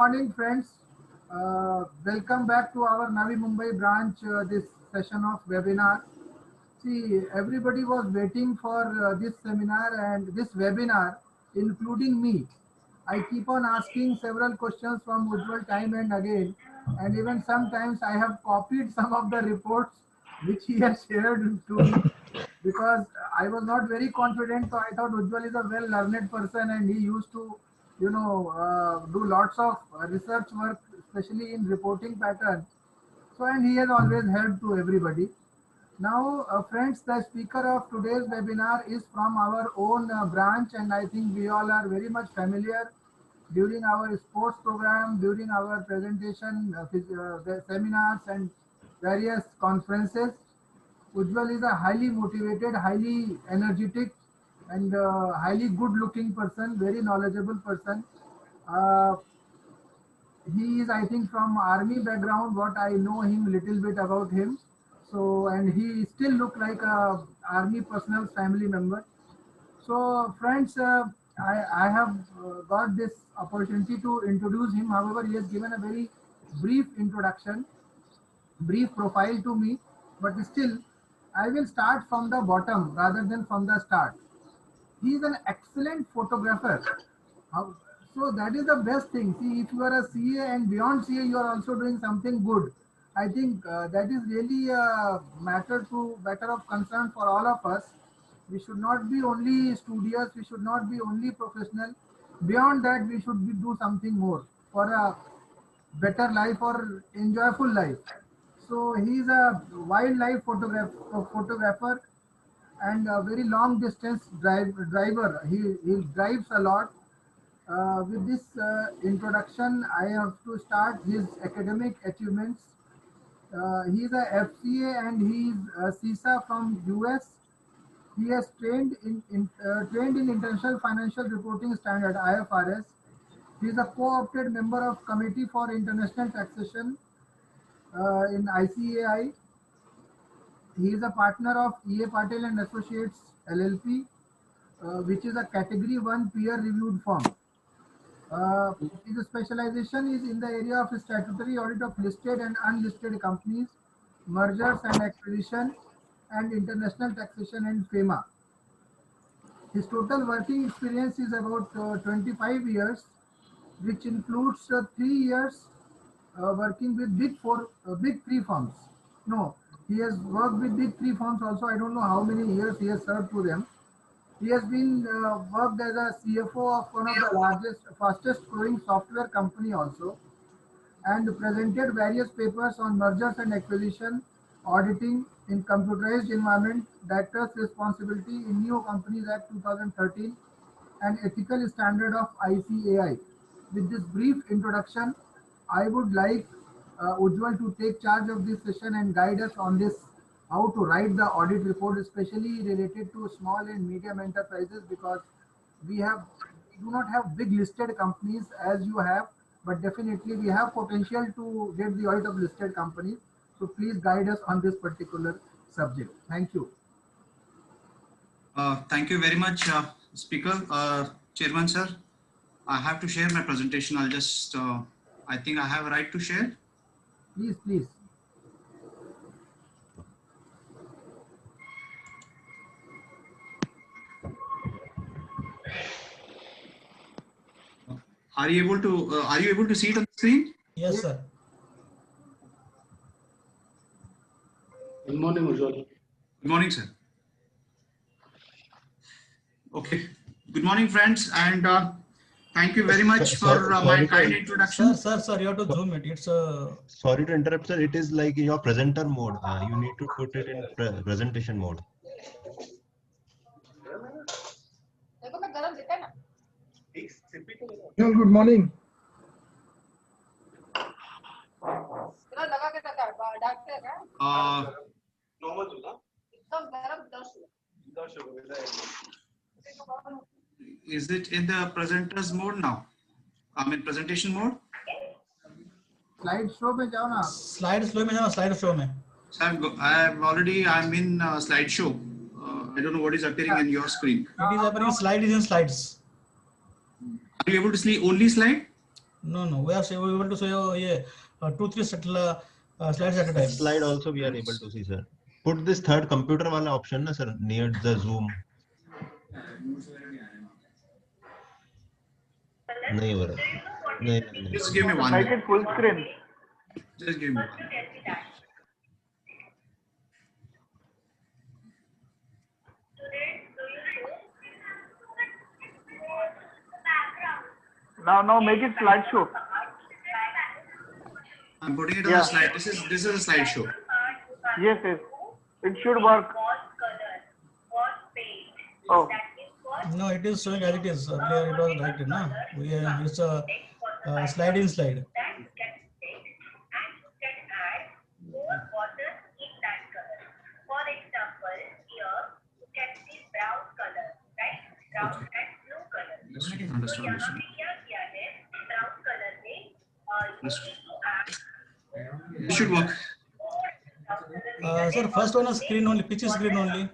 Morning, friends. Welcome back to our NAVI Mumbai branch, this session of webinar. See, everybody was waiting for this seminar and this webinar, including me. I keep on asking several questions from Ujwal time and again, and even sometimes I have copied some of the reports which he has shared to me because I was not very confident. So I thought Ujwal is a well-learned person and he used to, do lots of research work, especially in reporting patterns. So, and he has always helped to everybody. Now, friends, the speaker of today's webinar is from our own branch, and I think we all are very much familiar during our sports program, during our presentation, the seminars and various conferences. Ujwal is a highly motivated, highly energetic and highly good looking person, very knowledgeable person. He is, I think, from army background, what I know him little bit about him. So, and he still look like a army personal family member. So friends, I have got this opportunity to introduce him. However, he has given a very brief introduction, brief profile to me, but still I will start from the bottom rather than from the start. He is an excellent photographer. So that is the best thing. See, if you are a CA and beyond CA, you are also doing something good. I think that is really a matter of concern for all of us. We should not be only studious. We should not be only professional. Beyond that, we should do something more for a better life or enjoyable life. So he is a wildlife photographer and a very long distance driver. He drives a lot. With this introduction, I have to start his academic achievements. He is a FCA and he is a CISA from US. He has trained in International Financial Reporting Standard (IFRS). He is a co-opted member of Committee for International Taxation in ICAI. He is a partner of EA Patel and Associates LLP, which is a Category 1 peer-reviewed firm. His specialization is in the area of statutory audit of listed and unlisted companies, mergers and acquisition, and international taxation and FEMA. His total working experience is about 25 years, which includes 3 years working with big three firms. No, he has worked with big three firms also. I don't know how many years he has served to them. He has been worked as a CFO of one of the fastest growing software company also, and presented various papers on mergers and acquisition, auditing in computerized environment, directors' responsibility in New Companies Act 2013, and ethical standard of ICAI. With this brief introduction, I would like Ujwal to take charge of this session and guide us on this, how to write the audit report, especially related to small and medium enterprises, because we do not have big listed companies as you have, but definitely we have potential to get the audit of listed companies. So please guide us on this particular subject. Thank you. Thank you very much, Speaker. Chairman, sir. I have to share my presentation. I'll just, I think I have a right to share. Please, please. Are you able to see it on the screen? Yes, sir. Good morning, Ujwal. Good morning, sir. Okay. Good morning, friends, and thank you very much for my kind introduction. Sir, you have to zoom it. It's Sorry to interrupt, sir. It is like your presenter mode. You need to put it in presentation mode. Good morning. Is it in the presenter's mode now? I'm in presentation mode. Slide show में जाओ ना. slide show में. So I'm in slideshow. I don't know what is appearing in your screen. It is appearing slide is in slides. Are you able to see only slide? No, we are able to show 2-3 slides at a time. That slide also we are able to see, sir. Put this third computer wala option na, sir, near the zoom. नहीं हो रहा. नहीं. Just give me 1 Make minute. it full screen. Just give me 1 minute. Now make it slideshow. I'm putting it on the slide. This is a slideshow. Yes. It should work. Oh. No, it is showing as it is. Earlier it was right, na? It's a slide in slide. Just understand this. It should work. Sir, first one is screen only, pitch screen only.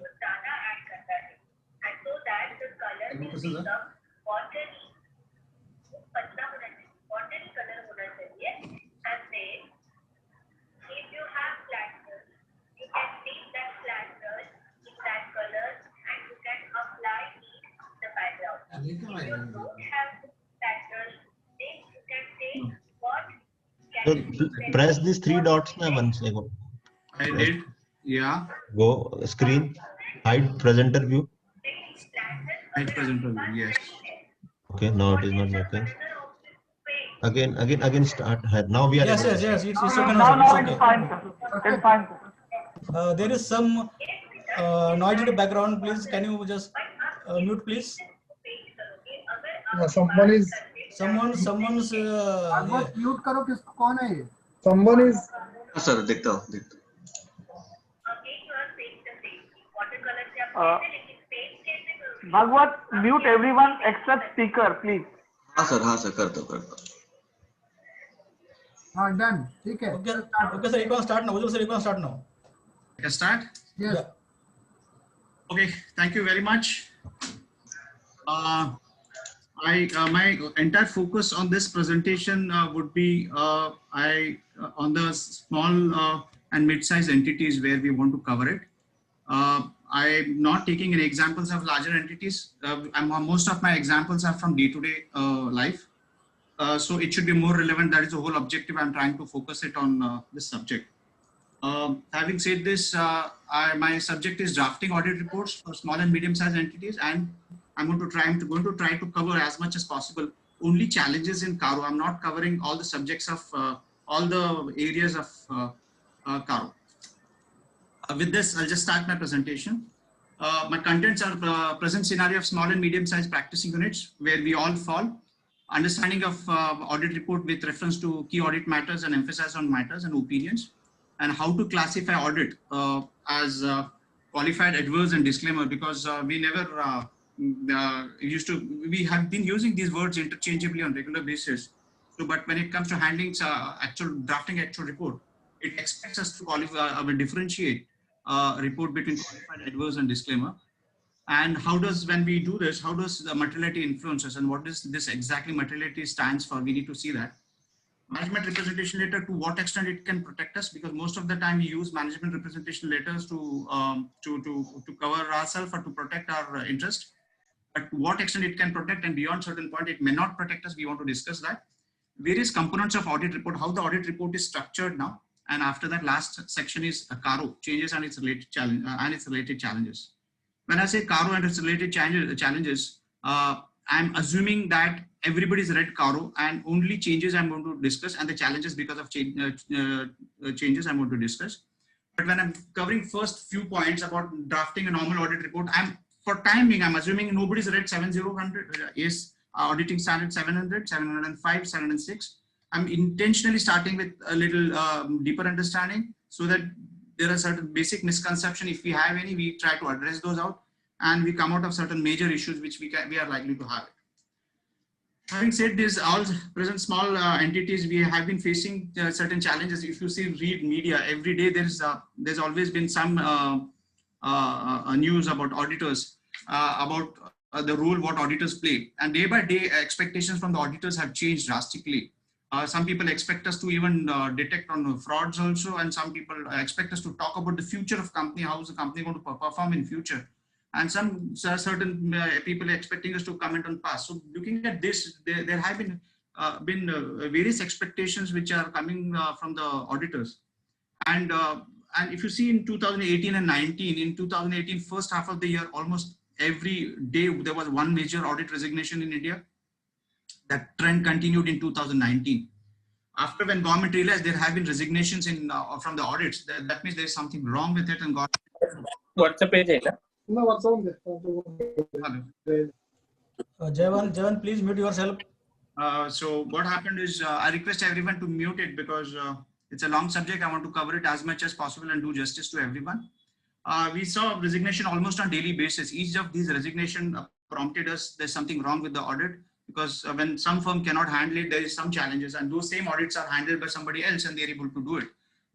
So press these 3 dots na once ago. I did. Yeah. Go screen, hide presenter view. Hide presenter view. Yes. Okay, now it is not working. Again start. Now we are. Yes. It's okay Now now. it's fine, sir. It's fine, sir. There is some noise in the background. Please, can you just mute, please? Someone's. Bhagwat, mute करो किसको कौन है ये? Someone is sir देखता हूँ Bhagwat, mute everyone except speaker, please. हाँ sir कर दो हाँ, done. ठीक है. Okay, sir, you can start now. Ujwal sir, you can start now. I can start? Yes. Yeah. Okay, thank you very much. My entire focus on this presentation would be on the small and mid-sized entities where we want to cover it. I'm not taking any examples of larger entities. Most of my examples are from day-to-day life. So it should be more relevant. That is the whole objective. I'm trying to focus it on this subject. Having said this, my subject is drafting audit reports for small and medium-sized entities, and I'm going to try to cover as much as possible only challenges in CARO. I'm not covering all the subjects of all the areas of CARO. With this, I'll just start my presentation. My contents are present scenario of small and medium-sized practicing units where we all fall. Understanding of audit report with reference to key audit matters and emphasis on matters and opinions, and how to classify audit as qualified, adverse, and disclaimer, because we never we have been using these words interchangeably on regular basis. So, but when it comes to handling drafting actual report, it expects us to qualify, differentiate report between qualified, adverse, and disclaimer. And how does, when we do this, how does the materiality influence us, and what does this exactly materiality stands for? We need to see that. Management representation letter, to what extent it can protect us, because most of the time we use management representation letters to cover ourselves or to protect our interest. But to what extent it can protect, and beyond certain point it may not protect us, we want to discuss that. Various components of audit report, how the audit report is structured now, and after that last section is CARO, changes and its related challenges. When I say CARO and its related challenges, I'm assuming that everybody's read CARO, and only changes I'm going to discuss, and the challenges because of changes I'm going to discuss. But when I'm covering first few points about drafting a normal audit report, for time being, I'm assuming nobody's read 7000, yes, auditing standard 700, 705, 706. I'm intentionally starting with a little deeper understanding, so that there are certain basic misconceptions. If we have any, we try to address those out, and we come out of certain major issues which we are likely to have. Having said this, all present small entities, we have been facing certain challenges. If you read media every day, there's always been some news about auditors, about the role what auditors play, and day by day expectations from the auditors have changed drastically. Some people expect us to even detect on frauds also, and some people expect us to talk about the future of company, how is the company going to perform in future. And some certain people are expecting us to comment on past. So looking at this, there have been various expectations which are coming from the auditors. And if you see in 2018 and 19, in 2018 first half of the year, almost every day there was one major audit resignation in India. That trend continued in 2019. After when government realized there have been resignations in from the audits, that means there is something wrong with it, and government. WhatsApp page है ना? Javan, please mute yourself. So what happened is I request everyone to mute it because it's a long subject. I want to cover it as much as possible and do justice to everyone. We saw resignation almost on daily basis. Each of these resignation prompted us there's something wrong with the audit, because when some firm cannot handle it, there is some challenges, and those same audits are handled by somebody else and they're able to do it.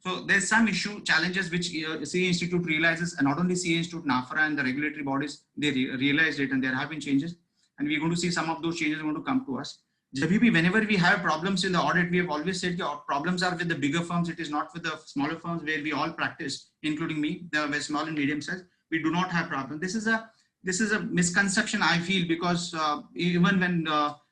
So there's some challenges which CA Institute realizes, and not only CA Institute, NAFRA and the regulatory bodies, they realized it, and there have been changes, and we're going to see some of those changes going to come to us. Whenever we have problems in the audit, we have always said problems are with the bigger firms. It is not with the smaller firms where we all practice, including me, the small and medium size. We do not have problems. This is a misconception, I feel, because even when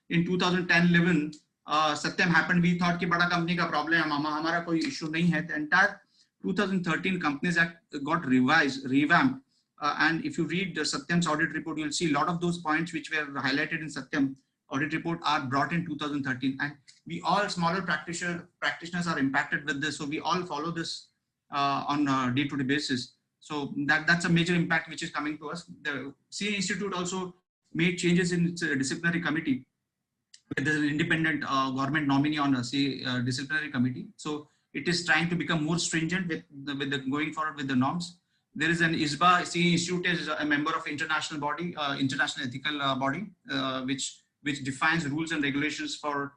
in 2010-11 Satyam happened, we thought कि बड़ा company का problem है, हमारा कोई issue नहीं है. The entire 2013 Companies Act got revamped, and if you read Satyam's audit report, you'll see a lot of those points which were highlighted in Satyam audit report are brought in 2013, and we all smaller practitioners are impacted with this. So we all follow this on a day-to-day basis. So that's a major impact which is coming to us. The CA Institute also made changes in its disciplinary committee. There's an independent government nominee on a disciplinary committee. So it is trying to become more stringent with the going forward with the norms. There is an ISBA. CA Institute is a member of international body, international ethical body, which defines rules and regulations for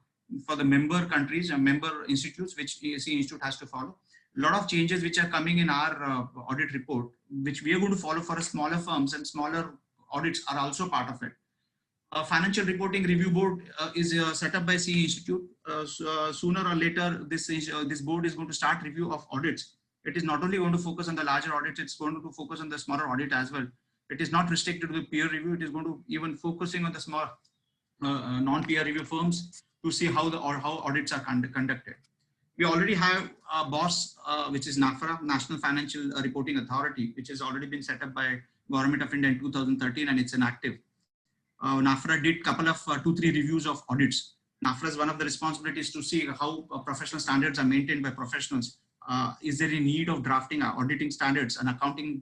the member countries and member institutes, which CA Institute has to follow. A lot of changes which are coming in our audit report, which we are going to follow for smaller firms, and smaller audits are also part of it. A financial reporting review board is set up by CA Institute. Sooner or later, this board is going to start review of audits. It is not only going to focus on the larger audits, it's going to focus on the smaller audit as well. It is not restricted to the peer review. It is going to even focusing on the small non-peer review firms to see how audits are conducted. We already have a boss, which is NAFRA, National Financial Reporting Authority, which has already been set up by Government of India in 2013, and it's inactive. NAFRA did couple of 2-3 reviews of audits. NAFRA's one of the responsibilities to see how professional standards are maintained by professionals. Is there a need of drafting auditing standards and accounting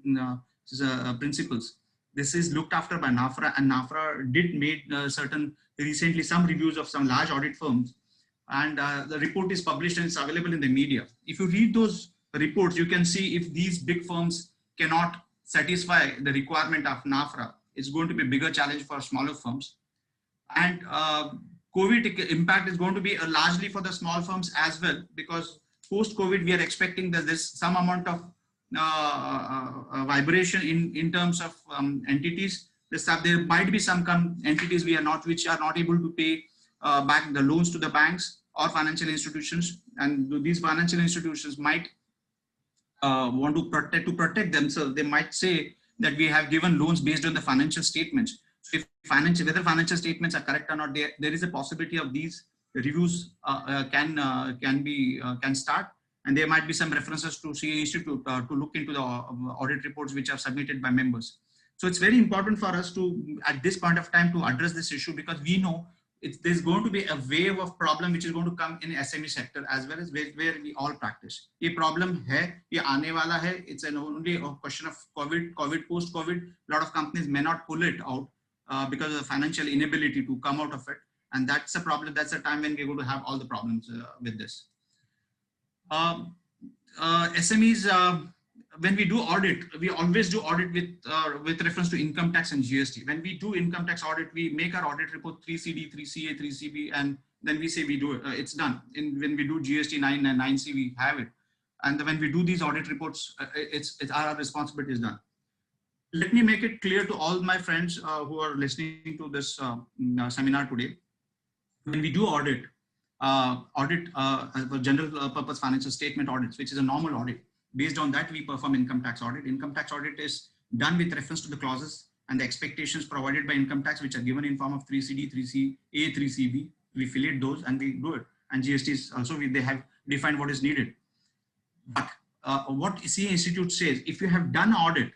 principles? This is looked after by NAFRA, and NAFRA did made recently some reviews of some large audit firms, and the report is published and it's available in the media. If you read those reports, you can see if these big firms cannot satisfy the requirement of NAFRA, it's going to be a bigger challenge for smaller firms. And COVID impact is going to be largely for the small firms as well, because post-COVID, we are expecting that there's some amount of vibration in terms of entities. There might be some entities which are not able to pay back the loans to the banks or financial institutions, and these financial institutions might want to protect themselves. They might say that we have given loans based on the financial statements. So if whether financial statements are correct or not, there is a possibility of these reviews can start, and there might be some references to CA Institute to look into the audit reports which are submitted by members. So it's very important for us to, at this point of time, to address this issue, because we know there's going to be a wave of problem which is going to come in SME sector as well as where we all practice. Ye problem hai, ye aane wala hai. It's only a question of COVID, post-COVID. A lot of companies may not pull it out because of the financial inability to come out of it. And that's a problem. That's a time when we're going to have all the problems with this. SMEs, when we do audit, we always do audit with reference to income tax and GST. When we do income tax audit, we make our audit report 3CD, 3CA, 3CB, and then we say we do it. It's done. When we do GST 9 and 9C, we have it. And when we do these audit reports, it's our responsibility is done. Let me make it clear to all my friends who are listening to this seminar today. When we do audit, audit, general purpose financial statement audits, which is a normal audit. Based on that, we perform income tax audit. Income tax audit is done with reference to the clauses and the expectations provided by income tax, which are given in form of 3CD, 3CA, 3CB. We affiliate those and we do it. And GSTs also, they have defined what is needed. But what CA Institute says, if you have done audit,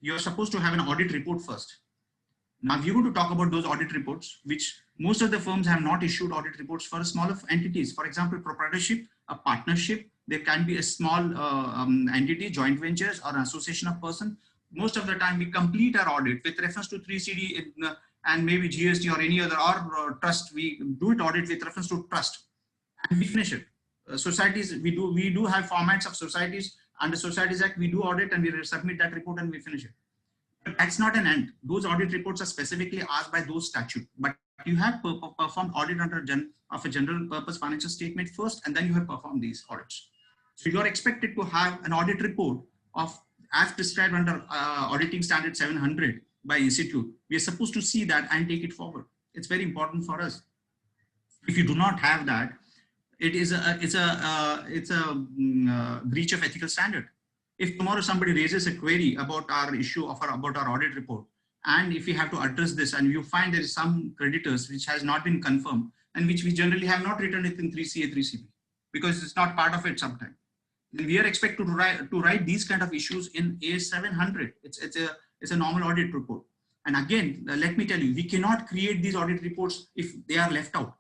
you're supposed to have an audit report first. Now we're going to talk about those audit reports, which most of the firms have not issued audit reports for smaller entities. For example, proprietorship, a partnership, there can be a small entity, joint ventures, or an association of person. Most of the time we complete our audit with reference to 3CD and maybe GST or any other, or trust. We do it audit with reference to trust and we finish it. Societies, we do have formats of societies. Under Societies Act, we do audit and we submit that report and we finish it. But that's not an end. Those audit reports are specifically asked by those statutes. But you have performed audit under a general purpose financial statement first, and then you have performed these audits. So you are expected to have an audit report of, as prescribed under auditing standard 700 by Institute. We are supposed to see that and take it forward. It's very important for us. If you do not have that, it's a breach of ethical standard. If tomorrow somebody raises a query about our issue of about our audit report, and if we have to address this and you find there is some creditors which has not been confirmed and which we generally have not written it in 3CA, 3CB because it's not part of it sometimes, then we are expected to write these kind of issues in A700. It's a normal audit report. And again, let me tell you, we cannot create these audit reports if they are left out,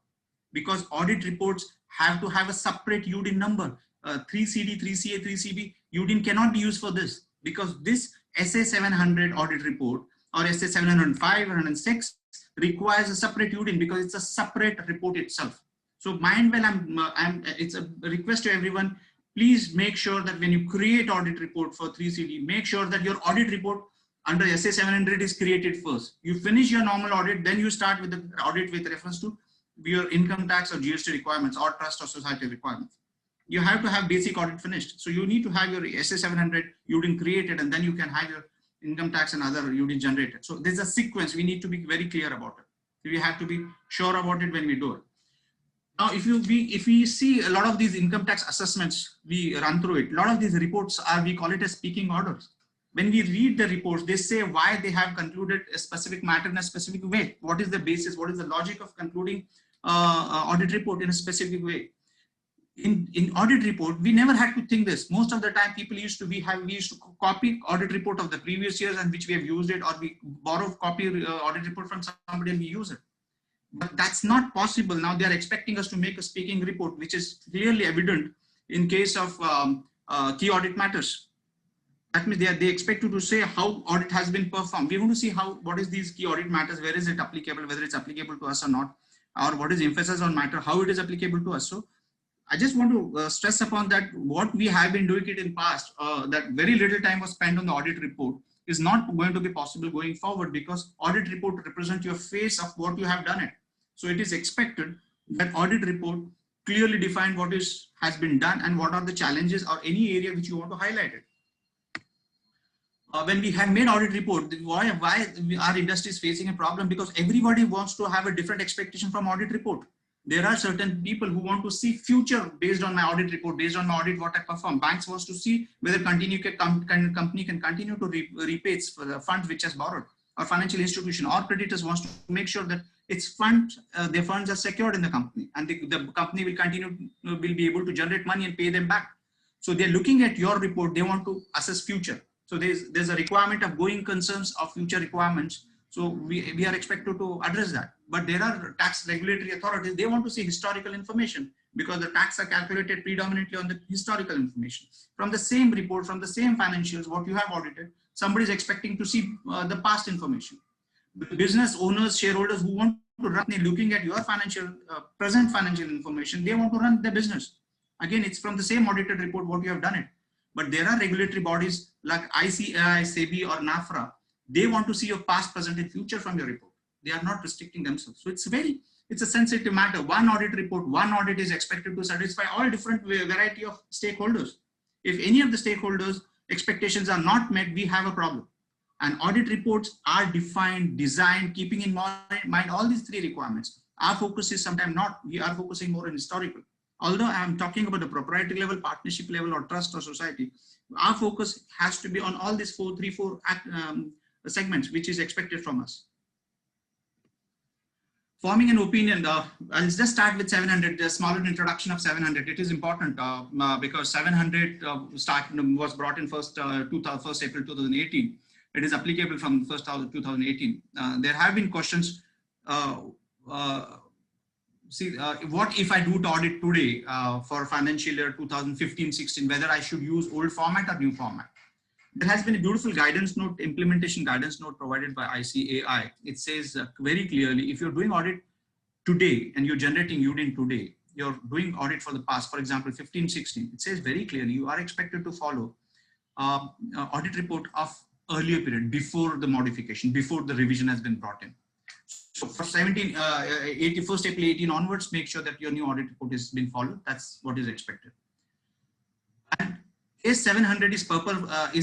because audit reports have to have a separate UDIN number. 3CD, 3CA, 3CB, UDIN cannot be used for this, because this SA700 audit report or SA705, 106 requires a separate UDIN because it's a separate report itself. So mind well, it's a request to everyone, please make sure that when you create audit report for 3CD, make sure that your audit report under SA700 is created first. You finish your normal audit, then you start with the audit with reference to your income tax or GST requirements or trust or society requirements. You have to have basic audit finished. So you need to have your SA700 UDIN created, and then you can have your income tax and other UDIN generated. So there's a sequence. We need to be very clear about it. So we have to be sure about it when we do it. Now, if we see a lot of these income tax assessments, we run through it. A lot of these reports are, we call it as speaking orders. When we read the reports, they say why they have concluded a specific matter in a specific way. What is the basis? What is the logic of concluding audit report in a specific way? In audit report, we never had to think this. Most of the time, people used to copy audit report of the previous years and which we have used it, or we borrow copy audit report from somebody and we use it. But that's not possible. Now they are expecting us to make a speaking report, which is clearly evident in case of key audit matters. That means they expect you to say how audit has been performed. We want to see what is these key audit matters, where is it applicable, whether it's applicable to us or not, or what is emphasis on matter, how it is applicable to us. So I just want to stress upon that what we have been doing it in past, that very little time was spent on the audit report is not going to be possible going forward, because audit report represents your face of what you have done it. So it is expected that audit report clearly define what has been done and what are the challenges or any area which you want to highlight it. When we have made audit report, why our industry is facing a problem? Because everybody wants to have a different expectation from audit report. There are certain people who want to see future based on my audit report, based on my audit what I perform. Banks wants to see whether company can continue to repay its funds which has borrowed, or financial institution or creditors wants to make sure that its funds, their funds are secured in the company, and the company will be able to generate money and pay them back. So they're looking at your report. They want to assess future. So there's a requirement of going concerns of future requirements. So we are expected to address that. But there are tax regulatory authorities, they want to see historical information, because the tax are calculated predominantly on the historical information. From the same report, from the same financials, what you have audited, somebody is expecting to see the past information. The business owners, shareholders who want to run, looking at your present financial information, they want to run the business. Again, it's from the same audited report what you have done it. But there are regulatory bodies like ICAI, SEBI or NAFRA. They want to see your past, present and future from your report. They are not restricting themselves. So it's a sensitive matter. One audit report, one audit is expected to satisfy all different variety of stakeholders. If any of the stakeholders' expectations are not met, we have a problem. And audit reports are defined, designed, keeping in mind all these three requirements. Our focus is sometimes not, we are focusing more on historical. Although I am talking about the proprietary level, partnership level, or trust or society, our focus has to be on all these three, four segments, which is expected from us. Forming an opinion, I'll just start with 700, the smaller introduction of 700. It is important because 700 was brought in 1st April 2018. It is applicable from 1st 2018. There have been questions, what if I do the audit today for financial year 2015-16, whether I should use old format or new format? There has been a beautiful guidance note, implementation guidance note provided by ICAI. It says very clearly, if you're doing audit today and you're generating UDIN today, you're doing audit for the past, for example, 15-16, it says very clearly, you are expected to follow audit report of earlier period, before the modification, before the revision has been brought in. So for 1st April 18 onwards, make sure that your new audit report has been followed. That's what is expected. And Case 700 is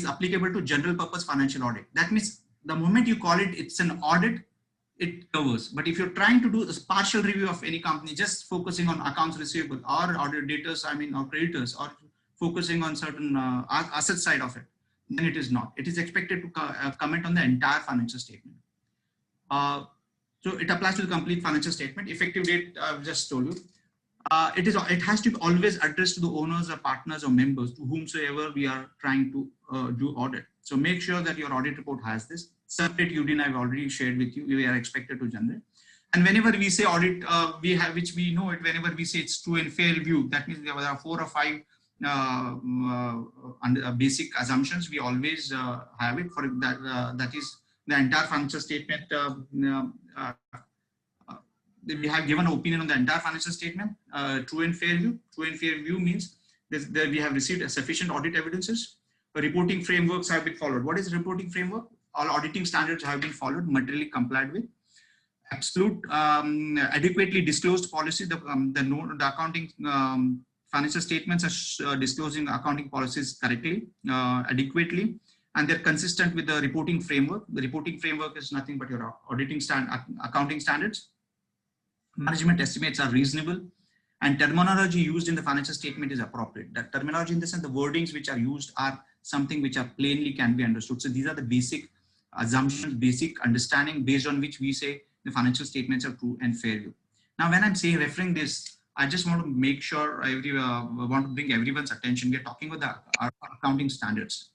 applicable to general purpose financial audit. That means the moment you call it, it's an audit, it covers. But if you're trying to do a partial review of any company, just focusing on accounts receivable or auditors, or creditors, or focusing on certain asset side of it, then it is not. It is expected to comment on the entire financial statement. So it applies to the complete financial statement. Effective date, I've just told you. It has to be always addressed to the owners or partners or members to whomsoever we are trying to do audit. So make sure that your audit report has this. Separate UDIN I've already shared with you. We are expected to generate. And whenever we say audit, which we know it, whenever we say it's true and fair view, that means there are 4 or 5 basic assumptions. We always have it for that. That is the entire financial statement. We have given an opinion on the entire financial statement. True and fair view. True and fair view means that we have received sufficient audit evidences. Reporting frameworks have been followed. What is reporting framework? All auditing standards have been followed, materially complied with. Absolute, adequately disclosed policy. The accounting financial statements are disclosing accounting policies correctly, adequately, and they're consistent with the reporting framework. The reporting framework is nothing but your auditing accounting standards. Management estimates are reasonable, and terminology used in the financial statement is appropriate. That terminology, in the sense, the wordings which are used are something which are plainly can be understood. So these are the basic assumptions, basic understanding based on which we say the financial statements are true and fair view. Now, when I'm saying referring this, I just want to make sure want to bring everyone's attention. We are talking about our accounting standards.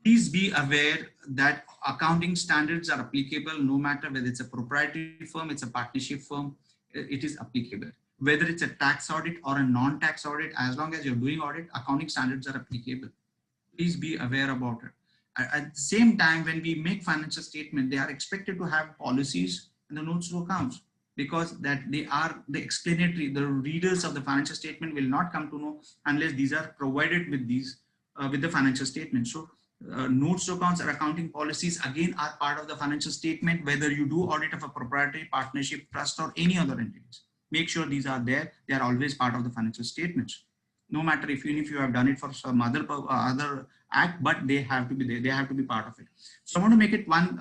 Please be aware that accounting standards are applicable no matter whether it's a proprietary firm, it's a partnership firm, it is applicable. Whether it's a tax audit or a non-tax audit, as long as you're doing audit, accounting standards are applicable. Please be aware about it. At the same time, when we make financial statement, they are expected to have policies and the notes to accounts, because that they are the explanatory. The readers of the financial statement will not come to know unless these are provided with these with the financial statement. So notes to accounts or accounting policies again are part of the financial statement, whether you do audit of a proprietary, partnership, trust, or any other entities. Make sure these are there. They are always part of the financial statements. No matter even if you have done it for some other act, but they have to be there. They have to be part of it. So I want to make it one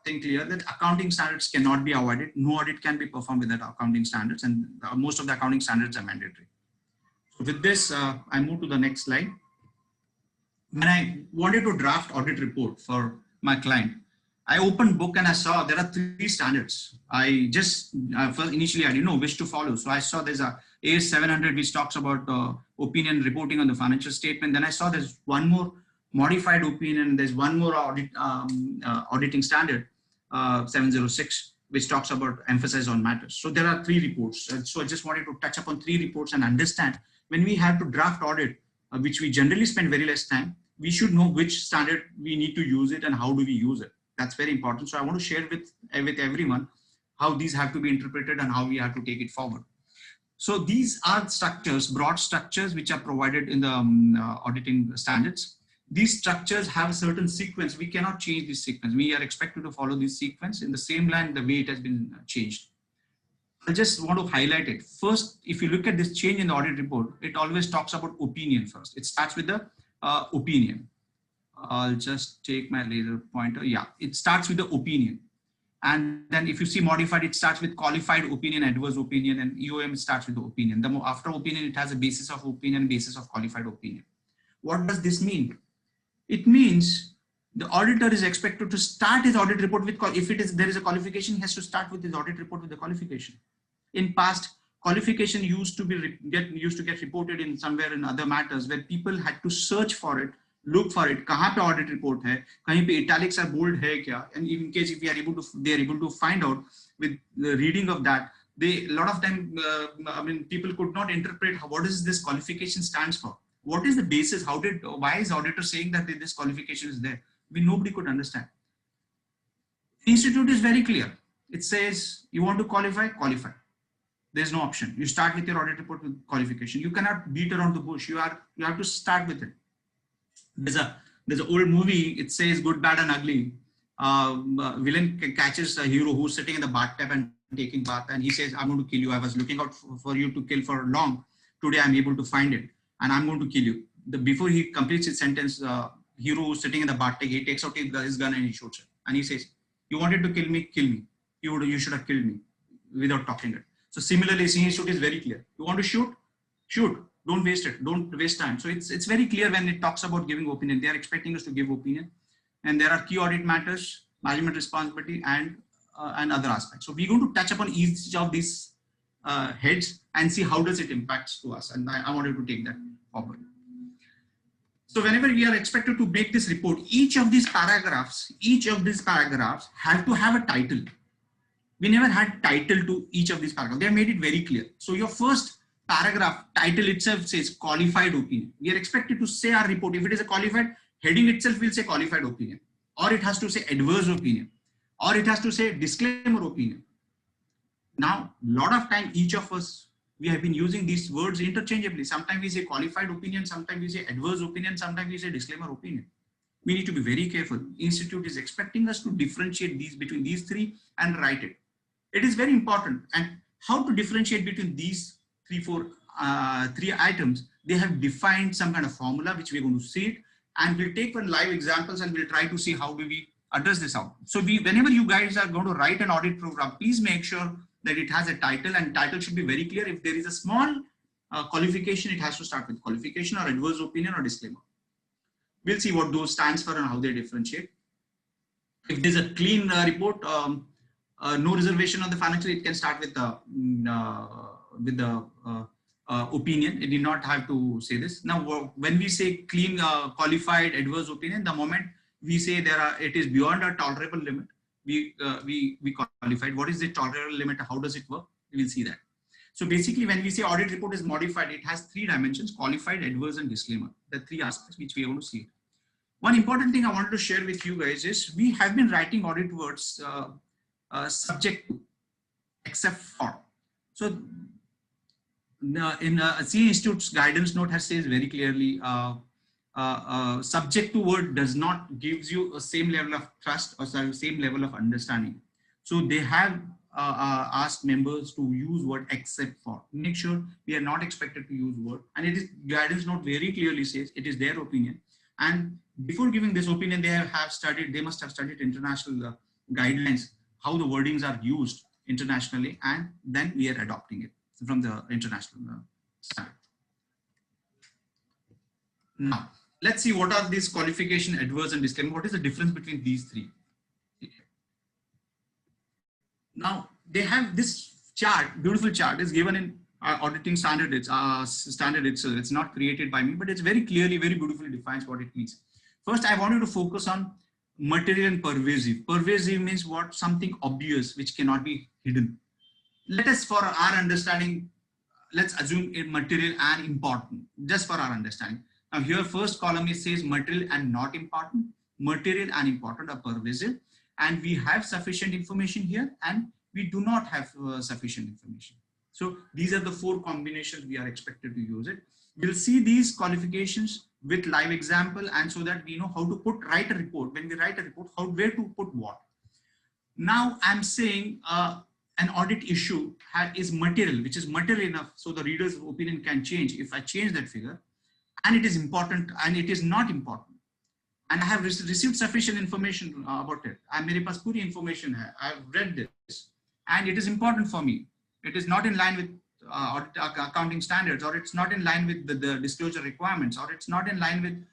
thing clear that accounting standards cannot be avoided. No audit can be performed without accounting standards, and most of the accounting standards are mandatory. So with this, I move to the next slide. When I wanted to draft audit report for my client, I opened book and I saw there are 3 standards. I just first initially I didn't know which to follow. So I saw there's a AS700 which talks about opinion reporting on the financial statement. Then I saw there's one more modified opinion. There's one more auditing standard 706 which talks about emphasis on matters. So there are 3 reports. So I just wanted to touch upon 3 reports and understand when we have to draft audit, which we generally spend very less time, we should know which standard we need to use it and how do we use it. That's very important. So I want to share with everyone how these have to be interpreted and how we have to take it forward. So these are structures, broad structures, which are provided in the auditing standards. These structures have a certain sequence. We cannot change this sequence. We are expected to follow this sequence in the same line the way it has been changed. I just want to highlight it. First, if you look at this change in the audit report, it always talks about opinion first. It starts with the opinion. I'll just take my laser pointer. Yeah, it starts with the opinion. And then if you see modified, it starts with qualified opinion, adverse opinion, and EOM starts with the opinion. After opinion, it has a basis of opinion, basis of qualified opinion. What does this mean? It means the auditor is expected to start his audit report with, if there is a qualification, he has to start with his audit report with the qualification. In past, qualification used to get reported in somewhere in other matters where people had to search for it, look for it. Kahan pe audit report hai? Kahin pe italics are bold hai kya? And in case if they are able to find out with the reading of that, a lot of time, people could not interpret what is this qualification stands for. What is the basis? Why is auditor saying that this qualification is there? Nobody could understand. The institute is very clear. It says you want to qualify. There's no option. You start with your audit report with qualification. You cannot beat around the bush. You have to start with it. There's an old movie. It says good, bad, and ugly. Villain catches a hero who's sitting in the bathtub and taking bath, and he says, "I'm going to kill you. I was looking out for you to kill for long. Today I'm able to find it, and I'm going to kill you." Before he completes his sentence, hero who's sitting in the bathtub, he takes out his gun and he shoots it, and he says, "You wanted to kill me? Kill me. You should have killed me," without talking it. So similarly, institute is very clear. You want to shoot? Shoot. Don't waste it. Don't waste time. So it's very clear when it talks about giving opinion. They are expecting us to give opinion, and there are key audit matters, management responsibility, and other aspects. So we're going to touch upon each of these heads and see how does it impacts to us. And I wanted to take that forward. So whenever we are expected to make this report, each of these paragraphs have to have a title. We never had title to each of these paragraphs. They have made it very clear. So your first paragraph title itself says qualified opinion. We are expected to say our report. If it is a qualified, heading itself will say qualified opinion, or it has to say adverse opinion, or it has to say disclaimer opinion. Now, a lot of time, each of us, we have been using these words interchangeably. Sometimes we say qualified opinion, sometimes we say adverse opinion, sometimes we say disclaimer opinion. We need to be very careful. Institute is expecting us to differentiate between these three and write it. It is very important. And how to differentiate between these three items, they have defined some kind of formula, which we're going to see it. And we'll take one live examples and we'll try to see how do we address this out. So whenever you guys are going to write an audit program, please make sure that it has a title, and title should be very clear. If there is a small qualification, it has to start with qualification or adverse opinion or disclaimer. We'll see what those stands for and how they differentiate. If there's a clean report, no reservation on the financial, it can start with the opinion. It did not have to say this. Now, when we say clean, qualified, adverse opinion, the moment we say it is beyond a tolerable limit, we qualified. What is the tolerable limit? How does it work? We will see that. So basically, when we say audit report is modified, it has three dimensions: qualified, adverse, and disclaimer. The three aspects which we are going to see. One important thing I wanted to share with you guys is we have been writing audit words subject to, except for. So in CA Institute's guidance note has says very clearly, subject to word does not gives you a same level of trust or same level of understanding. So they have asked members to use word except for. Make sure we are not expected to use word, and it is guidance note very clearly says it is their opinion. And before giving this opinion, they must have studied international guidelines, how the wordings are used internationally, and then we are adopting it from the international standard. Now, let's see what are these qualification, adverse, and disclaimer. What is the difference between these three? Now, they have this chart, beautiful chart is given in auditing standard. It's standard itself. It's not created by me, but it's very clearly, very beautifully defines what it means. First, I wanted to focus on material and pervasive. Pervasive means what? Something obvious, which cannot be hidden. Let us, for our understanding, let's assume it material and important, just for our understanding. Now here, first column, it says material and not important. Material and important are pervasive, and we have sufficient information here, and we do not have sufficient information. So these are the four combinations we are expected to use it. We'll see these qualifications with live example, and so that we know how to write a report. When we write a report, where to put what. Now I'm saying an audit issue is material, which is material enough so the reader's opinion can change if I change that figure, and it is important and it is not important. and I have received sufficient information about it. मेरे पास पूरी information है. I have read this, and it is important for me. It is not in line with accounting standards, or it's not in line with the disclosure requirements, or it's not in line with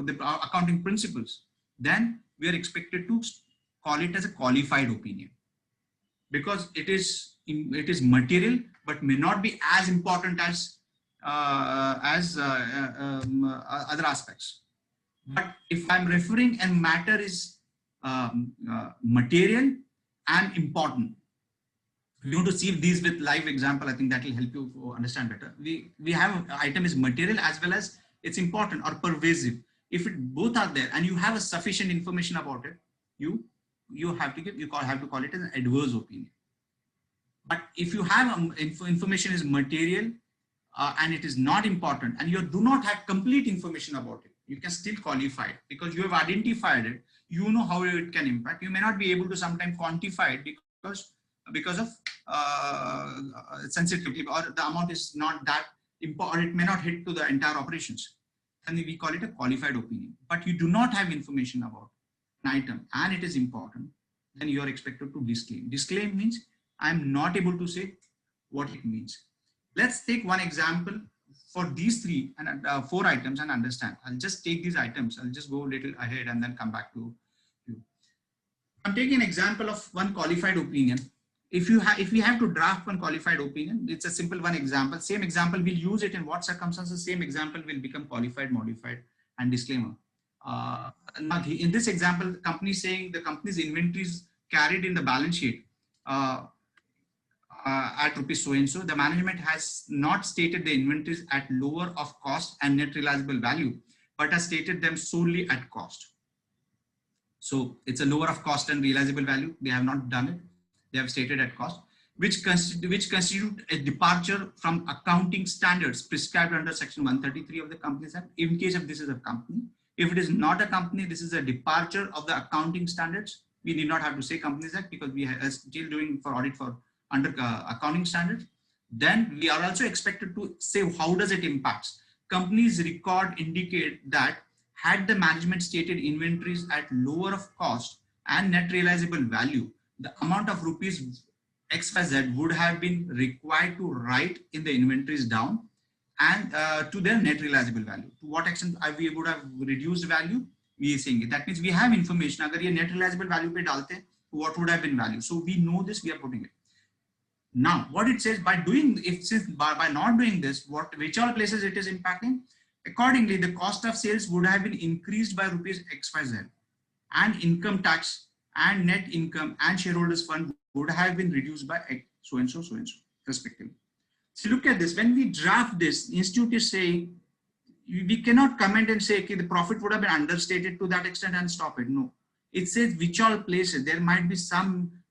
the accounting principles. Then we are expected to call it as a qualified opinion, because it is material but may not be as important as other aspects. But if I'm referring and matter is material and important, we want to see these with live example. I think that will help you to understand better. We have item is material as well as it's important or pervasive. If it both are there and you have a sufficient information about it, you have to call it an adverse opinion. But if you have information is material and it is not important, and you do not have complete information about it, you can still qualify it because you have identified it. You know how it can impact. You may not be able to sometimes quantify it because of sensitivity, or the amount is not that important, or it may not hit to the entire operations. And we call it a qualified opinion. But you do not have information about an item and it is important, then you are expected to disclaim. Disclaim means I'm not able to say what it means. Let's take one example for these 3 and 4 items and understand. I'll just take these items. I'll just go a little ahead and then come back to you. I'm taking an example of one qualified opinion. If we have to draft one qualified opinion, it's a simple one example. Same example, we'll use it in what circumstances. Same example will become qualified, modified, and disclaimer. Now in this example, the company is saying the company's inventories carried in the balance sheet at rupees so and so. The management has not stated the inventories at lower of cost and net realizable value, but has stated them solely at cost. So it's a lower of cost and realizable value. They have not done it. They have stated at cost, which constitute a departure from accounting standards prescribed under Section 133 of the Companies Act. In case of this is a company, if it is not a company, this is a departure of the accounting standards. We need not have to say Companies Act because we are still doing for audit for under accounting standards. Then we are also expected to say how does it impact. Companies record indicate that had the management stated inventories at lower of cost and net realizable value, the amount of rupees XYZ would have been required to write in the inventories down and to their net realizable value. To what extent we would have reduced value, we are saying it. That means we have information. Agar ye net realizable value pe dalte, what would have been value? So we know this, we are putting it. Now, what it says by doing, by not doing this, which all places it is impacting, accordingly, the cost of sales would have been increased by rupees XYZ, and income tax and net income and shareholders fund would have been reduced by so and so, respectively. So look at this. When we draft this, institute is saying we cannot comment and say, okay, the profit would have been understated to that extent and stop it. No, it says which all places there might be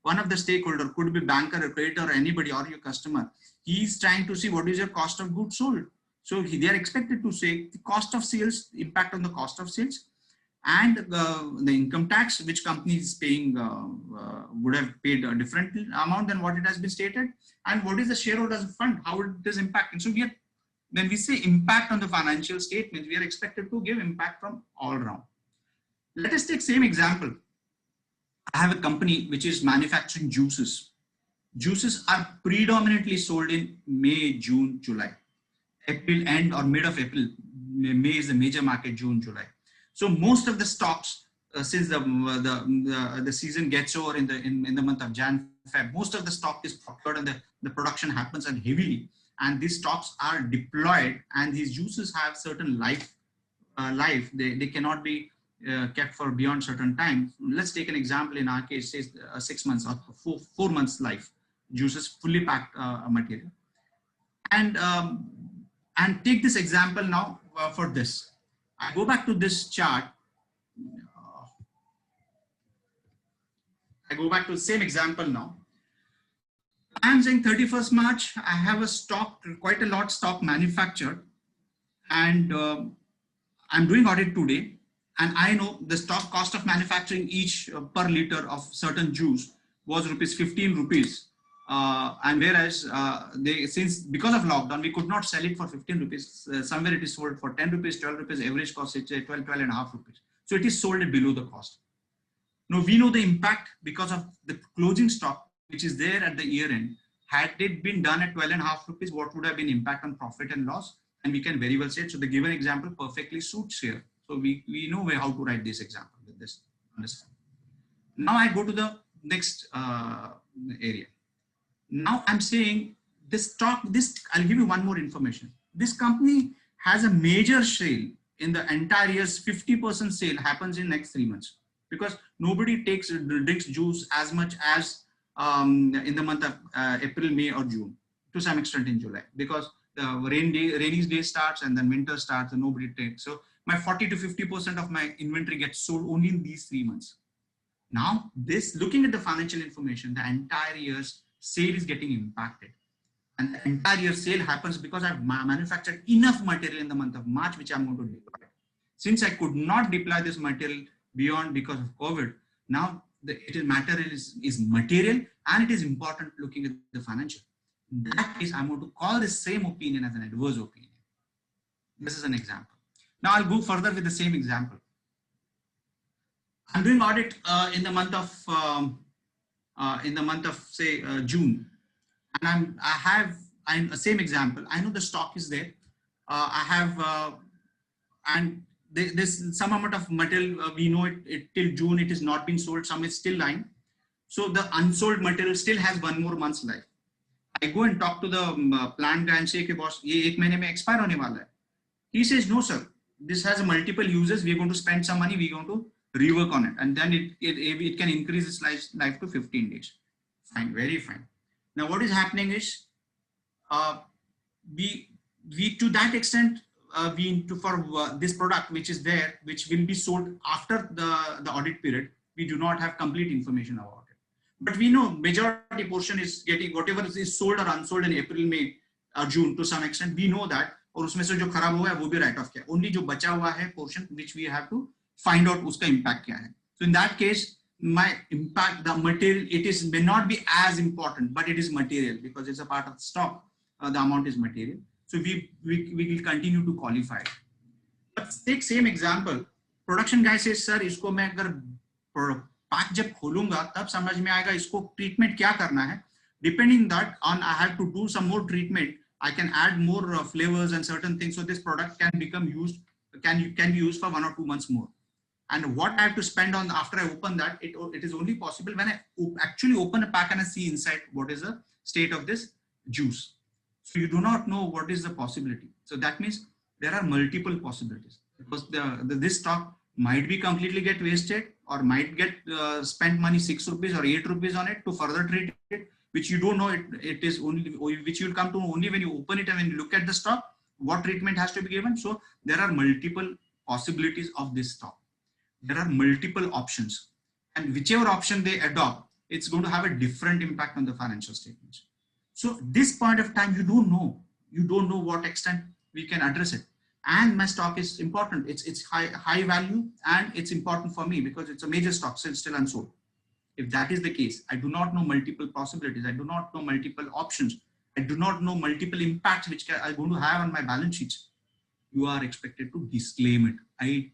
one of the stakeholder, could be banker, or creditor, or anybody, or your customer. He is trying to see what is your cost of goods sold. So they are expected to say the cost of sales, impact on the cost of sales, and the income tax which company is paying would have paid a different amount than what it has been stated, and what is the shareholders fund, how it is impacting. So when we say impact on the financial statements, we are expected to give impact from all around. Let us take same example. I have a company which is manufacturing juices. Juices are predominantly sold in May, June, July. April end or mid of April. May is the major market, June, July. So most of the stocks, since the season gets over in the month of Jan, Feb, most of the stock is procured and the production happens and heavily. And these stocks are deployed, and these juices have certain life. They cannot be kept for beyond certain time. Let's take an example. In our case, say 6 months or 4 months life. Juices fully packed material. And take this example now for this. I go back to this chart. I go back to the same example now. I'm saying 31st March, I have a stock, quite a lot stock manufactured, and I'm doing audit today. And I know the stock cost of manufacturing each per liter of certain juice was ₹15 rupees. And whereas because of lockdown, we could not sell it for ₹15. Somewhere it is sold for ₹10, ₹12 average cost, it's 12.5 rupees. So it is sold at below the cost. Now we know the impact because of the closing stock, which is there at the year end. Had it been done at 12.5 rupees, what would have been impact on profit and loss? And we can very well say it. So the given example perfectly suits here. So we know how to write this example with this. Understand? Now I go to the next area. Now I'm saying this stock, I'll give you one more information. This company has a major sale in the entire year's 50% sale happens in next 3 months, because nobody drinks juice as much as in the month of April, May or June, to some extent in July, because the rainy day starts and then winter starts and nobody takes. So my 40 to 50% of my inventory gets sold only in these 3 months. Now this, looking at the financial information, the entire year's sale is getting impacted. And the entire year sale happens because I've manufactured enough material in the month of March, which I'm going to deploy. Since I could not deploy this material beyond because of COVID, now the material is material and it is important looking at the financial. In that case, I'm going to call this same opinion as an adverse opinion. This is an example. Now I'll go further with the same example. I'm doing audit in the month of say June, and I'm same example. I know the stock is there. I have and there's some amount of material. We know it till June it is not been sold. Some is still lying. So the unsold material still has 1 more month's life. I go and talk to the plant guy and say, "Okay, boss, ये 1 महीने में expire होने वाला है." He says, "No, sir. This has multiple uses. We're going to spend some money. We're going to rework on it, and then it can increase its life to 15 days. Fine, very fine. Now what is happening is we to that extent for this product which is there, which will be sold after the audit period, we do not have complete information about it. But we know majority portion is getting whatever is sold or unsold in April, May or June to some extent. We know that, और उसमें से जो खराब हुआ है वो भी write off किया. Only जो बचा हुआ है portion which we have to find out उसका impact क्या है. So in that case, my impact, the material, may not be as important, but it is material because it's a part of the stock. The amount is material. So we will continue to qualify it. But take same example. Production guy says, sir, इसको मैं अगर pack जब खोलूंगा तब समझ में आएगा इसको treatment क्या करना है. Depending that on, I have to do some more treatment. I can add more flavors and certain things. So this product can become used, can be used for 1 or 2 months more. And what I have to spend on after I open that, it is only possible when I actually open a pack and I see inside what is the state of this juice. So you do not know what is the possibility. So that means there are multiple possibilities, because this stock might be completely get wasted, or might get spent money 6 rupees or 8 rupees on it to further treat it, which you don't know. It is only, which you will come to only when you open it and when you look at the stock, what treatment has to be given. So there are multiple possibilities of this stock. There are multiple options, and whichever option they adopt, it's going to have a different impact on the financial statements. So this point of time, you don't know what extent we can address it. And my stock is important. It's high value, and it's important for me because it's a major stock, still unsold. If that is the case, I do not know multiple possibilities. I do not know multiple options. I do not know multiple impacts which are going to have on my balance sheets. You are expected to disclaim it.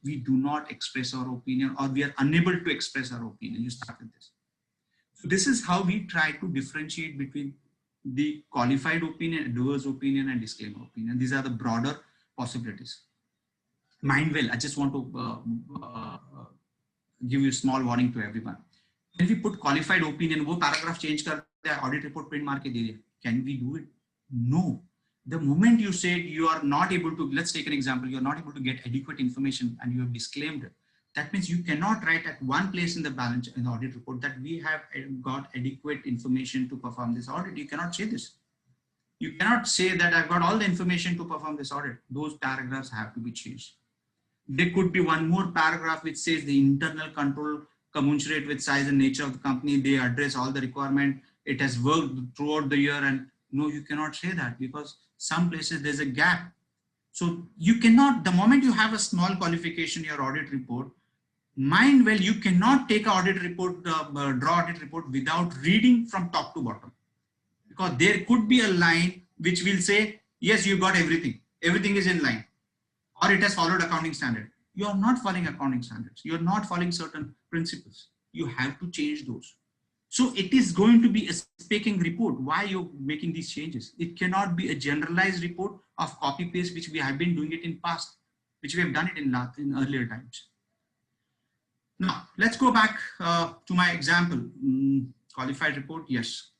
We do not express our opinion, or we are unable to express our opinion. You start with this. So this is how we try to differentiate between the qualified opinion, adverse opinion, and disclaimer opinion. These are the broader possibilities. Mind well, I just want to give you a small warning to everyone. When we put qualified opinion, वो paragraph change कर दिया, audit report print मार के दे दिया. Can we do it? No. The moment you said you are not able to, let's take an example, you are not able to get adequate information and you have disclaimed it. That means you cannot write at one place in the balance in the audit report that we have got adequate information to perform this audit. You cannot say this. You cannot say that I've got all the information to perform this audit. Those paragraphs have to be changed. There could be one more paragraph which says the internal control commensurate with size and nature of the company. They address all the requirement. It has worked throughout the year, and no, you cannot say that because some places there's a gap. So you cannot, the moment you have a small qualification in your audit report, mind well, you cannot take an audit report, draw audit report without reading from top to bottom. Because there could be a line which will say, yes, you got everything. Everything is in line. Or it has followed accounting standard. You are not following accounting standards. You are not following certain principles. You have to change those. So it is going to be a speaking report. Why you're making these changes? It cannot be a generalized report of copy paste, which we have been doing it in past, which we have done it in earlier times. Now let's go back to my example. Qualified report. Yes.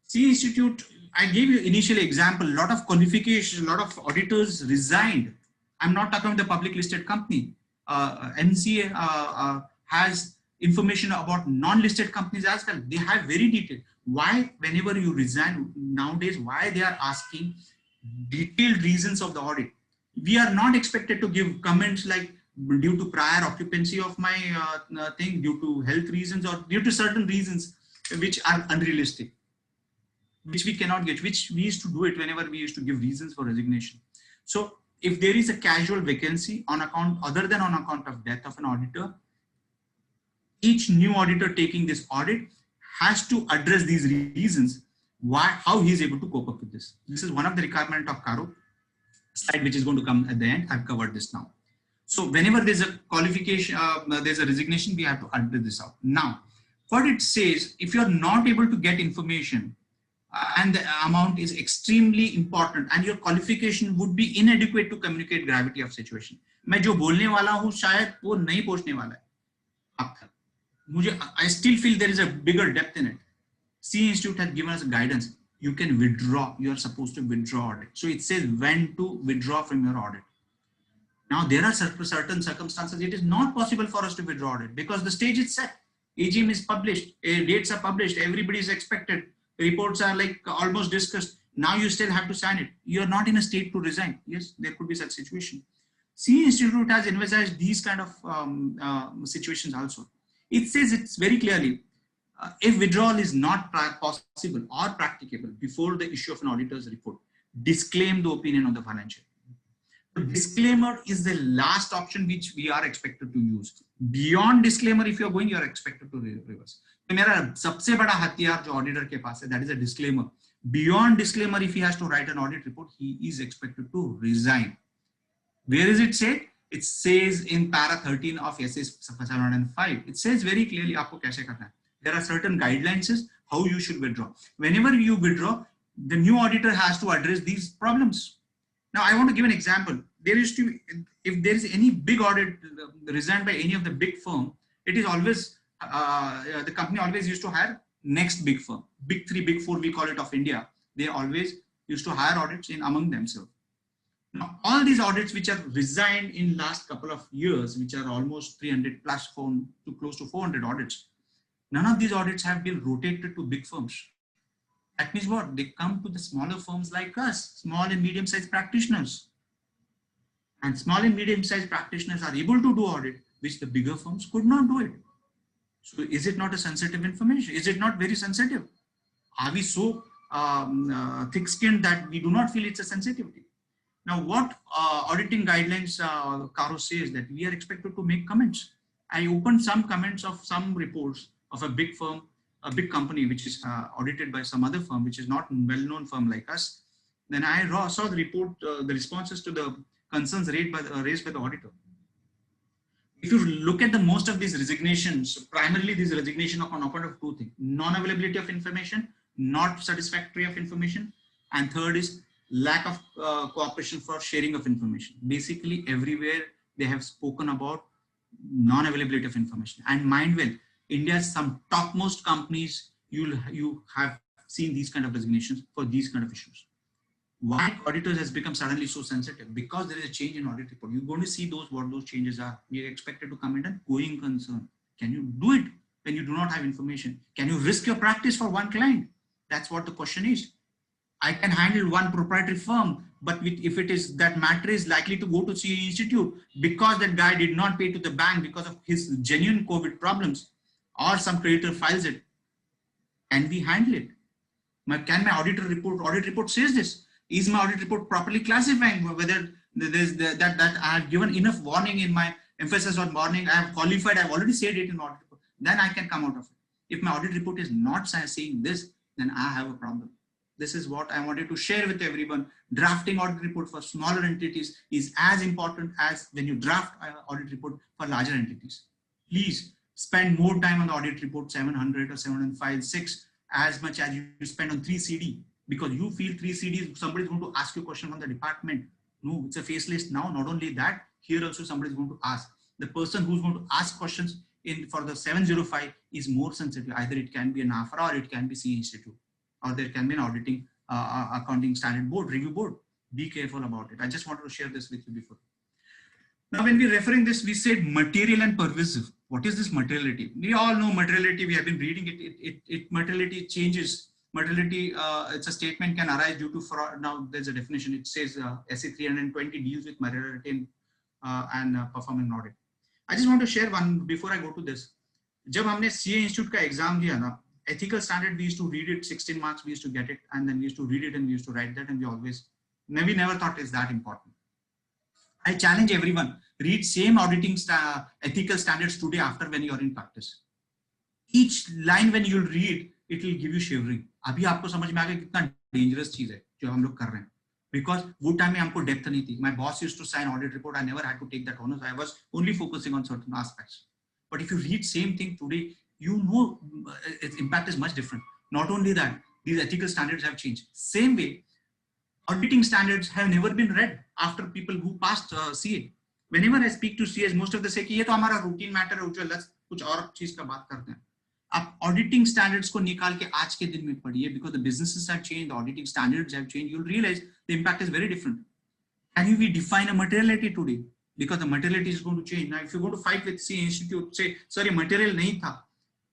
C Institute, I gave you initially example, a lot of qualification, a lot of auditors resigned. I'm not talking about the public listed company. MCA has information about non-listed companies as well. They have very detailed. Why, whenever you resign nowadays, why they are asking detailed reasons of the audit. We are not expected to give comments like due to prior occupancy of my thing, due to health reasons or due to certain reasons which are unrealistic, which we cannot get, which we used to do it whenever we used to give reasons for resignation. So if there is a casual vacancy on account, other than on account of death of an auditor, each new auditor taking this audit has to address these reasons, how he is able to cope up with this. This is one of the requirements of CARO slide, which is going to come at the end. I've covered this now. So whenever there's a qualification, there's a resignation, we have to address this out. Now, what it says, if you're not able to get information and the amount is extremely important and your qualification would be inadequate to communicate gravity of situation. मैं जो बोलने वाला हूँ शायद वो नहीं पहुँचने वाला है अब तक. I still feel there is a bigger depth in it. C Institute has given us a guidance. You can withdraw. You are supposed to withdraw audit. So it says when to withdraw from your audit. Now there are certain circumstances it is not possible for us to withdraw audit because the stage is set. AGM is published. Dates are published. Everybody is expected. Reports are like almost discussed. Now you still have to sign it. You are not in a state to resign. Yes, there could be such situation. C Institute has envisaged these kind of situations also. It says it's very clearly, if withdrawal is not possible or practicable before the issue of an auditor's report, disclaim the opinion on the financial. The disclaimer is the last option which we are expected to use. Beyond disclaimer, if you're going, you are expected to reverse. मेरा सबसे बड़ा हथियार जो auditor के पास है, that is a disclaimer. Beyond disclaimer, if he has to write an audit report, he is expected to resign. Where is it said? It says in para 13 of SA 705. It says very clearly आपको कैसे करना है. There are certain guidelines how you should withdraw. Whenever you withdraw, the new auditor has to address these problems. Now I want to give an example. There used to, if there is any big audit resigned by any of the big firm, it is always the company always used to hire next big firm, big 3, big 4, we call it of India. They always used to hire audits in among themselves. Now, all these audits which are resigned in last couple of years, which are almost 300 plus to close to 400 audits, none of these audits have been rotated to big firms. That means what? They come to the smaller firms like us, small and medium-sized practitioners. And small and medium-sized practitioners are able to do audit, which the bigger firms could not do it. So is it not a sensitive information? Is it not very sensitive? Are we so thick-skinned that we do not feel it's a sensitivity? Now, what auditing guidelines CARO says that we are expected to make comments. I opened some comments of some reports of a big firm, a big company, which is audited by some other firm, which is not a well-known firm like us. Then I saw the report, the responses to the concerns raised by the auditor. If you look at the most of these resignations, primarily these resignation on account of two things: non-availability of information, not satisfactory of information, and third is lack of cooperation for sharing of information. Basically, everywhere they have spoken about non-availability of information. And mind well, India's some topmost companies, you have seen these kind of resignations for these kind of issues. Why auditors has become suddenly so sensitive? Because there is a change in audit report. You're going to see what those changes are. We are expected to comment on going concern. Can you do it when you do not have information? Can you risk your practice for one client? That's what the question is. I can handle one proprietary firm, but if it is that matter is likely to go to CA Institute because that guy did not pay to the bank because of his genuine COVID problems, or some creditor files it, can we handle it? Can my audit report says this? Is my audit report properly classifying whether there's that I have given enough warning in my emphasis on warning, I have qualified, I've already said it in audit report, then I can come out of it. If my audit report is not saying this, then I have a problem. This is what I wanted to share with everyone. Drafting audit report for smaller entities is as important as when you draft audit report for larger entities. Please spend more time on the audit report 700 or 705, 6 as much as you spend on 3 CD, because you feel 3 CDs, somebody is going to ask you a question from the department. No, it's a face list now. Not only that, here also somebody is going to ask. The person who's going to ask questions for the 705 is more sensitive. Either it can be an AFRA or it can be C Institute, or there can be an auditing accounting standard board, review board. Be careful about it. I just wanted to share this with you before. Now, when we're referring this, we said material and pervasive. What is this materiality? We all know materiality. We have been reading it. Materiality changes. Materiality, it's a statement can arise due to fraud. Now, there's a definition. It says SE 320 deals with materiality and performing an audit. I just want to share one before I go to this. जब हमने CA Institute का exam दिया ना, ethical standard, we used to read it, 16 marks, we used to get it, and then we used to read it and we used to write that, and we never thought it's that important. I challenge everyone, read same auditing ethical standards today after when you are in practice. Each line when you'll read, it will give you shivering. अभी आपको समझ में आ गया कितना dangerous चीज है जो हम लोग कर रहे हैं. Because वो time में हमको depth नहीं थी. My boss used to sign audit report. I never had to take that honors. I was only focusing on certain aspects. But if you read same thing today, you know its impact is much different. Not only that, these ethical standards have changed. Same way, auditing standards have never been read after people who passed CA. Whenever I speak to CAs, most of them say कि ये तो हमारा routine matter है, Ujwal, let's कुछ और चीज का बात करते हैं. आप auditing standards को निकाल के आज के दिन में पढ़िए, because the businesses have changed, the auditing standards have changed. You'll realize the impact is very different. Can we define a materiality today? Because the materiality is going to change. Now, if you go to fight with CA Institute, say, sorry, material nahi tha.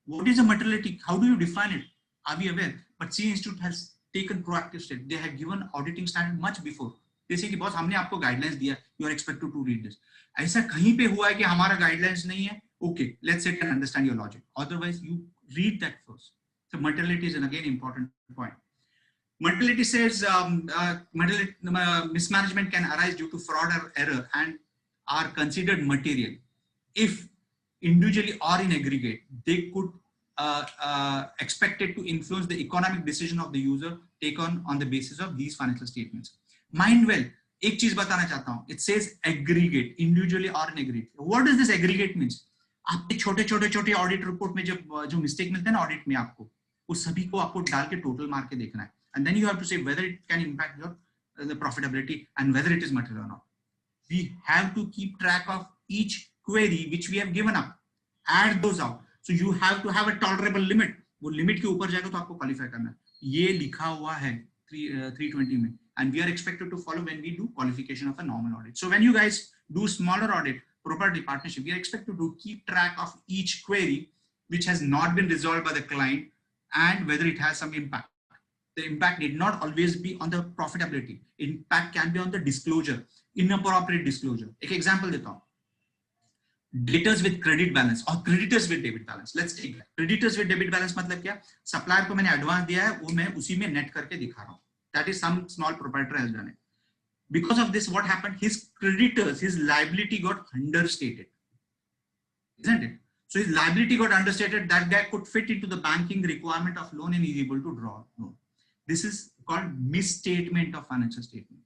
What is a materiality? How do you define it? Are we aware? But CA Institute has taken proactive steps. They have given auditing standard much before. They say कि boss हमने आपको guidelines दिया, you are expected to read this. ऐसा कहीं पे हुआ है कि हमारा guidelines नहीं है? Okay, let's sit and understand your logic. Otherwise, you read that first. So materiality is again important point. Materiality says mismanagement can arise due to fraud or error and are considered material if individually or in aggregate they could expected to influence the economic decision of the user taken on the basis of these financial statements. Mind well, एक चीज बताना चाहता हूँ. It says aggregate, individually or in aggregate. What does this aggregate means? आपके छोटे audit report में जो mistake मिलते हैं ना ऑडिट में, आपको उस सभी को आपको डाल के टोटल मार के देखना है. And then you have to say whether it can impact your the profitability and whether it is material or not. We have to keep track of each query which we have given up. Add those out. So you have to have a tolerable limit. वो limit के ऊपर जाएगा तो आपको qualify करना है. ये लिखा हुआ है 320 में. And we are expected to follow when we do qualification of a normal audit. So when you guys do smaller audit, property partnership, we are expected to keep track of each query which has not been resolved by the client and whether it has some impact. The impact need not always be on the profitability. Impact can be on the disclosure, inappropriate disclosure. एक example देता हूँ. Debtors with credit balance or creditors with debit balance. Let's take that. Creditors with debit balance मतलब क्या? Supplier को मैंने advance दिया है, वो मैं उसी में net करके दिखा रहा हूँ. That is some small proprietor has done it. Because of this, what happened? His creditors, his liability got understated, isn't it? So his liability got understated. That guy could fit into the banking requirement of loan and is able to draw loan. This is called misstatement of financial statement,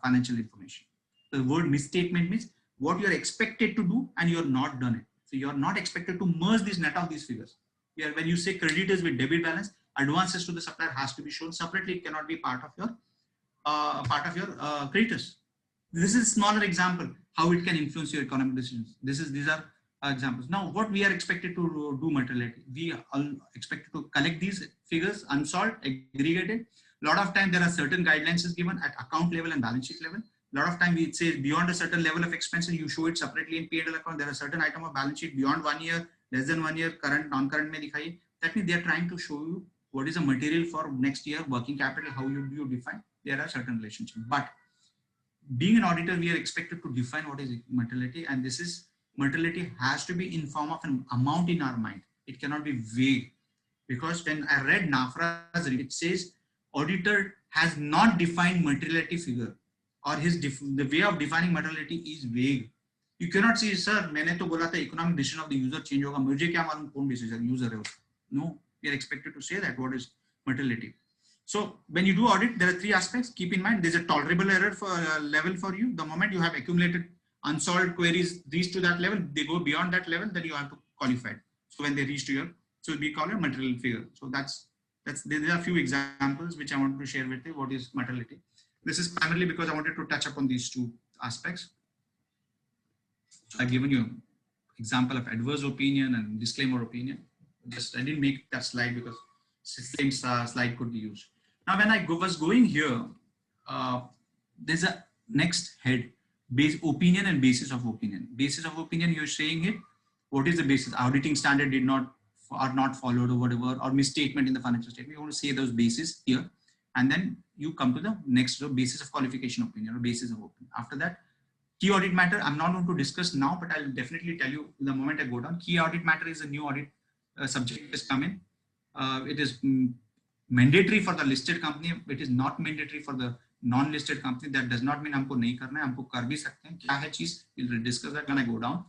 financial information. The word misstatement means what you are expected to do and you are not done it. So you are not expected to merge this net of these figures. Here, when you say creditors with debit balance, advances to the supplier has to be shown separately. It cannot be part of your creditors. This is a smaller example how it can influence your economic decisions. These are examples. Now, what we are expected to do materiality, we are expected to collect these figures, unsolved, aggregated. A lot of time there are certain guidelines is given at account level and balance sheet level. A lot of time it says beyond a certain level of expenses, you show it separately in P&L account. There are certain item of balance sheet beyond 1 year, less than 1 year, current, non-current mein dikhaiye. That means they are trying to show you what is the material for next year, working capital, how you define. There are certain relationships. But being an auditor, we are expected to define what is materiality, and this is materiality has to be in form of an amount in our mind. It cannot be vague, because when I read NAFRA's, it says auditor has not defined materiality figure, or the way of defining materiality is vague. You cannot say, sir, मैंने तो बोला था economic decision of the user change होगा, मुझे क्या मालूम कौन decision user है उसका. No, we are expected to say that what is materiality. So when you do audit, there are three aspects. Keep in mind, there's a tolerable error for level for you. The moment you have accumulated unsolved queries reach to that level, they go beyond that level, then you have to qualify it. So when they reach to your, so we call it material figure. So there are a few examples which I want to share with you. What is materiality? This is primarily because I wanted to touch upon these two aspects. So I've given you example of adverse opinion and disclaimer opinion. Just I didn't make that slide because same slide could be used. Now, when I was going here, there's a next head, base opinion and basis of opinion. Basis of opinion, you're saying it. What is the basis? Auditing standard are not followed or whatever, or misstatement in the financial statement. You want to say those bases here, and then you come to the next basis of qualification opinion or basis of opinion. After that, key audit matter. I'm not going to discuss now, but I'll definitely tell you the moment I go down. Key audit matter is a new audit subject has come in. It is mandatory for the listed company. It is not mandatory for the non-listed company. That does not mean हमको नहीं करना है, हमको कर भी सकते हैं. क्या है चीज? We'll discuss that when I go down.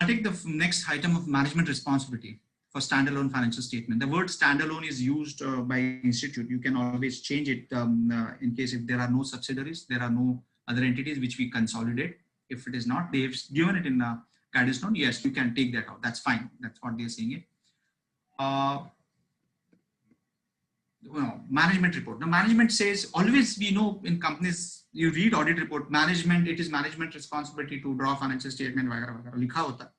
I'll take the next item of management responsibility for standalone financial statement. The word standalone is used by institute. You can always change it in case if there are no subsidiaries, there are no other entities which we consolidate. If it is not, they've given it in guidance note. Yes, you can take that out. That's fine. That's what they're saying it. Management report. Now, management says always we know in companies you read audit report. Management, it is management responsibility to draw financial statement. Likha hota.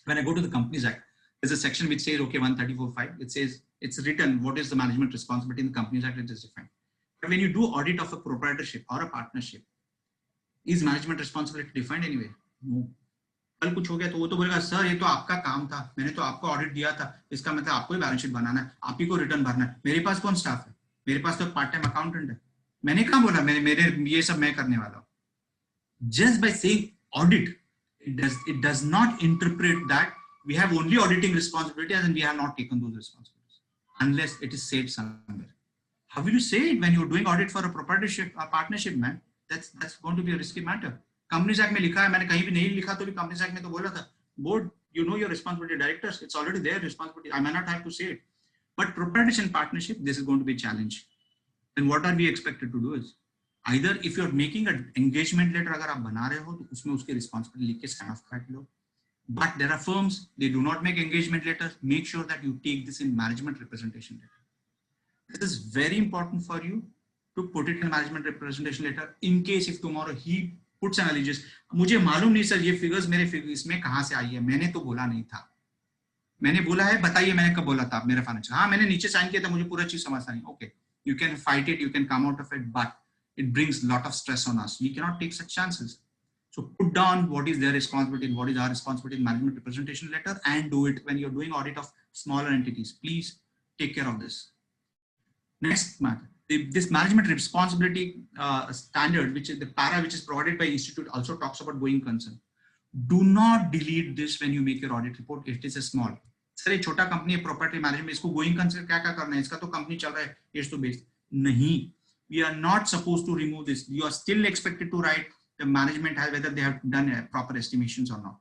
When I go to the Companies Act, there's a section which says okay 134.5. It says it's written what is the management responsibility in the Companies Act. It is defined. But when you do audit of a proprietorship or a partnership, is management responsibility defined anywhere? No. कल कुछ हो गया तो वो तो बोलेगा sir ये तो आपका काम था, मैंने तो आपको ऑडिट दिया था, इसका मतलब आपको ही बैलेंस शीट बनाना है, आप ही को रिटर्न भरना है. मेरे पास कौन स्टाफ है? मेरे पास तो पार्ट टाइम अकाउंटेंट है. मैंने कहाँ बोला मेरे ये सब मैं करने वाला हूँ. Just by saying audit, it does not interpret that we have only auditing responsibilities and we have not taken those responsibilities unless it is said somewhere. How will you say it when you're doing audit for a proprietorship or partnership, man? That's going to be a risky matter. Companies Act में लिखा है, मैंने कहीं भी नहीं लिखा तो भी Companies Act में तो बोला था, board, you know your responsibility, directors, it's already their responsibility. I may not have to say it, but proprietorship and partnership, this is going to be a challenge. And what are we expected to do is either if you're making an engagement letter, अगर आप बना रहे हो तो उसमें उसके responsibility लिख के sign off कर लो. But there are firms, they do not make engagement letters. Make sure that you take this in management representation letter. This is very important for you to put it in management representation letter in case if tomorrow he puts an allegiance. मुझे मालूम नहीं sir ये figures मेरे figures में कहाँ से आई है, मैंने तो बोला नहीं था. मैंने बोला है, बताइए मैंने कब बोला था मेरा फाइनेंशियल. हाँ मैंने नीचे साइन किया था, मुझे पूरा चीज समझता नहीं. Okay, you can fight it, you can come out of it, but it brings a lot of stress on us. We cannot take such chances. So put down what is their responsibility and what is our responsibility in management representation letter and do it when you're doing audit of smaller entities. Please take care of this. Next matter. This management responsibility standard, which is the para which is provided by institute, also talks about going concern. Do not delete this when you make your audit report. It is a small. Sir ये छोटा company है property management, इसको going concern क्या क्या करना है, इसका तो कंपनी चल रहा है इट्स तो बेस्ड नहीं. We are not supposed to remove this. You are still expected to write the management has whether they have done proper estimations or not.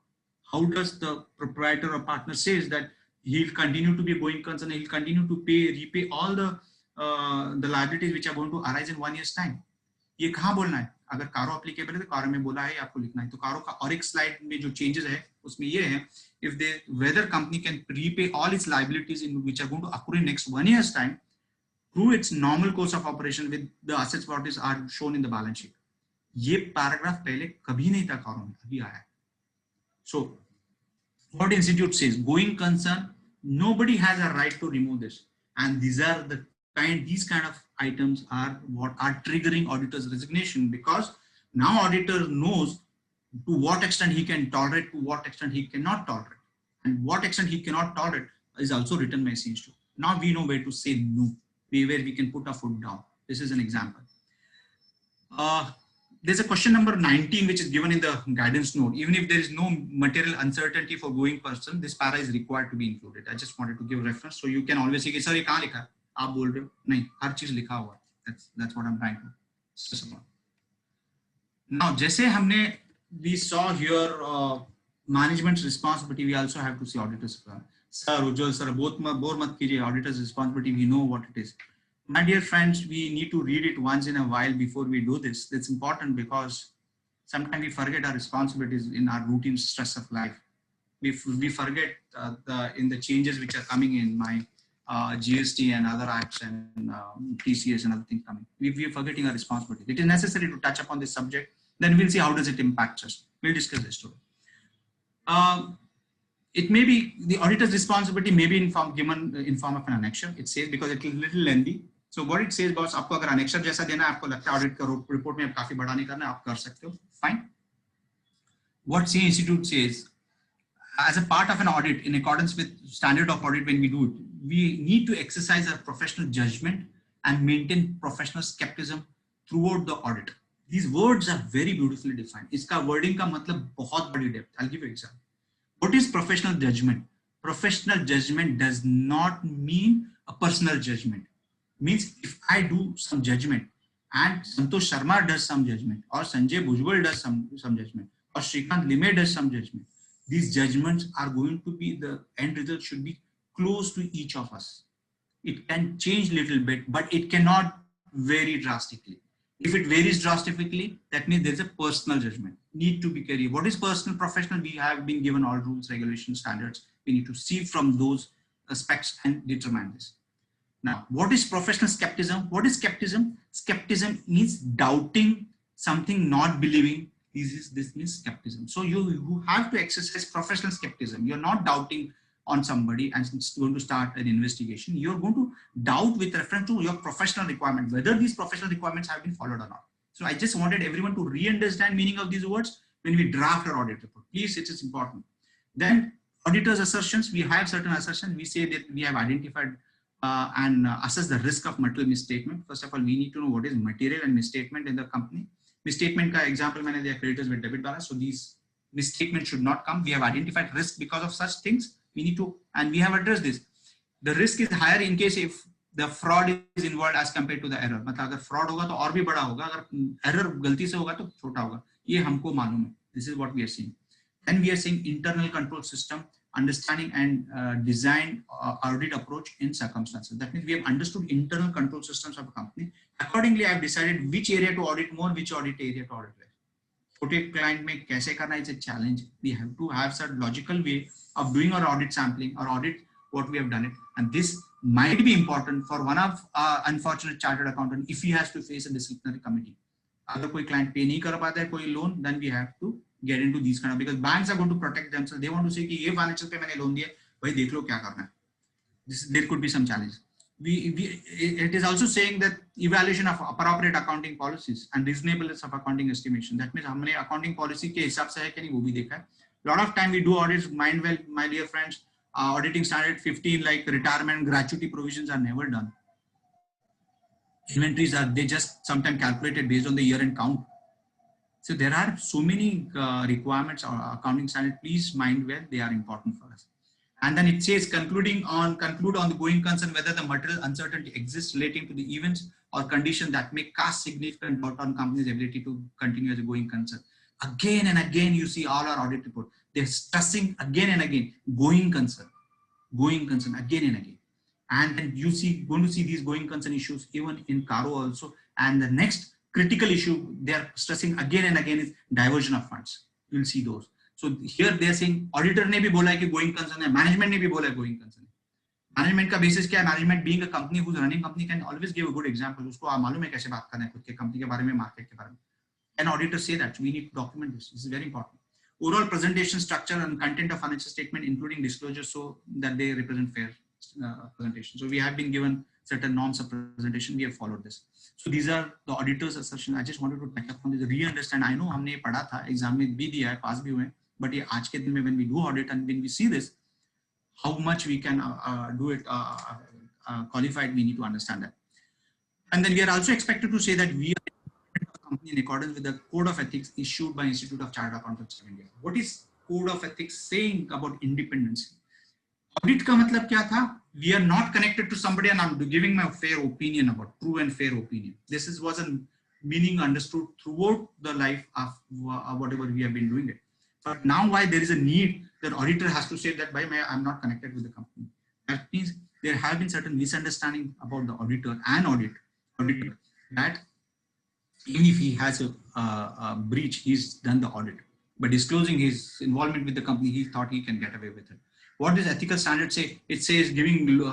How does the proprietor or partner says that he'll continue to be a going concern, he'll continue to repay all the liabilities which are going to arise in 1 year's time. ये कहाँ बोलना है? अगर कारो applicable है तो कारो में बोला है आपको लिखना है. तो कारो का और एक स्लाइड में जो चेंजेस है उसमें ये है if they whether company can repay all its liabilities in which are going to accrue in next 1 year's time through its normal course of operation with the assets what is are shown in the balance sheet. ये paragraph पहले कभी नहीं था कारो में, अभी आया है. So what institute says going concern, nobody has a right to remove this, and these kind of items are what are triggering auditor's resignation, because now auditor knows to what extent he can tolerate, to what extent he cannot tolerate, and what extent he cannot tolerate is also written by institute. Now we know where to say no, where we can put our foot down. This is an example. There's a question number 19 which is given in the guidance note. Even if there is no material uncertainty for going person, this para is required to be included. I just wanted to give reference so you can always say, sir, ये कहाँ लिखा है? आप बोल रहे हो नहीं, हर चीज लिखा हुआ है. That's what I'm trying to stress upon. Now, जैसे हमने we saw here management's responsibility, we also have to see auditors. Sir, Ujwal sir, both bore मत कीजिए. Auditors' responsibility, we know what it is. My dear friends, we need to read it once in a while before we do this. That's important because sometimes we forget our responsibilities in our routine stress of life. We forget in the changes which are coming in my GST and other acts and TCS and other things coming. We are forgetting our responsibility. It is necessary to touch upon this subject. Then we'll see how does it impact us. We'll discuss this today. It may be the auditor's responsibility may be given in form of an annexure. It says because it is a little lengthy. So what it says, boss, आपको अगर annexure जैसा देना है, आपको लगता है audit का report में काफी बड़ा नहीं करना है, आप कर सकते हो. Fine. What CA Institute says, as a part of an audit, in accordance with standard of audit, when we do it, we need to exercise our professional judgment and maintain professional skepticism throughout the audit. These words are very beautifully defined. इसका wording का मतलब बहुत बड़ी depth. I'll give you an example. What is professional judgment? Professional judgment does not mean a personal judgment. Means if I do some judgment and Santosh Sharma does some judgment or Sanjay Ujwal does some judgment or Shrikant Lime does some judgment, these judgments are going to be, the end result should be close to each of us. It can change a little bit, but it cannot vary drastically. If it varies drastically, that means there's a personal judgment. Need to be carried. What is personal, professional? We have been given all rules, regulations, standards. We need to see from those aspects and determine this. Now, what is professional skepticism? What is skepticism? Skepticism means doubting something, not believing. This means skepticism. So you have to exercise professional skepticism. You're not doubting on somebody and it's going to start an investigation. You're going to doubt with reference to your professional requirement, whether these professional requirements have been followed or not. So I just wanted everyone to re-understand meaning of these words when we draft our audit report. Please, it is important. Then auditors' assertions, we have certain assertions. We say that we have identified and assess the risk of material misstatement. First of all, we need to know what is material and misstatement in the company. Misstatement ka example मैंने दिया creditors with debit balance. So these misstatements should not come. We have identified risk because of such things. We need to, and we have addressed this. The risk is higher in case if the fraud is involved as compared to the error. मतलब अगर fraud होगा तो और भी बड़ा होगा. अगर error गलती से होगा तो छोटा होगा. ये हमको मालूम है. This is what we are seeing. Then we are seeing internal control system, understanding and design audit approach in circumstances. That means we have understood internal control systems of a company. Accordingly, I have decided which area to audit more, which audit area to audit less. छोटे client में कैसे करना is a challenge. We have to have some logical way of doing our audit sampling or audit what we have done it. And this might be important for one of unfortunate chartered accountant if he has to face a disciplinary committee. अगर कोई client pay नहीं कर पाता है कोई loan, then we have to get into these kind of, because banks are going to protect themselves. They want to say कि ये financial पे मैंने loan दिया, भाई देख लो क्या करना है. There could be some challenge. It is also saying that evaluation of appropriate accounting policies and reasonableness of accounting estimation. That means हमने accounting policy के हिसाब से है कि नहीं वो भी देखा है. Lot of time we do audits, mind well, my dear friends, auditing standard 15 like retirement, gratuity provisions are never done. Inventories are, they just sometimes calculated based on the year-end count. So there are so many requirements or accounting standard. Please mind well, they are important for us. And then it says conclude on the going concern whether the material uncertainty exists relating to the events or conditions that may cast significant doubt on company's ability to continue as a going concern. Again and again, you see all our audit report. They're stressing again and again going concern again and again. And then you going to see these going concern issues even in CARO also. And the next critical issue they are stressing again and again is diversion of funds. You'll see those. So here they are saying auditor ने भी बोला है कि going concern है, management ने भी बोला है going concern है. Management का basis क्या है? Management being a company who's running company can always give a good example. उसको मालूम है कैसे बात करना है खुद के company के बारे में, market के बारे में. And auditors say that we need to document this. This is very important. Overall presentation structure and content of financial statement, including disclosure, so that they represent fair presentation. So we have been given certain norms of presentation. We have followed this. So these are the auditors' assertion. I just wanted to touch upon this, re-understand. I know हमने ये पढ़ा था, exam में भी दिया है, pass भी हुए, but ये आज के दिन में when we do audit and when we see this, how much we can do it qualified, we need to understand that. And then we are also expected to say that we are company in accordance with the code of ethics issued by Institute of Chartered Accountants of India. What is code of ethics saying about independence? Audit का मतलब क्या था? We are not connected to somebody and I'm giving my fair opinion about true and fair opinion. This was a meaning understood throughout the life of whatever we have been doing it. But now why there is a need that auditor has to say that by I'm not connected with the company. That means there have been certain misunderstanding about the auditor and auditor, that even if he has a breach, he's done the audit. But disclosing his involvement with the company, he thought he can get away with it. What does ethical standard say? It says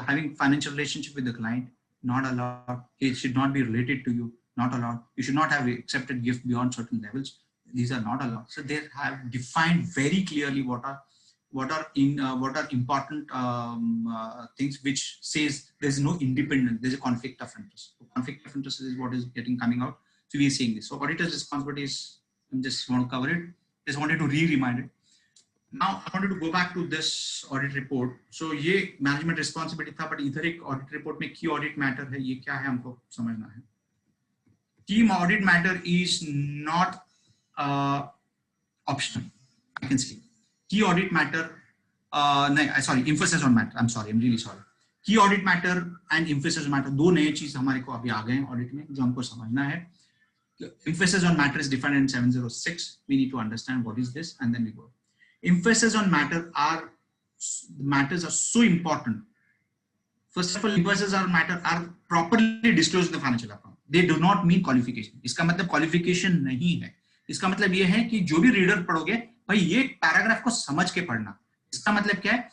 having financial relationship with the client, not allowed. It should not be related to you, not allowed. You should not have accepted gift beyond certain levels. These are not allowed. So they have defined very clearly what are important things, which says there's no independence. There's a conflict of interest. So conflict of interest is what is coming out. So we are saying this. So auditor's responsibilities, I just want to cover it. Just wanted to remind it. Now I wanted to go back to this audit report. So ये management responsibility था, but इधर एक audit report में key audit matter है. ये क्या है हमको समझना है. Key audit matter is not optional. I can say key audit matter. Sorry, emphasis on matter. I'm sorry. I'm really sorry. Key audit matter and emphasis on matter दो नए चीज हमारे को अभी आ गए हैं audit में जो हमको समझना है. Emphasis on matter is defined in 706. We need to understand what is this, and then we go. Emphasis on matters are so important. First of all, emphasis on matter are properly disclosed in the financial account. They do not mean qualification. इसका मतलब qualification नहीं है. इसका मतलब ये है कि जो भी रीडर पढ़ोगे, भाई ये पैराग्राफ को समझ के पढ़ना. इसका मतलब क्या है?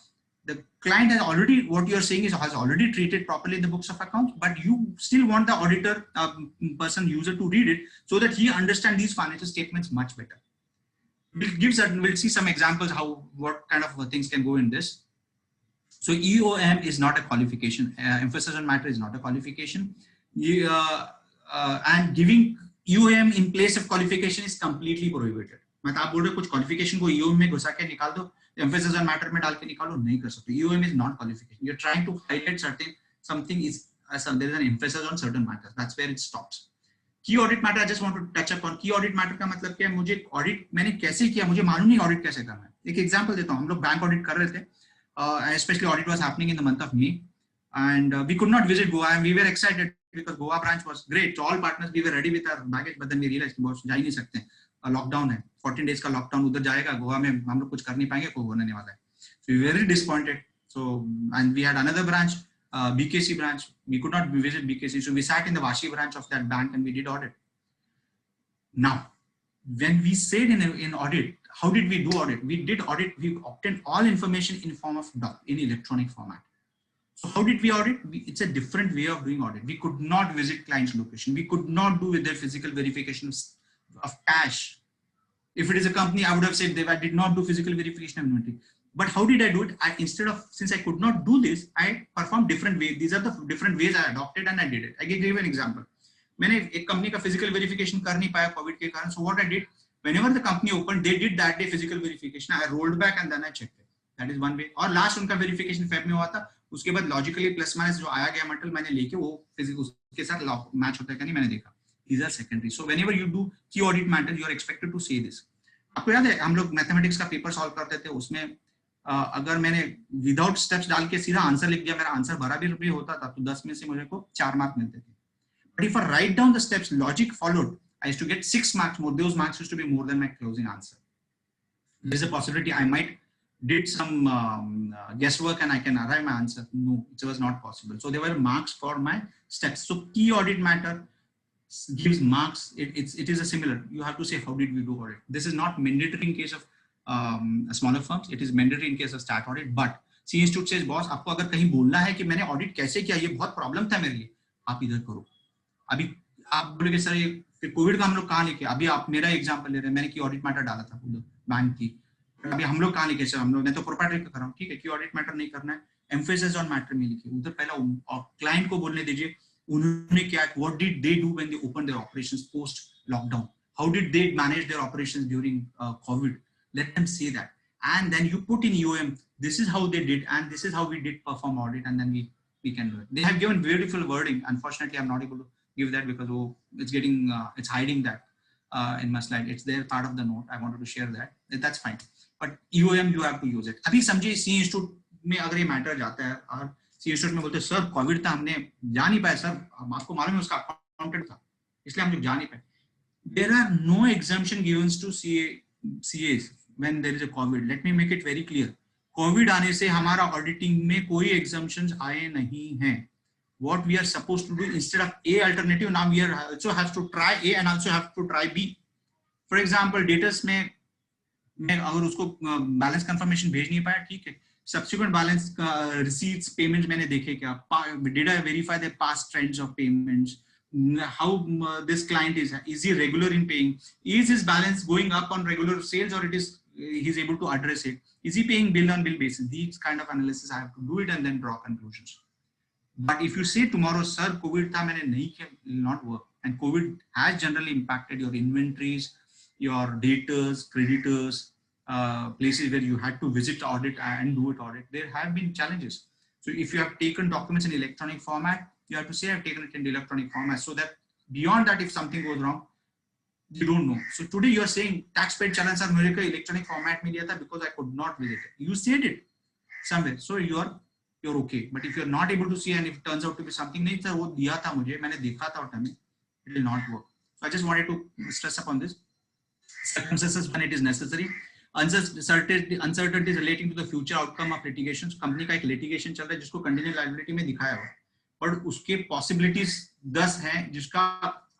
The client has already, what you are saying is has already treated properly in the books of accounts, but you still want the auditor user to read it so that he understands these financial statements much better. We'll see some examples what kind of things can go in this. So EOM is not a qualification. Emphasis on matter is not a qualification. And giving EOM in place of qualification is completely prohibited. मतलब आप बोल रहे कुछ qualification को EOM में घुसा के निकाल दो, emphasis on matter में डाल के निकालो, नहीं कर सकते. EOM is not qualification. You're trying to highlight something is there is an emphasis on certain matters. That's where it stops. Key audit matter, I just want to touch upon. Key audit matter का मतलब क्या है? मुझे audit मैंने कैसे किया, मुझे मालूम नहीं audit कैसे करना है. एक example देता हूँ. हम लोग bank audit कर रहे थे. Especially audit was happening in the month of May, and we could not visit Goa, and we were excited because Goa branch was great. So all partners, we were ready with our baggage, but then we realized कि बहुत जा ही नहीं सकते. Lockdown है, 14 days का lockdown, उधर जाएगा गोवा में हम लोग कुछ कर नहीं पाएंगे, कोई होने नहीं वाला है. So we were very disappointed. So and we had another branch, BKC branch. We could not visit BKC, so we sat in the Vashi branch of that bank and we did audit. Now, when we said in audit, how did we do audit? We did audit. We obtained all information in form of in electronic format. So how did we audit? It's a different way of doing audit. We could not visit client's location. We could not do with their physical verification of cash. If it is a company, I would have said I did not do physical verification of inventory. But how did I do it? Since I could not do this, I performed different ways. These are the different ways I adopted and I did it. I give you an example. मैंने एक company का physical verification कर नहीं पाया COVID के कारण. So what I did, whenever the company opened, they did that day physical verification. I rolled back and then I checked it. That is one way. और last उनका verification Feb में हुआ था. उसके बाद logically plus minus जो आया गया material मैंने लेके वो physical उसके साथ match होता है क्या नहीं मैंने देखा. These are secondary. So whenever you do key audit matter, you are expected to say this. आपको याद है हम लोग मैथमेटिक्स का पेपर सॉल्व करते थे, उसमें अगर मैंने विदाउट स्टेप्स डाल के सीधा आंसर लिख दिया, मेरा आंसर बराबर भी होता था तो 10 में से मुझे को 4 मार्क मिलते थे. But if I write down the steps, logic followed, I used to get 6 marks more. Those marks used to be more than my closing answer. There is a possibility I might did some guesswork and I can arrive my answer. No, it was not possible. So there were marks for my steps. So key audit matter gives marks. It is a similar. You have to say how did we do audit. This is not mandatory in case of smaller firms. It is mandatory in case of stat audit. But C Institute says boss, आपको अगर कहीं बोलना है कि मैंने audit कैसे किया, ये बहुत प्रॉब्लम था मेरे लिए, आप इधर करो. अभी आप बोलोगे सर ये फिर कोविड का हम लोग कहाँ लेके, अभी आप मेरा एग्जांपल ले रहे हैं, मैंने की ऑडिट मैटर डाला था बैंक की, अभी हम लोग कहाँ लेके सर, हम लोग मैं तो प्रोप्राइटरी का कर रहा हूँ, ठीक है, की ऑडिट मैटर नहीं करना है, एम्फेसिस ऑन मैटर में लिखिए, उधर पहला क्लाइंट को बोलने दीजिए उन्होंने क्या, what did they do when they open there operations post lockdown, how did they manage there operations during Covid, let them say that, and then you put in UM, this is how they did and this is how we did perform audit, and then we can do it. They have given beautiful wording. Unfortunately, I'm not able to give that because it's getting it's hiding that in my slide. It's there, part of the note. I wanted to share that. That's fine. But UM you have to use it. अभी समझिए C Institute में अगर ये matter जाता है और C Institute में बोलते हैं सर कोविड था हमने जा नहीं पाए सर, आपको मालूम है उसका अकाउंटेंट था इसलिए हम लोग जा नहीं पाए. There are no exemption given to CAs when there is a COVID. Let me make it very clear. Covid आने से हमारा ऑडिटिंग में कोई एग्जम्पशंस आए नहीं हैं. What we are supposed to do instead of A alternative, now we are also have to try A and also have to try B. For example, datas में मैं अगर उसको बैलेंस कंफर्मेशन भेज नहीं पाया, ठीक है, सब्सिक्वेंट बैलेंस रिसीट्स पेमेंट्स मैंने देखे क्या, did I verify the past trends of payments, how this client is he regular in paying, is his balance going up on regular sales, or it is he's able to address it, is he paying bill on bill basis. These kind of analysis I have to do it and then draw conclusions. But if you say tomorrow, sir, COVID tha maine nahi kiya, will not work, and COVID has generally impacted your inventories, your debtors, creditors, places where you had to visit audit and do it audit, there have been challenges. So if you have taken documents in electronic format, you have to say I've taken it in electronic format, so that beyond that, if something goes wrong, you don't know. So today you are saying tax paid challenge sir मेरे को electronic format में लिया था because I could not visit it. You said it somewhere, so you're okay. But if you're not able to see and if it turns out to be something नहीं था, वो दिया था मुझे, मैंने देखा था उस time में, it will not work. So I just wanted to stress upon this. Circumstances when it is necessary. Uncertainties relating to the future outcome of litigations. Company का एक litigation चल रहा है जिसको contingent liability में दिखाया हुआ, पर उसके possibilities 10 हैं जिसका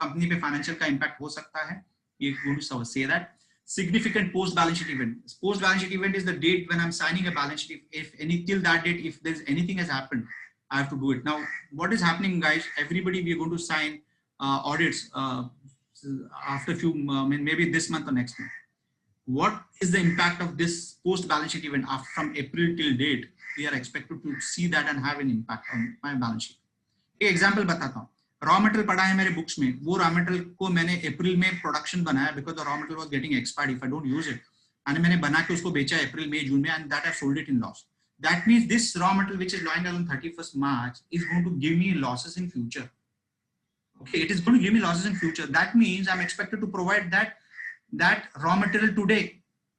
कंपनी पे फाइनेंशियल का इंपैक्ट हो सकता है. ये going to say that. Significant post balance sheet event. Post balance sheet event is the date when I'm signing a balance sheet. If any till that date, if there's anything has happened, I have to do it. Now, what is happening, guys? Everybody, we are going to sign audits after a few, maybe this month or next month. What is the impact of this post balance sheet event from April till date? We are expected to see that and have an impact on my balance sheet. एक example बताता हूँ. Raw material पड़ा है मेरे books में, वो raw material को मैंने अप्रैल में प्रोडक्शन बनाया because the raw material was getting expired if I don't use it, and मैंने बना के उसको बेचा अप्रैल मई जून में, and that I sold it in loss. That means this raw material which is lying on 31st March is going to give me losses in future. Okay, it is going to give me losses in future. That means I'm expected to provide that raw material today,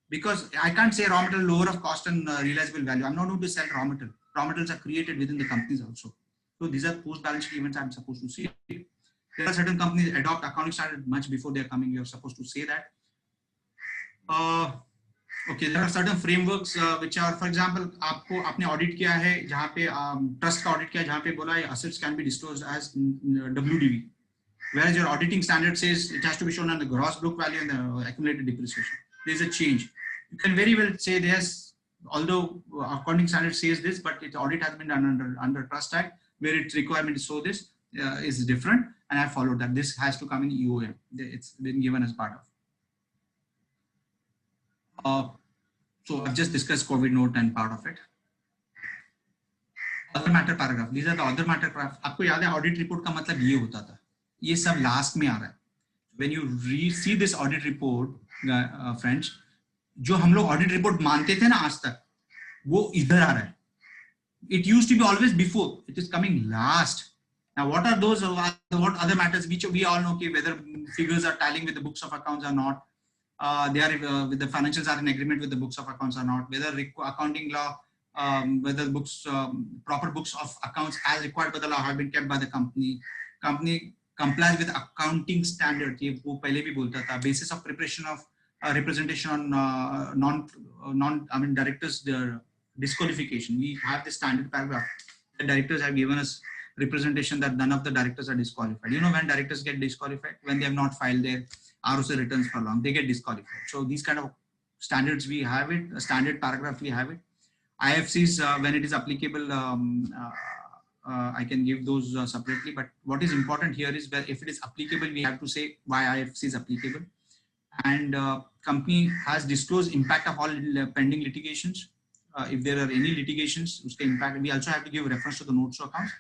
because I can't say raw material lower of cost and realizable value. I'm not going to sell raw material. Raw materials are created within the companies also. So these are post balance sheet events I'm supposed to see. There are certain companies adopt accounting standard much before they're coming. You're supposed to say that. Okay, there are certain frameworks which are, for example, आपको आपने audit किया है जहाँ पे trust का audit किया है जहाँ पे बोला है assets can be disclosed as WDV, whereas your auditing standard says it has to be shown on the gross book value and the accumulated depreciation. There is a change. You can very well say this, although accounting standard says this, but its audit has been done under Trust Act, where its requirement is so this is different, and I followed that. This has to come in EOM. It's been given as part of. So I've just discussed COVID note and part of it. Other matter paragraph. These are the other matter paragraph. आपको याद है audit report का मतलब ये होता था. ये सब last में आ रहा है. When you see this audit report, friends, जो हम लोग audit report मानते थे ना आज तक, वो इधर आ रहा है. It used to be always before. It is coming last. Now, what are those? What other matters which we all know? Okay, whether figures are tallying with the books of accounts or not. They are with the financials are in agreement with the books of accounts or not. Whether accounting law, whether books, proper books of accounts as required by the law have been kept by the company. Company complies with accounting standard. ये वो पहले भी बोलता था. Basis of preparation of representation on directors disqualification. We have the standard paragraph. The directors have given us representation that none of the directors are disqualified. You know when directors get disqualified? When they have not filed their ROC returns for long, they get disqualified. So these kind of standards we have it, a standard paragraph we have it. IFCs when it is applicable, I can give those separately. But what is important here is that if it is applicable, we have to say why IFC is applicable. And company has disclosed impact of all pending litigations. If there are any litigations, uska impact, we also have to give reference to the notes to accounts.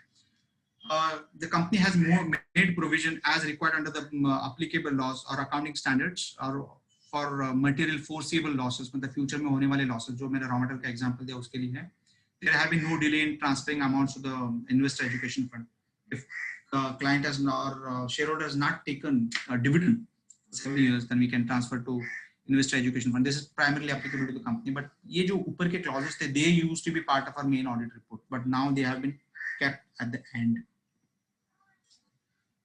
The company has made provision as required under the applicable laws or accounting standards or for material foreseeable losses, मतलब future में होने वाले losses, जो मैंने raw material का example दिया उसके लिए है. There have been no delay in transferring amounts to the investor education fund. If the client has or shareholder has not taken a dividend for 7 years, then we can transfer to investor education fund. This is primarily applicable to the company. But ये जो ऊपर के clauses थे, they used to be part of our main audit report, but now they have been kept at the end.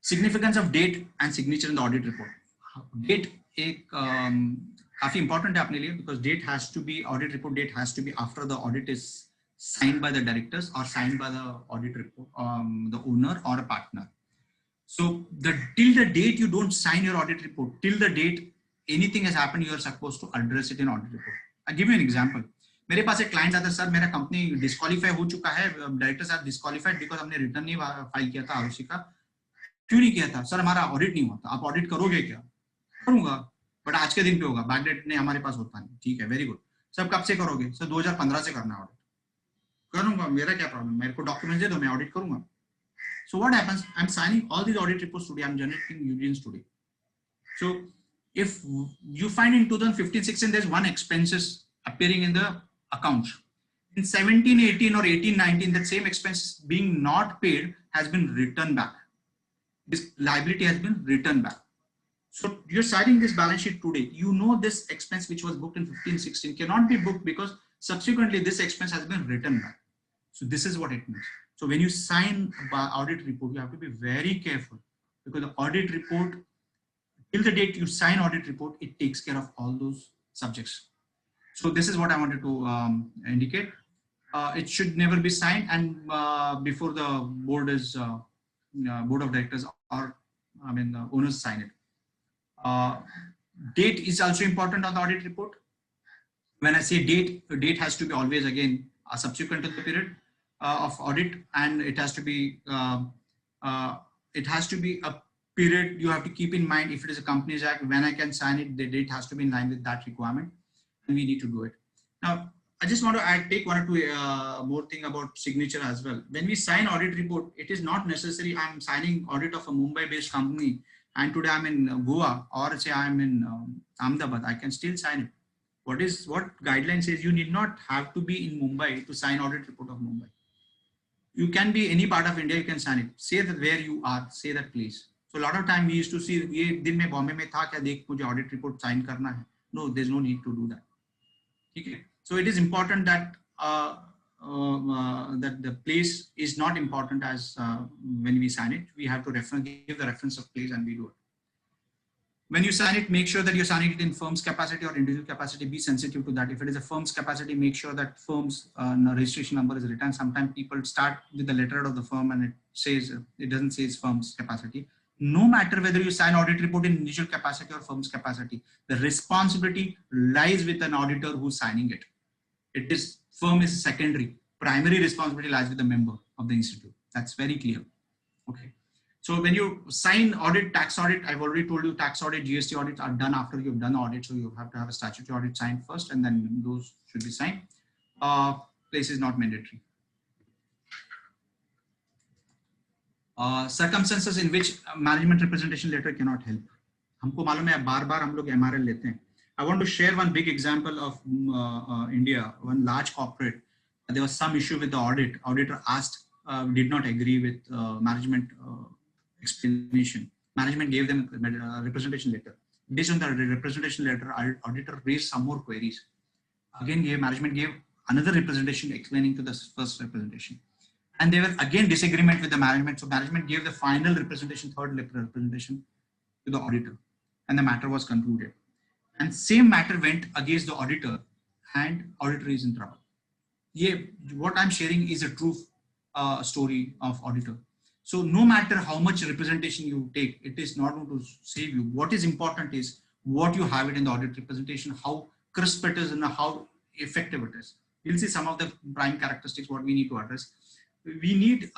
Significance of date and signature in the audit report. Date एक काफी important है अपने लिए, because date has to be, audit report date has to be after the audit is signed by the directors or signed by the audit report, the owner or a partner. So till the date you don't sign your audit report, till the date anything has happened, you are supposed to address it in audit report. I'll give you an example. मेरे पास एक client आता है, sir मेरा company disqualify हो चुका है, directors are disqualified because हमने return नहीं फाइल किया था आरओसी का. क्यों नहीं किया था? सर हमारा ऑडिट नहीं हुआ था. आप ऑडिट करोगे क्या? करूंगा, बट आज के दिन पे होगा, बैक डेट नहीं हमारे पास होता नहीं. ठीक है, वेरी गुड. सब कब से करोगे? सर 2015 से करना ऑडिट. करूंगा, मेरा क्या प्रॉब्लम, मेरे को डॉक्यूमेंट्स दे दो, मैं ऑडिट करूंगा. So what happens? I'm signing all these audit reports today. I'm generating UGNs today. So if you find in 2015-16 there's one expenses appearing in the accounts, in 17-18 or 18-19 that same expense being not paid has been returned back. This liability has been returned back. So you're signing this balance sheet today. You know this expense which was booked in 15-16 cannot be booked because subsequently this expense has been returned back. So this is what it means. So when you sign audit report, you have to be very careful, because the audit report, till the date you sign audit report, it takes care of all those subjects. So this is what I wanted to indicate. It should never be signed and before the board is board of directors or the owners sign it. Date is also important on the audit report. When I say date has to be always again subsequent to the period of audit, and it has to be a period you have to keep in mind. If it is a Companies Act, when I can sign it, the date has to be in line with that requirement, and we need to do it. Now, I just want to take one or two more thing about signature as well. When we sign audit report, it is not necessary I'm signing audit of a Mumbai-based company, and today I'm in Goa, or say I'm in Ahmedabad. I can still sign it. What guideline says? You need not have to be in Mumbai to sign audit report of Mumbai. You can be any part of India, you can sign it. Say that where you are, say that place. So a lot of time we used to see, ये दिन में बॉम्बे में था क्या, देख मुझे audit report sign करना है. No, there's no need to do that. Okay. So it is important that that the place is not important as when we sign it. We have to give the reference of place and we do it. When you sign it, make sure that you're signing it in firm's capacity or individual capacity. Be sensitive to that. If it is a firm's capacity, make sure that firm's registration number is written. Sometimes people start with the letterhead of the firm and it doesn't say it's firm's capacity. No matter whether you sign audit report in individual capacity or firm's capacity, the responsibility lies with an auditor who's signing it. It is firm is secondary. Primary responsibility lies with the member of the institute. That's very clear. Okay. So when you sign audit, tax audit, I've already told you tax audit, GST audits are done after you've done audit. So you have to have a statutory audit signed first, and then those should be signed. Place is not mandatory. Circumstances in which management representation letter cannot help. हमको मालूम है बार-बार हम लोग MRL लेते हैं. I want to share one big example of India. One large corporate, there was some issue with the audit. Auditor asked, did not agree with management explanation. Management gave them a representation letter. Based on the representation letter, auditor raised some more queries. Again, management gave another representation explaining to the first representation. And there were again disagreement with the management. So management gave the final representation, third representation to the auditor. And the matter was concluded. And same matter went against the auditor, and auditor is in trouble. Yeah, what I'm sharing is a true story of auditor. So no matter how much representation you take, it is not going to save you. What is important is what you have it in the audit representation, how crisp it is and how effective it is. We'll see some of the prime characteristics what we need to address. We need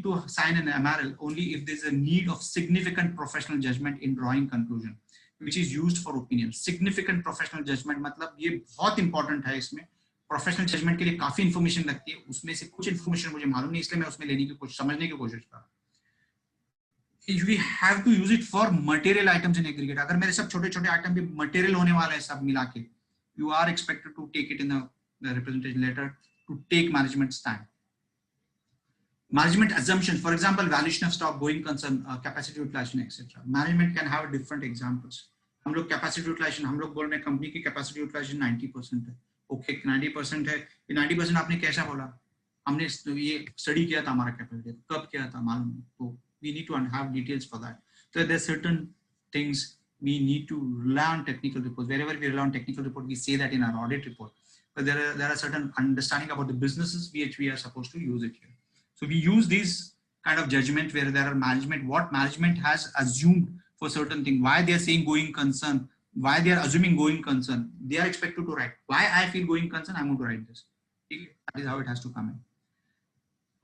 to sign an MRL only if there's a need of significant professional judgment in drawing conclusion, which is used for opinion. Significant professional judgment मतलब ये बहुत important है इसमें. Professional judgement के लिए काफी information लगती है, उसमें से कुछ इंफॉर्मेशन मुझे मालूम नहीं, इसलिए मैं उसमें लेने की कोशिश समझने की कोशिश कर रहा हूं. We have to use it for material items in aggregate. अगर मेरे सब छोटे-छोटे आइटम भी मटेरियल होने वाला है सब मिला के, you are expected to take it in the representation letter to take management stand. Management assumptions, for example, valuation of stock, going concern, capacity utilization, etc. Management can have different examples. हम लोग capacity utilization, हम लोग बोल रहे हैं company की capacity utilization 90% है. Okay 90% है. 90% आपने कैसा बोला? हमने ये स्टडी किया था हमारा कैपेसिटी, कब किया था मालूम. तो we need to have details for that. So there are certain things we need to rely on technical reports. Wherever we rely on technical report, we say that in our audit report. But there are certain understanding about the businesses which we are supposed to use it here. So we use these kind of judgment where there are management, what management has assumed for certain thing, why they are saying going concern, why they are assuming going concern. They are expected to write. Why I feel going concern, I'm going to write this. That is how it has to come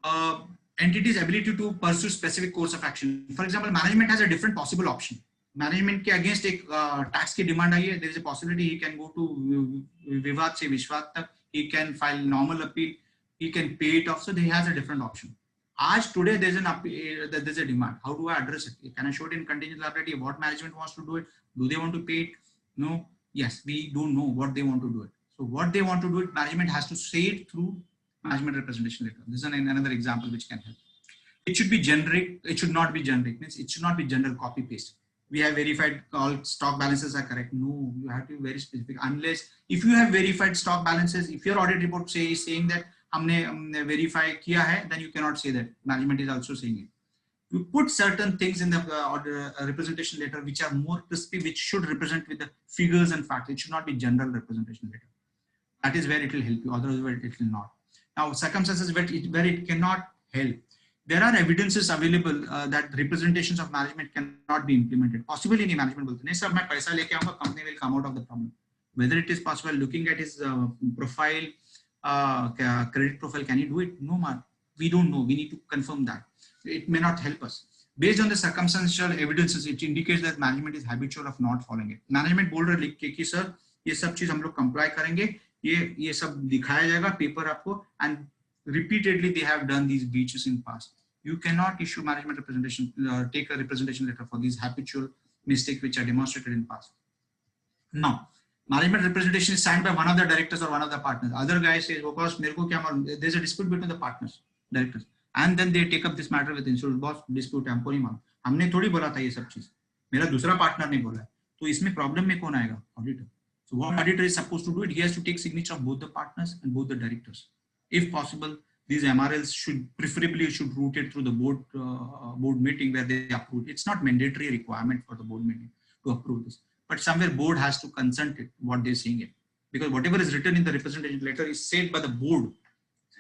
in. Entity's ability to pursue specific course of action. For example, management has a different possible option. Management के against एक tax की demand आई है, there is a possibility he can go to विवाद से विश्वाद तक, he can file normal appeal, he can pay it off, so he has a different option. As today there's a demand. How do I address it? Can I show it in contingent liability? What management wants to do it? Do they want to pay it? No. Yes, we don't know what they want to do it. So what they want to do it, management has to say it through management representation letter. This is another example which can help. It should be generic. It should not be generic. Means it should not be general copy paste. We have verified all stock balances are correct. No, you have to be very specific. Unless if you have verified stock balances, if your audit report is saying that हमने verify किया है, then you cannot say that. Management is also saying it. You put certain things in the representation letter which are more crispy, which should represent with the figures and facts. It should not be general representation letter. That is where it will help you. Otherwise, it will not. Now, circumstances where it cannot help. There are evidences available that representations of management cannot be implemented. Possibly in management बोलते नहीं sir मैं पैसा लेके आऊँगा, company will come out of the problem. Whether it is possible, looking at his profile, credit profile, can he do it? No, man. We don't know. We need to confirm that. It may not help us. Based on the circumstantial evidences, it indicates that management is habitual of not following it. Management बोल रहा लिख के कि sir ये सब चीज हम लोग comply करेंगे, ये सब दिखाया जाएगा पेपर आपको, and repeatedly they have done these breaches in past. You cannot issue management representation, take a representation letter for these habitual mistakes which are demonstrated in past. Now, management representation is signed by one of the directors or one of the partners. Other guy says, because there's a dispute between the partners, directors, and then they take up this matter with insurance boss, dispute हमको नहीं मालूम, हमने थोड़ी बोला था ये सब चीज, मेरा दूसरा partner नहीं बोला है, तो इसमें problem में कौन आएगा? Auditor. So what auditor is supposed to do it? He has to take signature of both the partners and both the directors. If possible, these MRLs should route it through the board meeting where they approve. It's not mandatory requirement for the board meeting to approve this, but somewhere board has to consent it what they're saying it, because whatever is written in the representation letter is said by the board.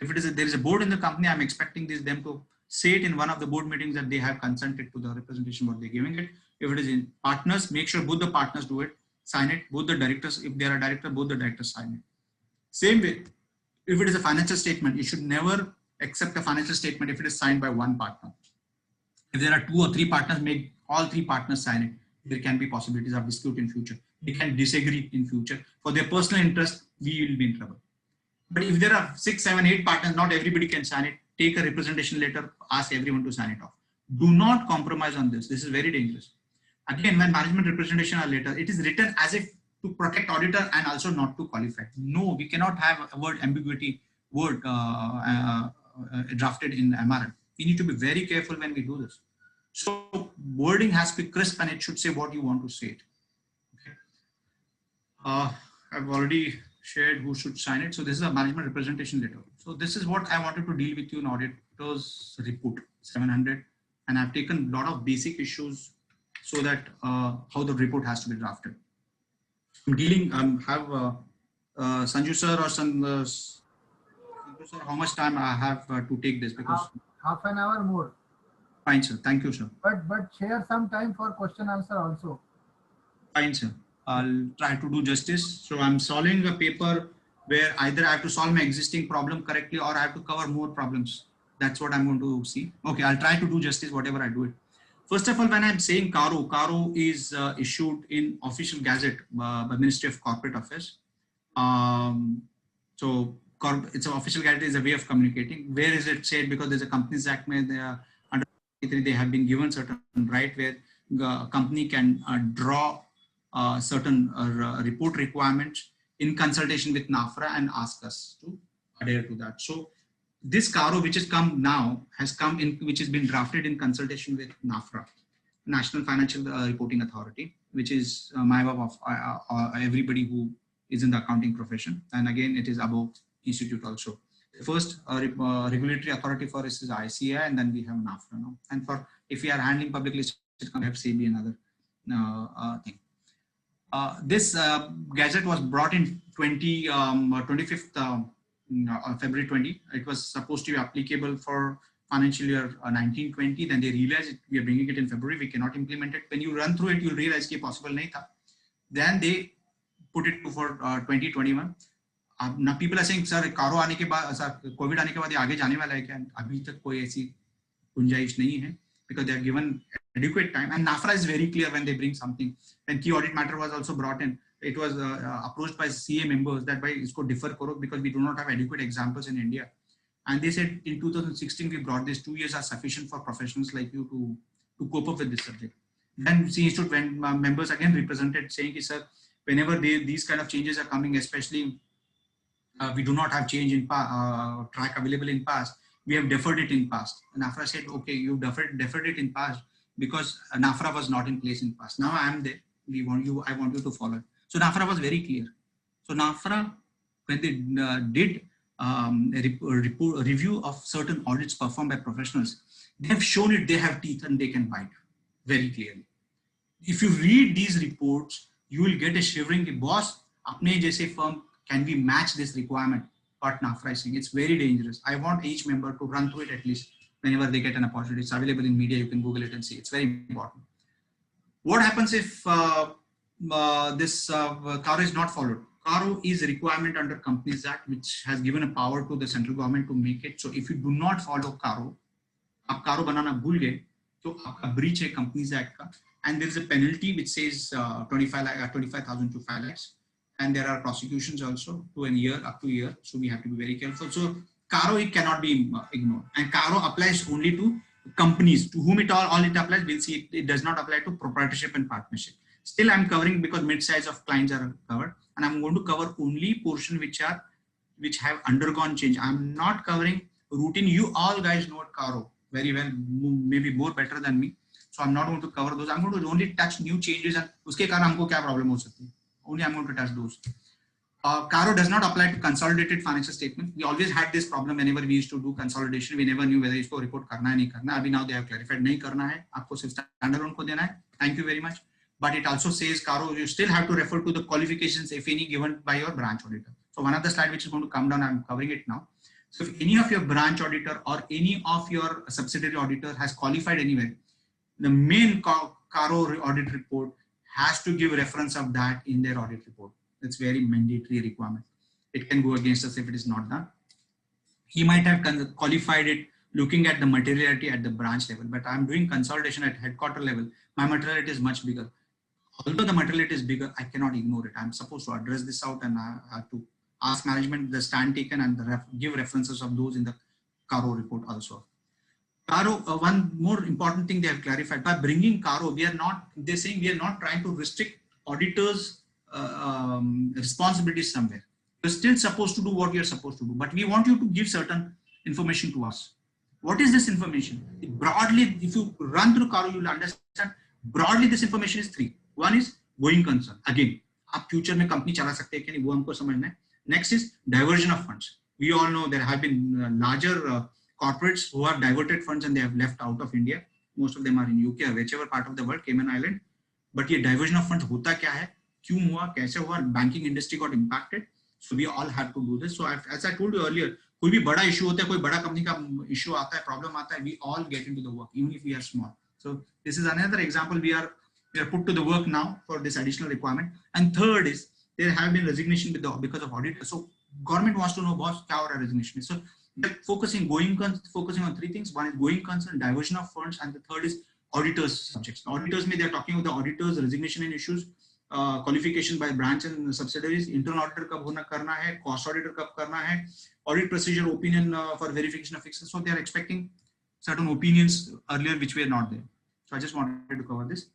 If there is a board in the company, I'm expecting them to say it in one of the board meetings that they have consented to the representation what they're giving it. If it is in partners, make sure both the partners do it, sign it. Both the directors, if they are a director, both the directors sign it. Same way, if it is a financial statement, you should never accept a financial statement if it is signed by one partner. If there are 2 or 3 partners, make all 3 partners sign it. There can be possibilities of dispute in future. They can disagree in future. For their personal interest, we will be in trouble. But if there are 6, 7, 8 partners, not everybody can sign it. Take a representation letter, ask everyone to sign it off. Do not compromise on this. This is very dangerous. Again, when management representation or letter, it is written as if to protect auditor and also not to qualify. No, we cannot have a word ambiguity drafted in MRL. We need to be very careful when we do this. So wording has to be crisp and it should say what you want to say it. Okay. I've already shared who should sign it. So this is a management representation letter. So this is what I wanted to deal with you in auditor's report 700, and I've taken a lot of basic issues so that how the report has to be drafted. I'm dealing. Have Sanju sir or Sanju sir, how much time I have to take this? Because half an hour more. Fine, sir. Thank you, sir. But share some time for question answer also. Fine, sir. I'll try to do justice. So I'm solving a paper where either I have to solve my existing problem correctly or I have to cover more problems. That's what I'm going to see. Okay, I'll try to do justice whatever I do it. First of all, when I'm saying CARO is issued in official gazette by Ministry of Corporate Affairs. So it's an official gazette is a way of communicating. Where is it said? Because there's a Companies Act where under they have been given certain right where the company can draw certain report requirements in consultation with NAFRA and ask us to adhere to that. So this CARO, which has come now, which has been drafted in consultation with NAFRA, National Financial Reporting Authority, which is my of everybody who is in the accounting profession. And again, it is above institute also. The first regulatory authority for us is ICAI, and then we have NAFRA now. And for if we are handling public listed, we have SEBI and other thing. This gadget was brought in 25th February 20. It was supposed to be applicable for financial year 1920. Then they realized we are bringing it in February. We cannot implement it. When you run through it, you'll realize कि possible नहीं था. Then they put it for 2021. Now people are saying, sir, CARO आने के बाद, sir, COVID आने के बाद ये आगे जाने वाला है क्या? अभी तक कोई ऐसी गुंजाइश नहीं है, because they have given adequate time. And NAFRA is very clear when they bring something. When key audit matter was also brought in, it was approached by CA members that by isko differ karo because we do not have adequate examples in India. And they said in 2016 we brought this. 2 years are sufficient for professionals like you to cope up with this subject. Then C Institute when members again represented saying, sir, whenever these kind of changes are coming, especially we do not have change in track available in past, we have deferred it in past. And NAFRA said, okay, you deferred it in past because NAFRA was not in place in past. Now I am there. I want you to follow it. So NAFRA was very clear. So NAFRA, when they did a review of certain audits performed by professionals, they have shown it, they have teeth and they can bite very clearly. If you read these reports, you will get a shivering. Boss, apne jaise firm, can we match this requirement? But NAFRA is saying it's very dangerous. I want each member to run through it at least whenever they get an opportunity. It's available in media. You can Google it and see. It's very important. What happens if this CARO is not followed? CARO is a requirement under Companies Act, which has given a power to the central government to make it. So if you do not follow CARO, आप CARO बनाना भूल गए, तो आपका breach है Companies Act का, and there is a penalty which says 25,000 to 5 lakhs. And there are prosecutions also to a year, up to a year. So we have to be very careful. So CARO, it cannot be ignored. And CARO applies only to companies. To whom all it applies, we'll see it does not apply to proprietorship and partnership. Still, I'm covering because mid-size of clients are covered. And I'm going to cover only portion which have undergone change. I'm not covering routine. You all guys know CARO very well, maybe more better than me. So I'm not going to cover those. I'm going to only touch new changes and uske कारण हमको क्या problem हो सकती है. Only I'm going to touch those. CARO does not apply to consolidated financial statement. We always had this problem whenever we used to do consolidation. We never knew whether इसको report करना है नहीं करना है. अभी now they have clarified नहीं करना है. आपको सिर्फ standalone को देना है. Thank you very much. But it also says CARO, you still have to refer to the qualifications, if any, given by your branch auditor. So one of the slide which is going to come down, I'm covering it now. So if any of your branch auditor or any of your subsidiary auditor has qualified anywhere, the main CARO audit report has to give reference of that in their audit report. It's very mandatory requirement. It can go against us if it is not done. He might have qualified it looking at the materiality at the branch level, but I'm doing consolidation at headquarter level. My materiality is much bigger. Although the materiality is bigger, I cannot ignore it. I'm supposed to address this out and I have to ask management the stand taken and give references of those in the CARO report also. CARO, one more important thing they have clarified, by bringing CARO, they're saying we are not trying to restrict auditors' responsibilities somewhere. You're still supposed to do what you're supposed to do, but we want you to give certain information to us. What is this information? Broadly, if you run through CARO, you'll understand. Broadly, this information is 3. One is going concern. Again, आप future में company चला सकते हैं कि नहीं वो हमको समझना है. Next is diversion of funds. We all know there have been larger corporates who have diverted funds and they have left out of India. Most of them are in UK or whichever part of the world, Cayman Island. But ये diversion of funds होता क्या है? क्यों हुआ? कैसे हुआ? Banking industry got impacted. So we all have to do this. So as I told you earlier, कोई भी बड़ा issue होता है, कोई बड़ा company का issue आता है, problem आता है, we all get into the work, even if we are small. So this is another example. We are put to the work now for this additional requirement. And third is there have been resignation because of audit. So government wants to know, boss, क्या हो रहा है resignation? So focusing on 3 things. One is going concern, diversion of funds, and the third is auditors subjects. Auditors, they are talking about the auditors, resignation and issues, qualification by branch and subsidiaries, internal auditor कब होना करना है, cost auditor कब करना है, audit procedure opinion for verification of fixes. So they are expecting certain opinions earlier which were not there. So I just wanted to cover this.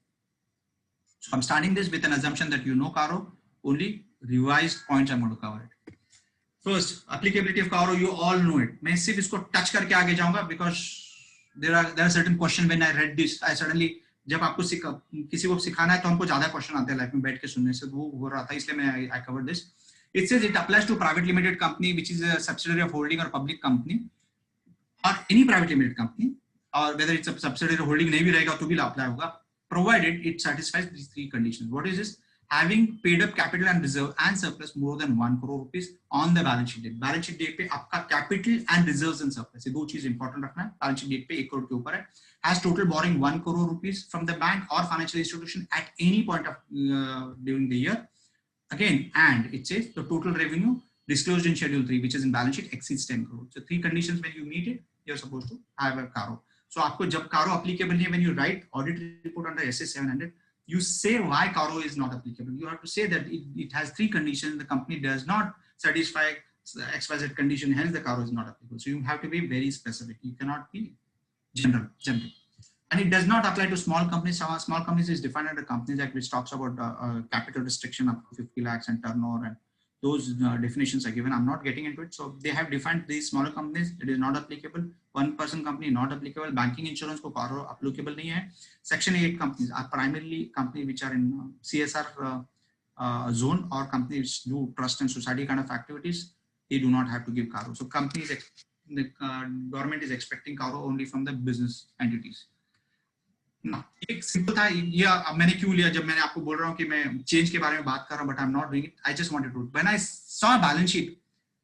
So I'm starting this with an assumption that you know CARO. Only revised points I'm going to cover it. First, applicability of CARO, you all know it. मैं सिर्फ इसको touch करके आगे जाऊँगा because there are certain questions when I read this. I suddenly जब आपको किसी को सिखाना है तो हमको ज़्यादा question आते हैं लाइफ में बैठ के सुनने से, वो हो रहा था इसलिए मैं I covered this. It says it applies to private limited company which is a subsidiary of holding or public company or any private limited company, or whether it's a subsidiary or holding नहीं भी रहेगा तो भी apply होगा, provided it satisfies these 3 conditions. What is this? having paid up capital and reserve and surplus more than 1 crore rupees on the balance sheet date. Balance sheet date पे आपका capital and reserves and surplus ये दो चीज important रखना है. Balance sheet date पे 1 crore के ऊपर है. Has total borrowing 1 crore rupees from the bank or financial institution at any point of during the year. Again, and it says the total revenue disclosed in Schedule 3, which is in balance sheet, exceeds 10 crore. So 3 conditions when you meet it, you're supposed to have a CARO. So आपको जब CARO applicable है, when you write audit report under SA 700, you say why CARO is not applicable. You have to say that it has 3 conditions. The company does not satisfy XYZ condition, hence the CARO is not applicable. So you have to be very specific. You cannot be general. And it does not apply to small companies. Small companies is defined under Companies Act, which talks about capital restriction up to 50 lakhs and turnover, and those definitions are given. I'm not getting into it. So they have defined these smaller companies. It is not applicable. One person company not applicable. Banking insurance को CARO applicable नहीं है. Section 8 companies are primarily companies which are in CSR zone or companies which do trust and society kind of activities. They do not have to give CARO. So companies, the government is expecting CARO only from the business entities. एक simple था ये मैंने क्यों लिया जब मैंने आपको बोल रहा हूँ कि मैं चेंज के बारे में बात कर रहा हूँ, but I'm not doing it. I just wanted to. When I saw a balance sheet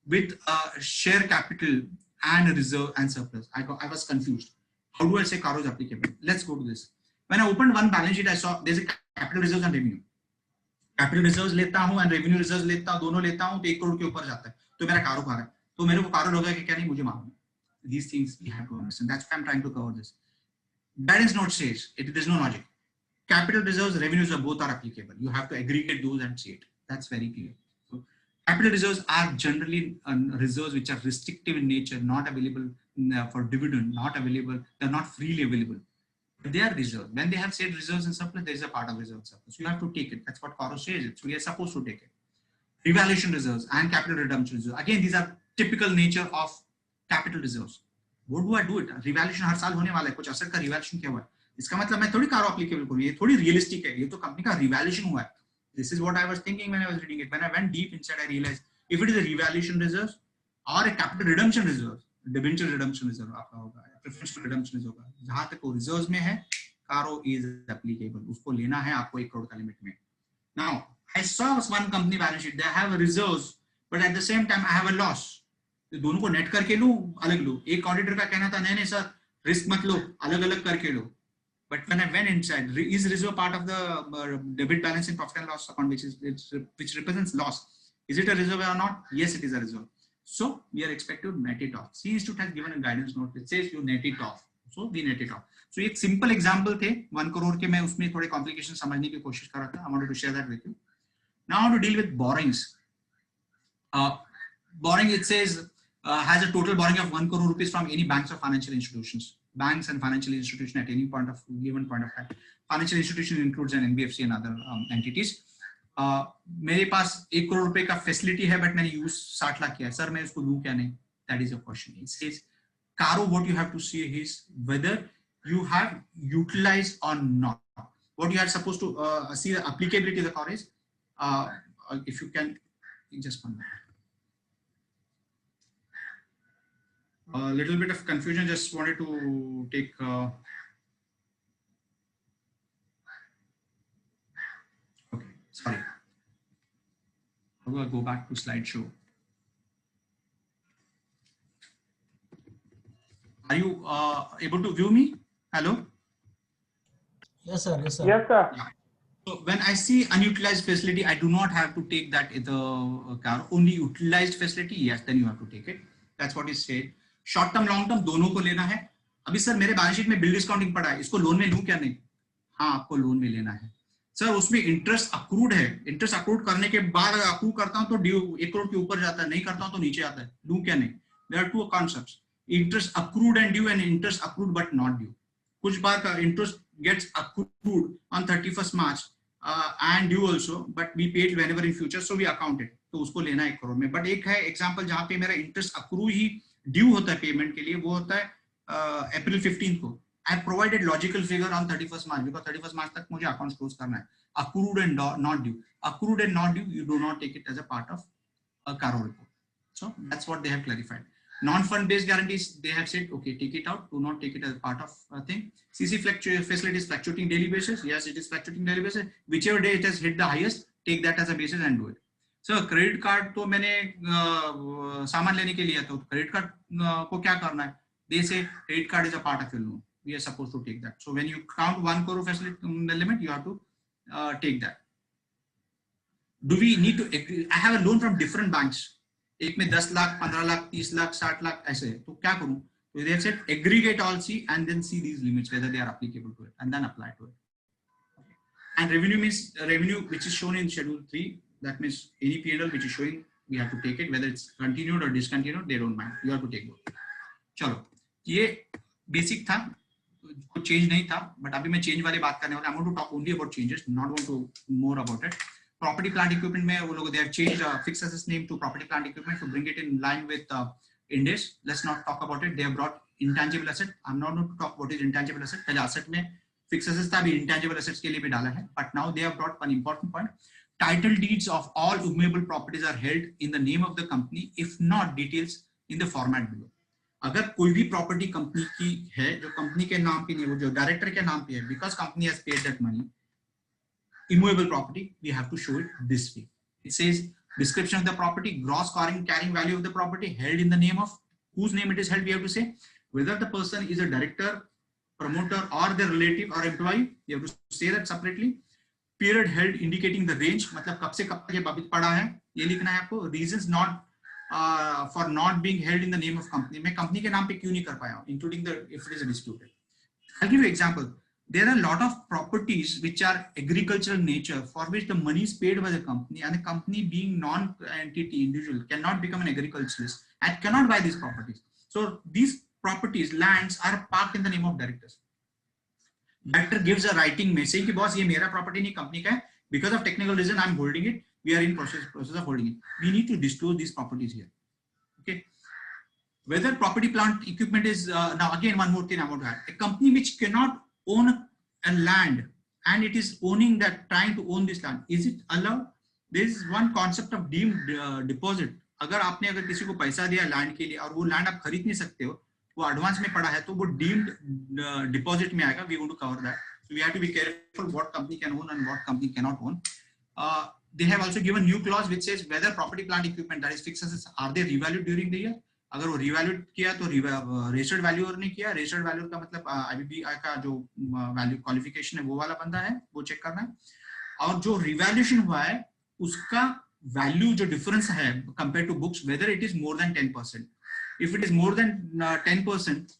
with share capital and reserve and surplus, I was confused. How do I say CARO is applicable? Let's go to this. When I opened one balance sheet, I saw there's a capital reserves and revenue. Capital reserves लेता हूँ and revenue reserves लेता हूँ, दोनों लेता हूँ तो 1 करोड़ के ऊपर जाता है, तो मेरा CARO खा रहा है. तो मेरे को CARO होगा कि क्या नहीं मुझे मालूम है. These things we have to understand. That's why I'm trying to cover this. Guidance note says there's no logic. Capital reserves, revenues are both are applicable. You have to aggregate those and see it. That's very clear. So, capital reserves are generally reserves which are restrictive in nature, not available for dividend, not available. They're not freely available. But they are reserved. When they have said reserves and surplus, there is a part of reserve surplus. So you have to take it. That's what CARO says. So we are supposed to take it. Revaluation reserves and capital redemption reserves. Again, these are typical nature of capital reserves. What do I do it? Revaluation हर साल होने वाला है. कुछ asset का revaluation क्या हुआ है? इसका मतलब मैं थोड़ी CARO applicable करूँ. ये थोड़ी realistic है. ये तो company का revaluation हुआ है. This is what I was thinking when I was reading it. When I went deep inside, I realized if it is a revaluation reserve or a capital redemption reserve, debenture redemption reserve आपका होगा, preferential redemption reserve होगा. जहाँ तक वो reserves में है, CARO is applicable. उसको लेना है आपको 1 करोड़ का limit में. Now I saw one company balance sheet. They have reserves, but at the same time I have a loss. तो दोनों को नेट करके लो, अलग लो. एक ऑडिटर का कहना था नहीं सर रिस्क मत लो, अलग अलग करके लो. But when I went inside, is reserve part of the debit balance in profit and loss account, which represents loss? Is it a reserve or not? Yes, it is a reserve. So we are expected to net it off. C Institute has given a guidance note which says you net it off. So we net it off. So एक simple example थे 1 करोड़ के, मैं उसमें थोड़े complication समझने की कोशिश कर रहा था. I wanted to share that with you. Now I want to deal with borrowings. Borrowing, it says has a total borrowing of 1 crore rupees from any banks or financial institutions. Banks and financial institution at any point of given point of time. Financial institution includes an NBFC and other entities. मेरे पास 1 करोड़ रुपए का facility है, but मैंने use 60 lakh किया है. Sir मैं इसको लूँ क्या नहीं? That is a question. It says CARO, what you have to see is whether you have utilized or not. What you are supposed to see the applicability of the CARO is, if you can just one minute. A little bit of confusion, just wanted to take okay, sorry. How do I go back to slideshow? Are you able to view me? Hello? Yes, sir. Yes, sir. Yes, sir. Yeah. So when I see unutilized facility, I do not have to take that in the CARO. Only utilized facility, yes, then you have to take it. That's what is said. Short term long term दोनों को लेना है. अभी sir मेरे balance sheet में bill discounting पड़ा है, इसको लोन में लूं क्या नहीं? हाँ, आपको लोन में लेना है. सर उसमें इंटरेस्ट अक्रूड है, इंटरेस्ट अक्रूड करने के बाद अक्रूव करता हूं तो ड्यू 1 करोड़ के ऊपर जाता है, नहीं करता हूं तो नीचे आता है, लूं क्या नहीं? There are two concepts, interest accrued and due, and interest accrued but not due. कुछ बार का interest gets accrued on 31st March and due also, but we paid whenever in future, so we accounted, तो उसको लेना है 1 करोड़ में. But एक है एग्जांपल जहां पे मेरा इंटरेस्ट अक्रू ही ड्यू होता है पेमेंट के लिए, वो होता है April 15 को. I have provided logical figure on 31st March because 31st March तक मुझे अकाउंट क्लोज करना है. Accrued and not due. Accrued and not due, you do not take it as a part of a CARO report. So that's what they have clarified. Non-fund based guarantees, they have said, okay, take it out. Do not take it as a part of a thing. CC facility is fluctuating daily basis. Yes, it is fluctuating daily basis. Whichever day it has hit the highest, take that as a basis and do it. So credit card तो मैंने सामान लेने के लिए तो credit card को क्या करना है? They say credit card is a part of your loan. We are supposed to take that. So when you count 1 crore facility limit, you have to take that. Do we need to agree? I have a loan from different banks. एक में 10 लाख, 15 लाख, 30 लाख, 60 लाख ऐसे. तो क्या करूँ? So they have said aggregate all C and then see these limits whether they are applicable to it and then apply to it. And revenue means revenue which is shown in Schedule 3. That means any P&L which is showing, we have to take it, whether it's continued or discontinued, they don't mind. You have to take both. चलो, ये basic था, कुछ change नहीं था, but अभी मैं change वाली बात करने वाला. I want to talk only about changes, not want to more about it. Property plant equipment में वो लोग they have changed fixed assets name to property plant equipment to bring it in line with Ind AS. Let's not talk about it. They have brought intangible asset. I'm not going to talk what is intangible asset. पहले asset में fixed assets था, अभी intangible assets के लिए भी डाला है. But now they have brought one important point. Title deeds of all movable properties are held in the name of the company, if not details in the format below. अगर कोई भी property company की है जो company के नाम पे नहीं, वो जो director के नाम पे है, because company has paid that money, immovable property, we have to show it this way. It says description of the property, gross carrying value of the property held in the name of whose name it is held. We have to say whether the person is a director, promoter, or the relative or employee. You have to say that separately. Period held indicating the range, मतलब कब से कब तक ये बाबित पड़ा है, ये लिखना है आपको. Reasons not for not being held in the name of company. मैं company के नाम पे क्यों नहीं कर पाया, including the if it is disputed. I'll give you an example. There are a lot of properties which are agricultural nature for which the money is paid by the company, and the company being non-entity individual cannot become an agriculturalist and cannot buy these properties. So these properties, lands are parked in the name of directors. Director gives a writing message कि boss ये मेरा property नहीं company का है, because of technical reason I'm holding it, we are in process of holding it. We need to disclose these properties here. Okay. Whether property plant equipment is now again one more thing I want to add. A company which cannot own a land and it is owning that, trying to own this land, is it allowed? There is one concept of deemed deposit. अगर आपने अगर किसी को पैसा दिया land के लिए और वो land आप खरीद नहीं सकते हो, वो advance में पड़ा है, तो वो deemed deposit में आएगा. We want to cover that. So we have to be careful what company can own and what company cannot own. They have also given new clause which says whether property plant equipment, that is fixed assets, are they revalued during the year. अगर वो revalued किया तो registered value और नहीं किया. Registered value का मतलब IBBI का जो value qualification है वो वाला बंदा है, वो चेक करना है. और जो revaluation हुआ है उसका value जो difference है compared to books, whether it is more than 10%. If it is more than 10%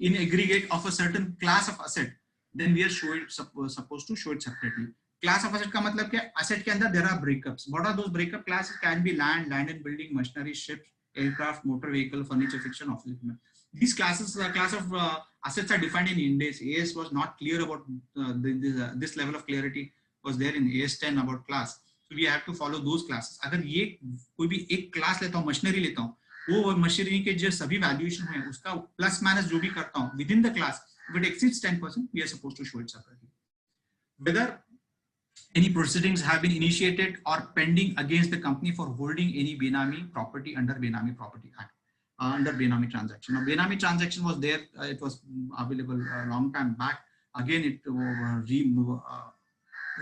in aggregate of a certain class of asset, then we are supposed to show it separately. Class of asset का मतलब क्या? Asset के अंदर there are breakups. What are those breakup classes? Can be land and building, machinery, ships, aircraft, motor vehicle, furniture, fiction, office equipment. These classes, class of assets are defined in Ind AS. AS was not clear about this level of clarity was there in AS 10 about class. So we have to follow those classes. अगर ये कोई भी एक class लेता हूँ, machinery लेता हूँ, वो machinery के जो सभी valuation हैं, उसका plus minus जो भी करता हूँ within the class, if it exceeds 10%, we are supposed to show it separately. Whether any proceedings have been initiated or pending against the company for holding any Benami property under Benami Property Act, under Benami transaction. Now, Benami transaction was there, it was available a long time back. Again, it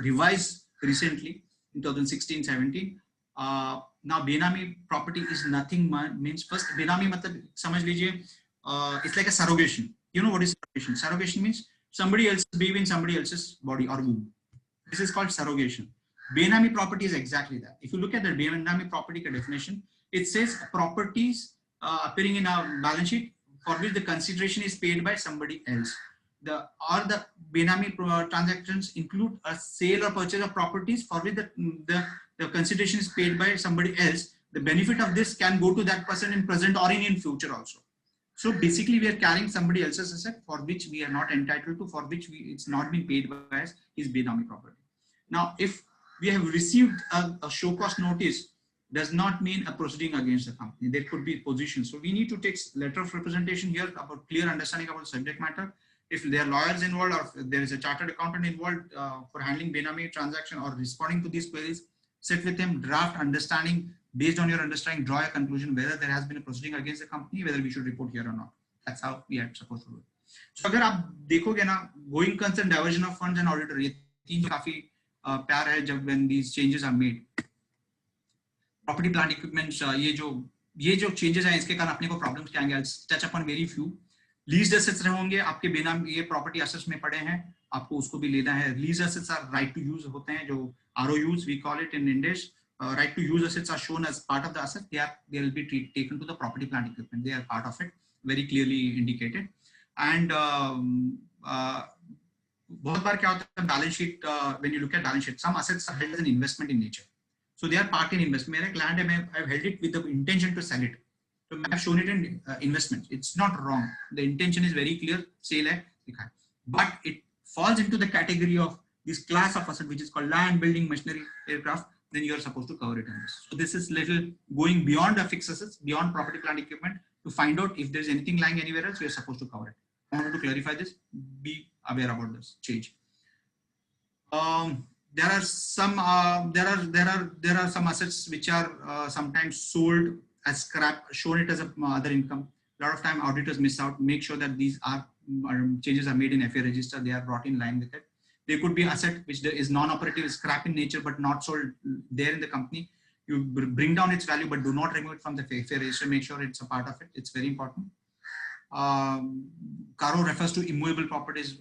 revised recently in 2016-17. Now, Benami property is nothing means first Benami matlab samajh lijiye, it's like a surrogation. You know what is surrogation? Surrogation means somebody else's baby in somebody else's body or womb. This is called surrogation. Benami property is exactly that. If you look at the Benami property definition, it says properties appearing in a balance sheet for which the consideration is paid by somebody else. The Benami transactions include a sale or purchase of properties for which the consideration is paid by somebody else. The benefit of this can go to that person in present or in future also. So basically, we are carrying somebody else's asset for which we are not entitled to, for which it's not been paid by us, is Benami property. Now, if we have received a show cause notice, does not mean a proceeding against the company. There could be position. So we need to take letter of representation here about clear understanding about subject matter. If there are lawyers involved or if there is a chartered accountant involved for handling Benami transaction or responding to these queries, sit with him, draft understanding. Based on your understanding, draw a conclusion whether there has been a proceeding against the company, whether we should report here or not. That's how we are supposed to do it. So अगर आप देखोगे ना, going concern, diversion of funds and auditor, ये तीन काफी प्यार है जब when these changes are made. Property plant equipments, ये जो changes हैं इसके कारण अपने को problems क्या आएंगे? I'll touch upon very few. Leased assets होंगे आपके बिना ये property assets में पड़े हैं, आपको उसको भी लेना है. Leased assets are right to use होते हैं, जो ROUs we call it in English. Right to use assets are shown as part of the asset. They will be taken to the property plant equipment. They are part of it, very clearly indicated. And बहुत बार क्या होता है balance sheet, when you look at balance sheet, some assets are held as an investment in nature. So they are part in investment. मेरा एक land है, I've held it with the intention to sell it. So I've shown it in investment. It's not wrong. The intention is very clear. Sale है, दिखा है. But it falls into the category of this class of asset, which is called land, building, machinery, aircraft. Then you are supposed to cover it in this. So this is little going beyond the fixed assets, beyond property plant equipment, to find out if there's anything lying anywhere else, we are supposed to cover it. I wanted to clarify this. Be aware about this change. There are some assets which are sometimes sold as scrap, shown it as a other income. A lot of time auditors miss out. Make sure that these changes are made in FA register. They are brought in line with it. There could be asset which is non-operative, scrap in nature, but not sold there in the company. You bring down its value, but do not remove it from the FA register. Make sure it's a part of it. It's very important. CARO refers to immovable properties.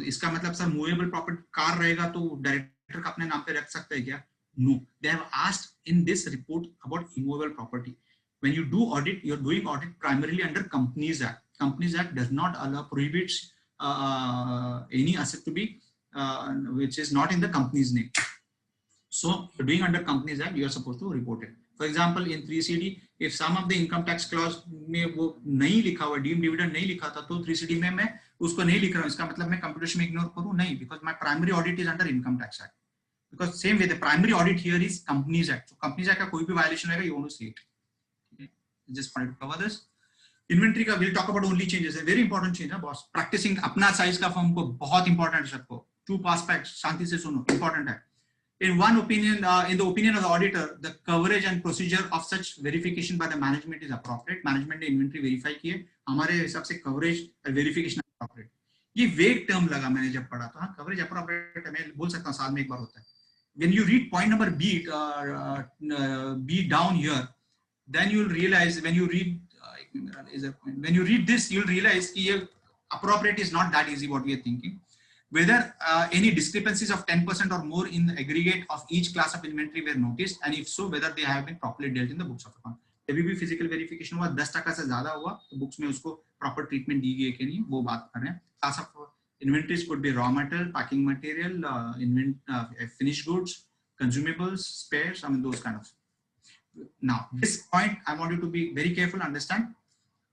इसका मतलब sir movable property car रहेगा तो director का अपने नाम पे रख सकते हैं क्या? No. They have asked in this report about immovable property. When you do audit, you're doing audit primarily under Companies Act. Companies Act does not prohibits any asset to be which is not in the company's name. So you're doing under Companies Act, you are supposed to report it. For example, in 3CD, if some of the income tax clause में वो नहीं लिखा हुआ, deemed dividend नहीं लिखा था, तो 3CD में मैं उसको नहीं लिख रहा हूँ. इसका मतलब मैं computation में ignore करूँ नहीं, because my primary audit is under Income Tax Act. Because same way, the primary audit here is Companies Act. So Companies Act का कोई भी violation रहेगा, you want to see it. Okay. Just wanted to cover this. Inventory का we'll talk about only changes. A very important change है boss. Practicing अपना size का firm को बहुत important है सबको. Two aspects, शांति से सुनो, important है. In one opinion, in the opinion of the auditor, the coverage and procedure of such verification by the management is appropriate. Management ने inventory verify किए, हमारे हिसाब से coverage and verification appropriate. ये vague term लगा मैंने जब पढ़ा तो हाँ coverage appropriate है, मैं बोल सकता हूँ साल में एक बार होता है. When you read point number B, B down here, then you will realize when you read this, you will realize कि ये appropriate is not that easy what we are thinking. Whether any discrepancies of 10% or more in the aggregate of each class of inventory were noticed, and if so, whether they have been properly dealt in the books of account. जब भी physical verification हुआ 10% से ज़्यादा हुआ तो books में उसको proper treatment दी गई कि नहीं वो बात कर रहे हैं. Class of inventories could be raw material, packing material, finished goods, consumables, spares, I mean those kind of. Now this point I want you to be very careful, understand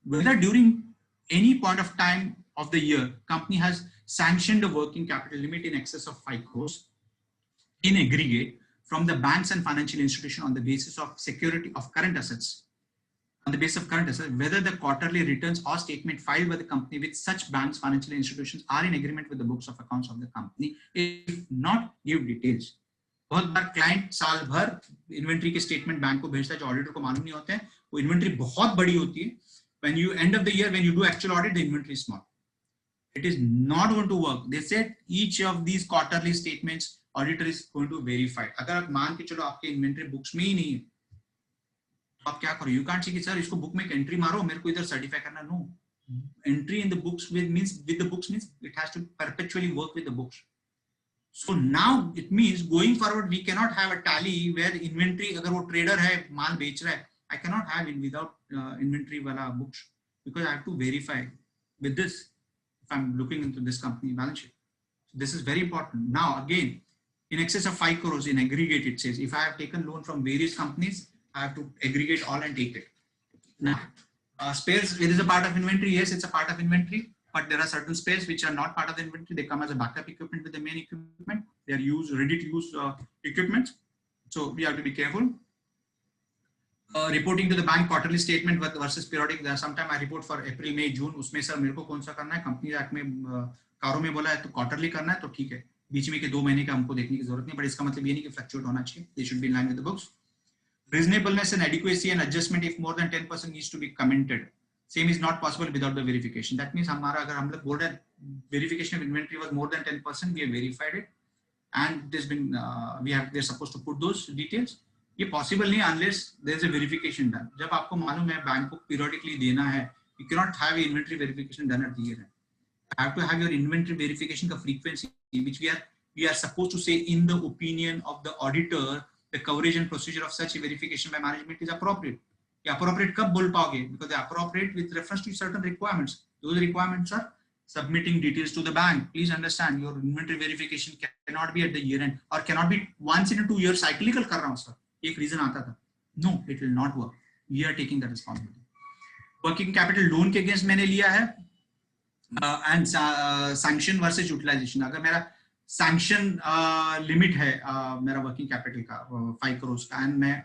whether during any point of time of the year company has sanctioned a working capital limit in excess of 5 crores in aggregate from the banks and financial institution on the basis of security of current assets, whether the quarterly returns or statement filed by the company with such banks, financial institutions are in agreement with the books of accounts of the company. If not, give details. बहुत बार client साल भर inventory के statement bank को भेजता है जो auditor को मालूम नहीं होते हैं. वो इन्वेंट्री बहुत बड़ी होती है. When you end of the year, when you do actual audit, the inventory is small. It is not going to work. They said each of these quarterly statements auditor is going to verify. अगर आप मान के चलो आपके inventory books में ही नहीं है तो आप क्या करो? You can't say कि सर इसको बुक में एक एंट्री मारो मेरे को इधर सर्टिफाई करना. No. Entry in the books with the books means it has to perpetually work with the books. So now it means going forward we cannot have a tally where inventory अगर वो trader है माल बेच रहा है I cannot have it without inventory wala books because I have to verify with this if I'm looking into this company balance sheet. So this is very important. Now again, in excess of 5 crores in aggregate, it says if I have taken loan from various companies, I have to aggregate all and take it. Now, spares, it is a part of inventory. Yes, it's a part of inventory, but there are certain spares which are not part of the inventory. They come as a backup equipment with the main equipment. They are ready to use equipment. So we have to be careful. Reporting to the bank quarterly statement versus periodic. Sometime I report for April, May, June. उसमें sir मेरे को कौन सा करना है? Company act में कारो में बोला है तो क्वार्टरली करना है तो ठीक है. बीच में के 2 महीने का हमको देखने की जरूरत नहीं. बट इसका मतलब ये नहीं कि फ्लक्चुएट होना चाहिए. They should be in line with the books. Reasonableness and adequacy and adjustment if more than 10% needs to be commented. Same is not possible without the verification. That means हमारा अगर हम लोग बोल रहे हैं verification of inventory was more than 10%, we have verified it. and there's been they're supposed to put those details. ये possible नहीं unless there's a verification done. जब आपको मालूम है बैंक को periodically देना है, you cannot have a inventory verification done at the year end. You have to have your inventory verification का frequency, which we are supposed to say in the opinion of the auditor, the coverage and procedure of such a verification by management is appropriate. ये appropriate कब बोल पाओगे? Because they are appropriate with reference to certain requirements. Those requirements are submitting details to the bank. Please understand, your inventory verification cannot be at the year end or cannot be once in a 2 year cyclical कर रहा हूँ sir. एक reason आता था. No, it will not work. We are taking the responsibility. Working capital loan के against मैंने लिया है and sanction versus utilization. अगर मेरा sanction limit है मेरा working capital का 5 crores का and मैं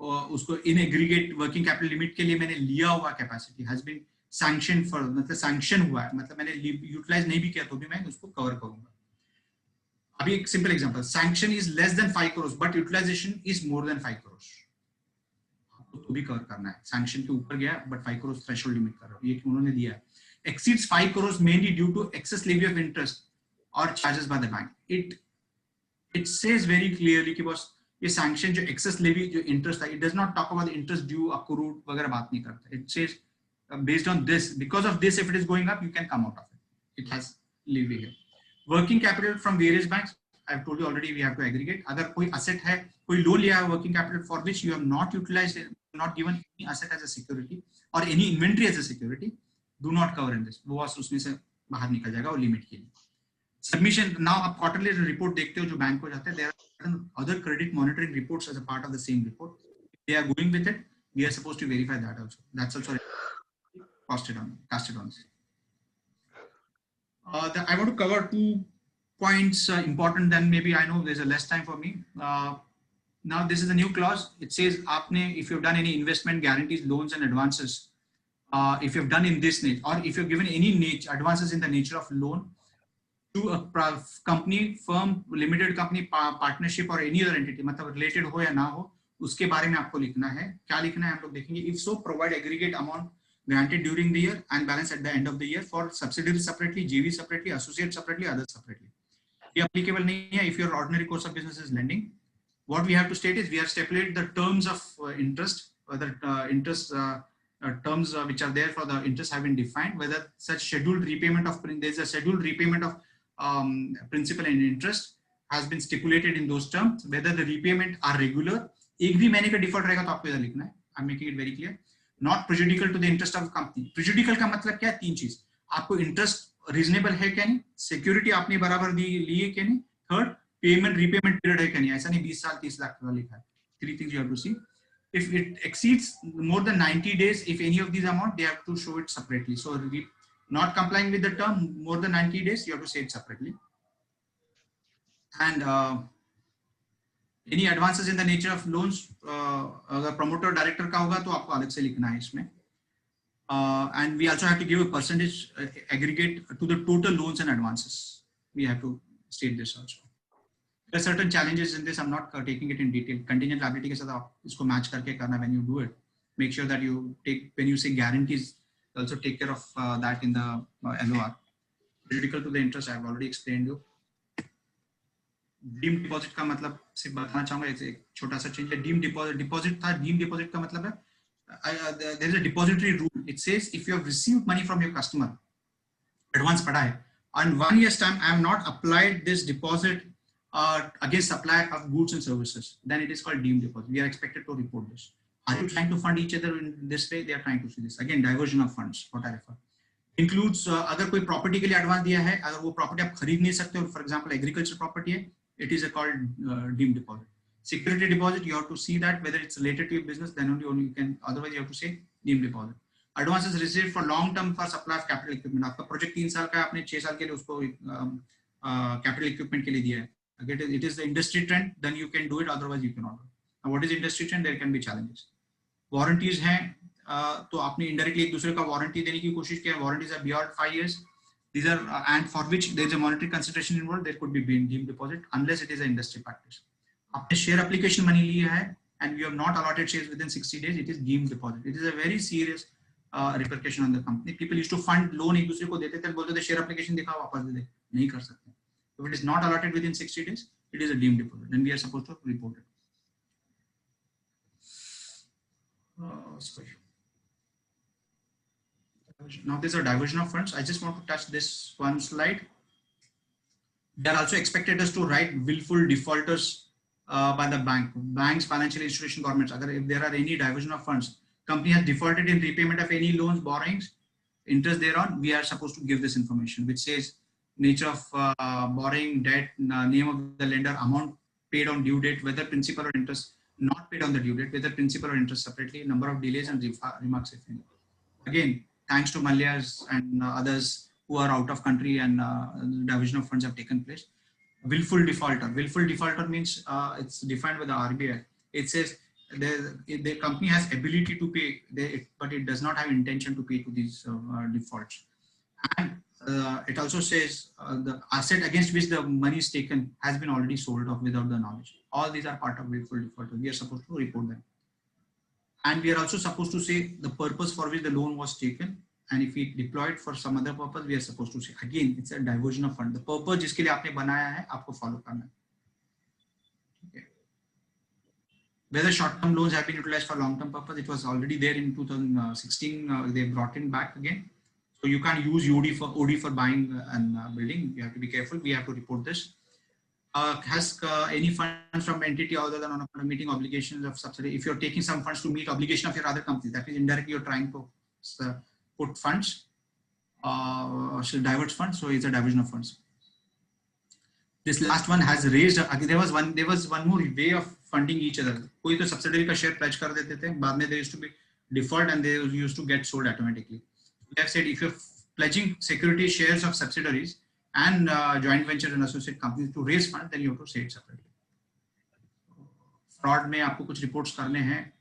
उसको in aggregate working capital limit के लिए मैंने लिया हुआ capacity has been sanctioned for, मतलब sanction हुआ है, मतलब मैंने utilize नहीं भी किया तो भी मैं उसको cover करूँगा. अभी एक simple example, sanction is less than 5 crores but utilization is more than 5 crores. तो भी cover करना है. Sanction के ऊपर गया but 5 crores threshold limit कर रहा हूँ. ये उन्होंने दिया है. Exceeds 5 crores mainly due to excess levy of interest or charges by the bank. It says very clearly कि बस ये sanction जो excess levy जो interest है, it does not talk about the interest due accrued वगैरह बात नहीं करता. It says based on this, because of this, if it is going up, you can come out of it. It has levy here. Working capital from various banks. I've told you already. We have to aggregate. अगर कोई asset है, कोई loan लिया है working capital for which you have not utilized it, not given any asset as a security or any inventory as a security, do not cover in this. वो बस उसमें से बाहर निकल जाएगा और लिमिट के लिए. Submission. Now आप quarterly report देखते हो जो बैंक को जाते हैं. There are other credit monitoring reports as a part of the same report. If they are going with it, we are supposed to verify that also. That's also casted on this. I want to cover 2 points important. Then maybe I know there's a less time for me. Now this is a new clause. It says आपने if you've done any investment guarantees, loans and advances. If you've done in this nature, or if you've given any advances in the nature of loan to a company, firm, limited company, partnership or any other entity, मतलब related हो या ना हो, उसके बारे में आपको लिखना है. क्या लिखना है हम लोग देखेंगे. If so, provide aggregate amount granted during the year and balance at the end of the year for subsidiaries separately, JV separately, associates separately, others separately. ये applicable नहीं है if your ordinary course of business is lending. What we have to state is we have stipulated the terms of interest, whether interest terms which are there for the interest have been defined, whether such scheduled repayment of there's a scheduled repayment of principal and interest has been stipulated in those terms, whether the repayment are regular. एक भी महीने का default रहेगा तो आपको इधर लिखना है. I'm making it very clear. Not prejudicial to the interest of the company. Prejudicial का मतलब क्या है? 3 चीज. आपको interest reasonable है क्या नहीं? Security आपने बराबर ली है क्या नहीं? Third, payment repayment period है क्या नहीं? ऐसा नहीं 20 साल 30 लाख का लिखा है. 3 things you have to see. If it exceeds more than 90 days, if any of these amount, they have to show it separately. So not complying with the term more than 90 days, you have to say it separately. And any advances in the nature of loans, अगर promoter director का होगा तो आपको अलग से लिखना है इसमें. And we also have to give a percentage aggregate to the total loans and advances. We have to state this also. There are certain challenges in this. I'm not taking it in detail. Contingent liability के साथ आप इसको match करके करना when you do it. Make sure that you take, when you say guarantees, also take care of that in the LOR. Critical to the interest, I've already explained you. Deemed deposit का मतलब सिर्फ बताना चाहूँगा एक छोटा सा change है. Deemed deposit था. Deemed deposit का मतलब है there is a depository rule. It says if you have received money from your customer, advance पड़ा है, and 1 year's time I have not applied this deposit against supply of goods and services, then it is called deemed deposit. We are expected to report this. Are you trying to fund each other in this way? They are trying to see this. Again, diversion of funds, what I refer. Includes अगर कोई property के लिए advance दिया है, अगर वो property आप खरीद नहीं सकते हो, for example, agricultural property है, it is called deemed deposit. Security deposit, you have to see that whether it's related to your business, then only you can, otherwise you have to say deemed deposit. Advances received for long term for supply of capital equipment. आपका project 3 साल का है, आपने 6 साल के लिए उसको capital equipment के लिए दिया है. It is the industry trend, then you can do it, otherwise you cannot do it. Now, what is industry trend? There can be challenges. Warranties हैं, तो आपने indirectly एक दूसरे का warranty देने की कोशिश किया. Warranties are beyond 5 years. These are and for which there is a monetary consideration involved, there could be deemed deposit unless it is an industry practice. आपने share application money लिया है and you have not allotted shares within 60 days, it is deemed deposit. It is a very serious repercussion on the company. People used to fund loan एक दूसरे को देते थे, बोलते थे share application दिखाओ वापस दे दे, नहीं कर सकते. If it is not allotted within 60 days, it is a deemed default, then we are supposed to report it. Sorry. Now there's a diversion of funds. I just want to touch this one slide. They are also expected us to write willful defaulters by the banks, financial institution, governments. If there are any diversion of funds, company has defaulted in repayment of any loans, borrowings, interest thereon, we are supposed to give this information, which says nature of borrowing, debt, name of the lender, amount paid on due date, whether principal or interest not paid on the due date, whether principal or interest separately, number of delays and remarks if any. Again, thanks to Malyas and others who are out of country and diversion of funds have taken place. Willful defaulter. Willful defaulter means it's defined by the RBI. It says the company has ability to pay, but it does not have intention to pay to these defaults. And it also says the asset against which the money is taken has been already sold off without the knowledge. All these are part of willful defaulter. We are supposed to report them. And we are also supposed to say the purpose for which the loan was taken. And if we deploy it for some other purpose, we are supposed to say, again, it's a diversion of fund. The purpose जिसके लिए आपने बनाया है, आपको follow करना है. Okay. Whether short-term loans have been utilized for long-term purpose, it was already there in 2016. They brought it back again. So you can't use OD for buying and building. You have to be careful. We have to report this. Has any funds from entity other than on a meeting obligations of subsidiary? If you're taking some funds to meet obligation of your other company, that is indirectly you're trying to put funds, divert funds. So it's a diversion of funds. This last one has raised. There was one more way of funding each other. कोई तो subsidiary का share pledge कर देते थे. बाद में there used to be default and they used to get sold automatically. We have said if you're pledging security shares of subsidiaries and joint ventures and associate companies to raise funds, then you have to say it separately. Fraud में आपको कुछ reports करने हैं.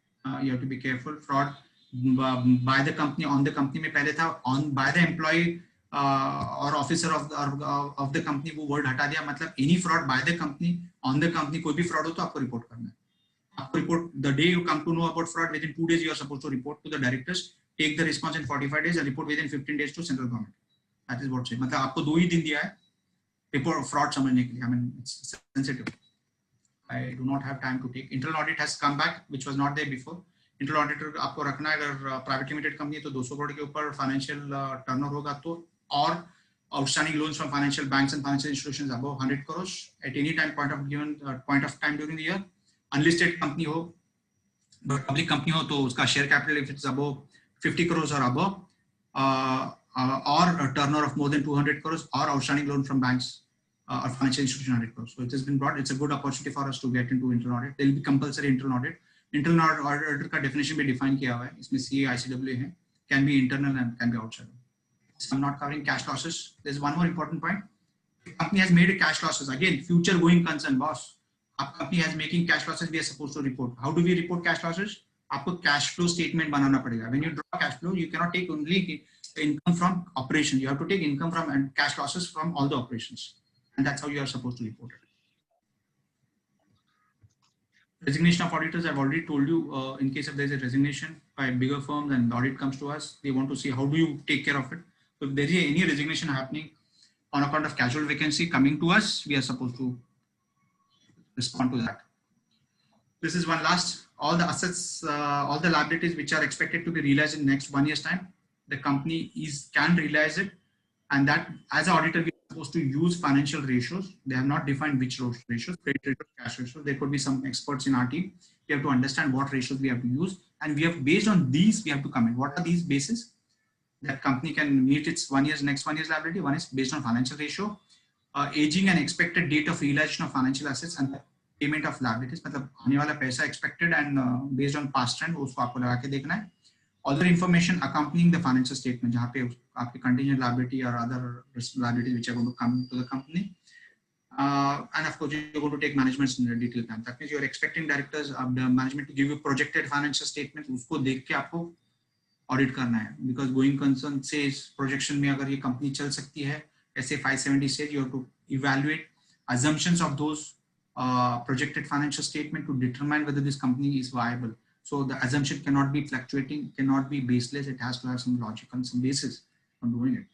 You have to be careful. Fraud by the company, on the company में पहले था on by the employee or officer of the company, वो word हटा दिया. मतलब any fraud by the company on the company, कोई भी fraud हो तो आपको report करना है. आपको report the day you come to know about fraud, within 2 days you are supposed to report to the directors. Take the response in 45 days and report within 15 days to central government. That is what say. मतलब आपको 2 ही दिन दिया है report fraud समझने के लिए. I mean it's sensitive. I do not have time to take. Internal audit has come back, which was not there before. Internal auditor आपको रखना है अगर private limited company है तो 200 करोड़ के ऊपर financial turnover होगा तो, और outstanding loans from financial banks and financial institutions above 100 crores at any time point of time during the year. Unlisted company हो, but public company हो तो उसका share capital if it's above 50 crores or above, or a turnover of more than 200 crores, or outstanding loan from banks or financial institution 100 crores. So it has been brought. It's a good opportunity for us to get into internal audit. There will be compulsory internal audit. Internal auditor का definition भी define किया हुआ है. इसमें CA, ICAI है. Can be internal and can be outside. So I'm not covering cash losses. There's one more important point. The company has made a cash losses. Again, future going concern, boss. Our company has making cash losses. We are supposed to report. How do we report cash losses? आपको cash flow statement बनाना पड़ेगा. When you draw cash flow, you cannot take only income from operation. You have to take income from and cash losses from all the operations, and that's how you are supposed to report it. Resignation of auditors, I've already told you, in case if there's a resignation by bigger firms and the audit comes to us, they want to see how do you take care of it. So if there is any resignation happening on account of casual vacancy coming to us, we are supposed to respond to that. This is one last, all the assets, all the liabilities which are expected to be realized in next 1 year's time, the company can realize it, and that as an auditor, we are supposed to use financial ratios. They have not defined which ratios, credit ratios, cash ratios. There could be some experts in our team. We have to understand what ratios we have to use, and we have, based on these, we have to comment. What are these bases? That company can meet its next 1 year's liability. One is based on financial ratio, aging and expected date of realization of financial assets, and payment of liabilities. मतलब आने वाला पैसा expected and based on past trend उसको आपको लगा के देखना है. Other information accompanying the financial statement, जहाँ पे आपकी contingent liability or other liabilities which are going to come to the company, and of course you're going to take management's detailed plan. That means you're expecting directors of the management to give you projected financial statements. उसको देख के आपको audit करना है. Because going concern says projection में अगर ये company चल सकती है, ऐसे 570 says you have to evaluate assumptions of those projected financial statement to determine whether this company is viable. So the assumption cannot be fluctuating, cannot be baseless. It has to have some logic and some basis on doing it.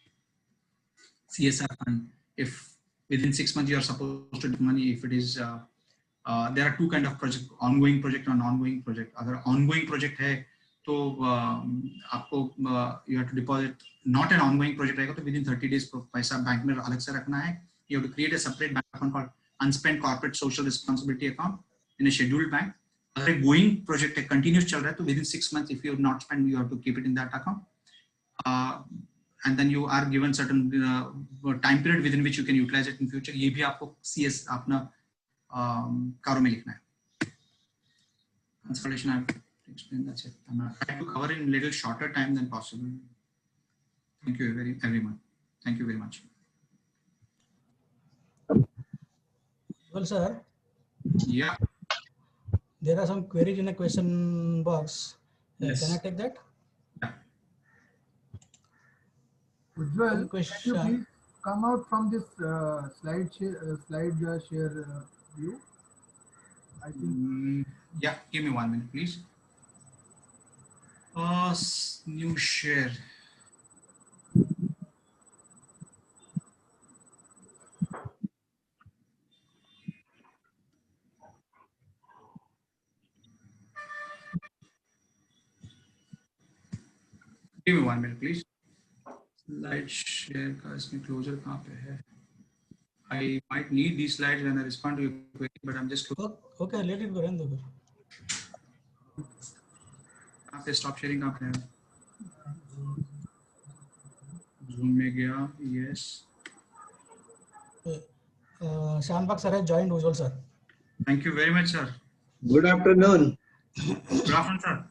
CSR fund. If within 6 months you are supposed to do money. If it is there are two kind of project, ongoing project and ongoing project. अगर ongoing project है तो आपको you have to deposit. Not an ongoing project रहेगा तो within 30 days पैसा bank में अलग से रखना है. You have to create a separate bank account called unspent corporate social responsibility account in a scheduled bank. अगर एक going project है, continuous चल रहा है तो within 6 months if you have not spent, you have to keep it in that account. And then you are given certain time period within which you can utilize it in future. ये भी आपको CS अपना CARO में लिखना है. Consolidation I have explained, that's it. I'm trying to cover in little shorter time than possible. Thank you everyone. Thank you very much. Well, sir. Yeah. There are some queries in the question box. Yes. Can I take that? Yeah. Ujwal, Question. can you please come out from this slide share view? I think. Yeah, give me 1 minute, please. New share. Give me 1 minute, please. Slide share का इसमें closure कहाँ पे है? I might need these slides when I respond to your query, but I'm just. Okay, let it go. Run over. कहाँ पे stop sharing कहाँ पे है? Zoom में गया, yes. Shambhag sir has joined Ujwal sir. Thank you very much, sir. Good afternoon. Good afternoon, sir.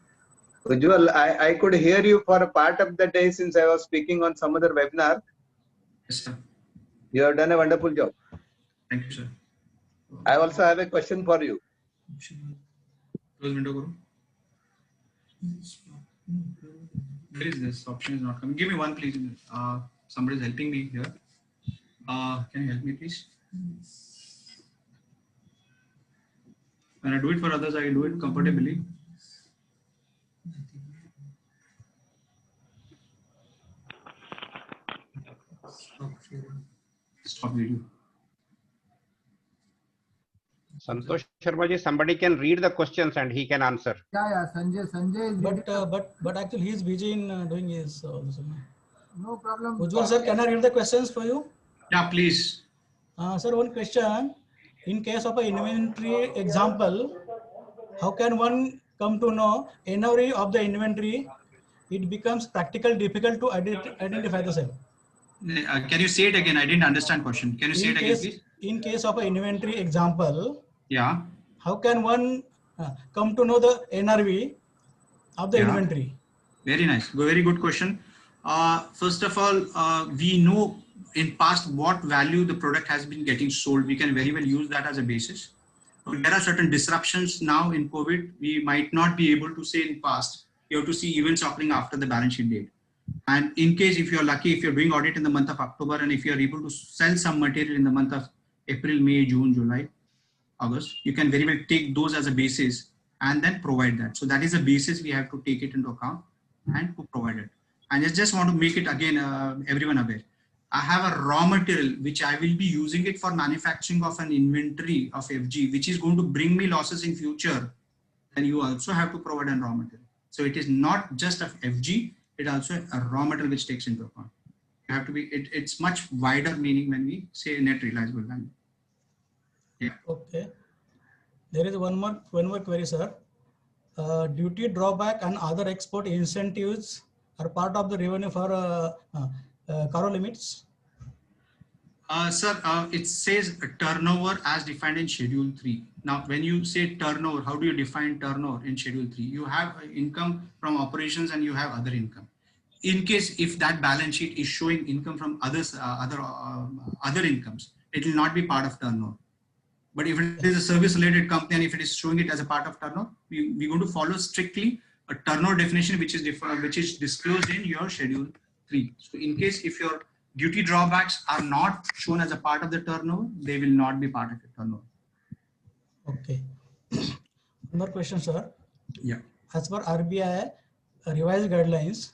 Ujwal, I could hear you for a part of the day since I was speaking on some other webinar. Yes, sir. You have done a wonderful job. Thank you, sir. I also have a question for you. Close window करो. Where is this? Option is not coming. Give me one, please. Somebody is helping me here. Can you help me, please? When I do it for others, I do it comfortably. Stop video. Santosh Sharma ji, somebody can read the questions and he can answer. Yeah, Sanjay is. But actually he is busy in doing his. No problem. Ujwal sir, can I read the questions for you? Yeah, please. Sir, one question. In case of an inventory example, how can one come to know NAVI of the inventory? It becomes practically difficult to identify the same. Can you say it again? I didn't understand question. Can you say it again, please? In case of an inventory example, yeah, how can one come to know the NRV of the inventory? Very nice. Very good question. First of all, we know in past what value the product has been getting sold. We can very well use that as a basis. But there are certain disruptions now in COVID. We might not be able to say in past. You have to see events occurring after the balance sheet date. And in case if you're lucky, if you're doing audit in the month of October and if you're able to sell some material in the month of April, May, June, July, August, you can very well take those as a basis and then provide that. So that is a basis we have to take it into account and to provide it. And I just want to make it again, everyone aware. I have a raw material which I will be using it for manufacturing of an inventory of FG, which is going to bring me losses in future. And you also have to provide a raw material. So it is not just of FG, it also a raw material which takes into account. You have to be, it's much wider meaning when we say net realizable value. Yeah. Okay. There is one more query, sir. Duty drawback and other export incentives are part of the revenue for CARO limits? Sir, it says turnover as defined in Schedule 3. Now, when you say turnover, how do you define turnover in Schedule 3? You have income from operations and you have other income. In case if that balance sheet is showing income from others, other incomes, it will not be part of turnover. But if it is a service-related company and if it is showing it as a part of turnover, we're going to follow strictly a turnover definition which is disclosed in your Schedule 3. So, in case if your duty drawbacks are not shown as a part of the turnover, they will not be part of the turnover. Okay. One more question, sir. Yeah. As per RBI revised guidelines,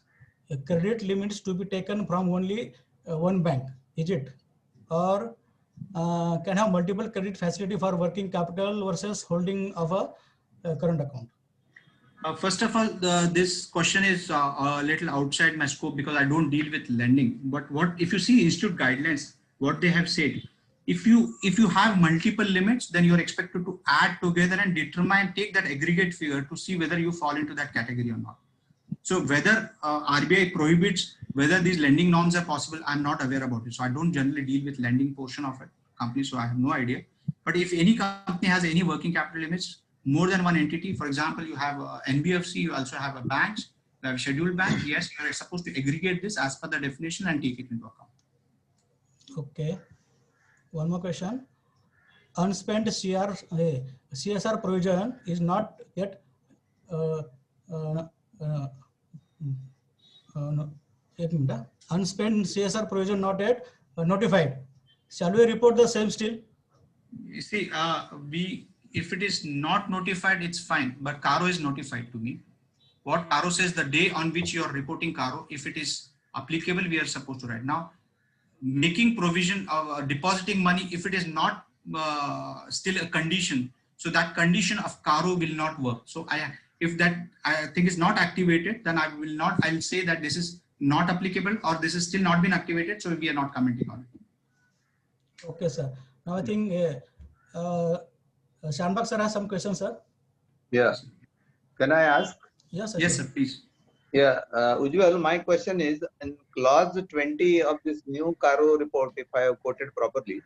credit limits to be taken from only one bank, is it? Or can have multiple credit facility for working capital versus holding of a current account? First of all, this question is a little outside my scope because I don't deal with lending. But what if you see institute guidelines, what they have said, if you have multiple limits, then you're expected to add together and determine, take that aggregate figure to see whether you fall into that category or not. So whether RBI prohibits, whether these lending norms are possible, I'm not aware about it. So I don't generally deal with lending portion of a company, so I have no idea. But if any company has any working capital limits, more than one entity, for example, you have NBFC, you also have a bank, you have a scheduled bank, yes, you are supposed to aggregate this as per the definition and take it into account. Okay. One more question. Unspent CSR provision is not yet unspent CSR provision not yet notified. Shall we report the same still? You see, if it is not notified, it's fine. But CARO is notified to me. What CARO says, the day on which you are reporting CARO, if it is applicable, we are supposed to write. Now, making provision of depositing money, if it is not still a condition, so that condition of CARO will not work. So if that I think is not activated, then I'll say that this is not applicable or this is still not been activated. So we are not commenting on it. Okay, sir. Now I think Shanbag sir has some questions, sir. Yeah. Can I ask? Yes, sir. Yes, sir, please. Yeah, Ujwal, my question is in clause 20 of this new CARO report, if I have quoted properly,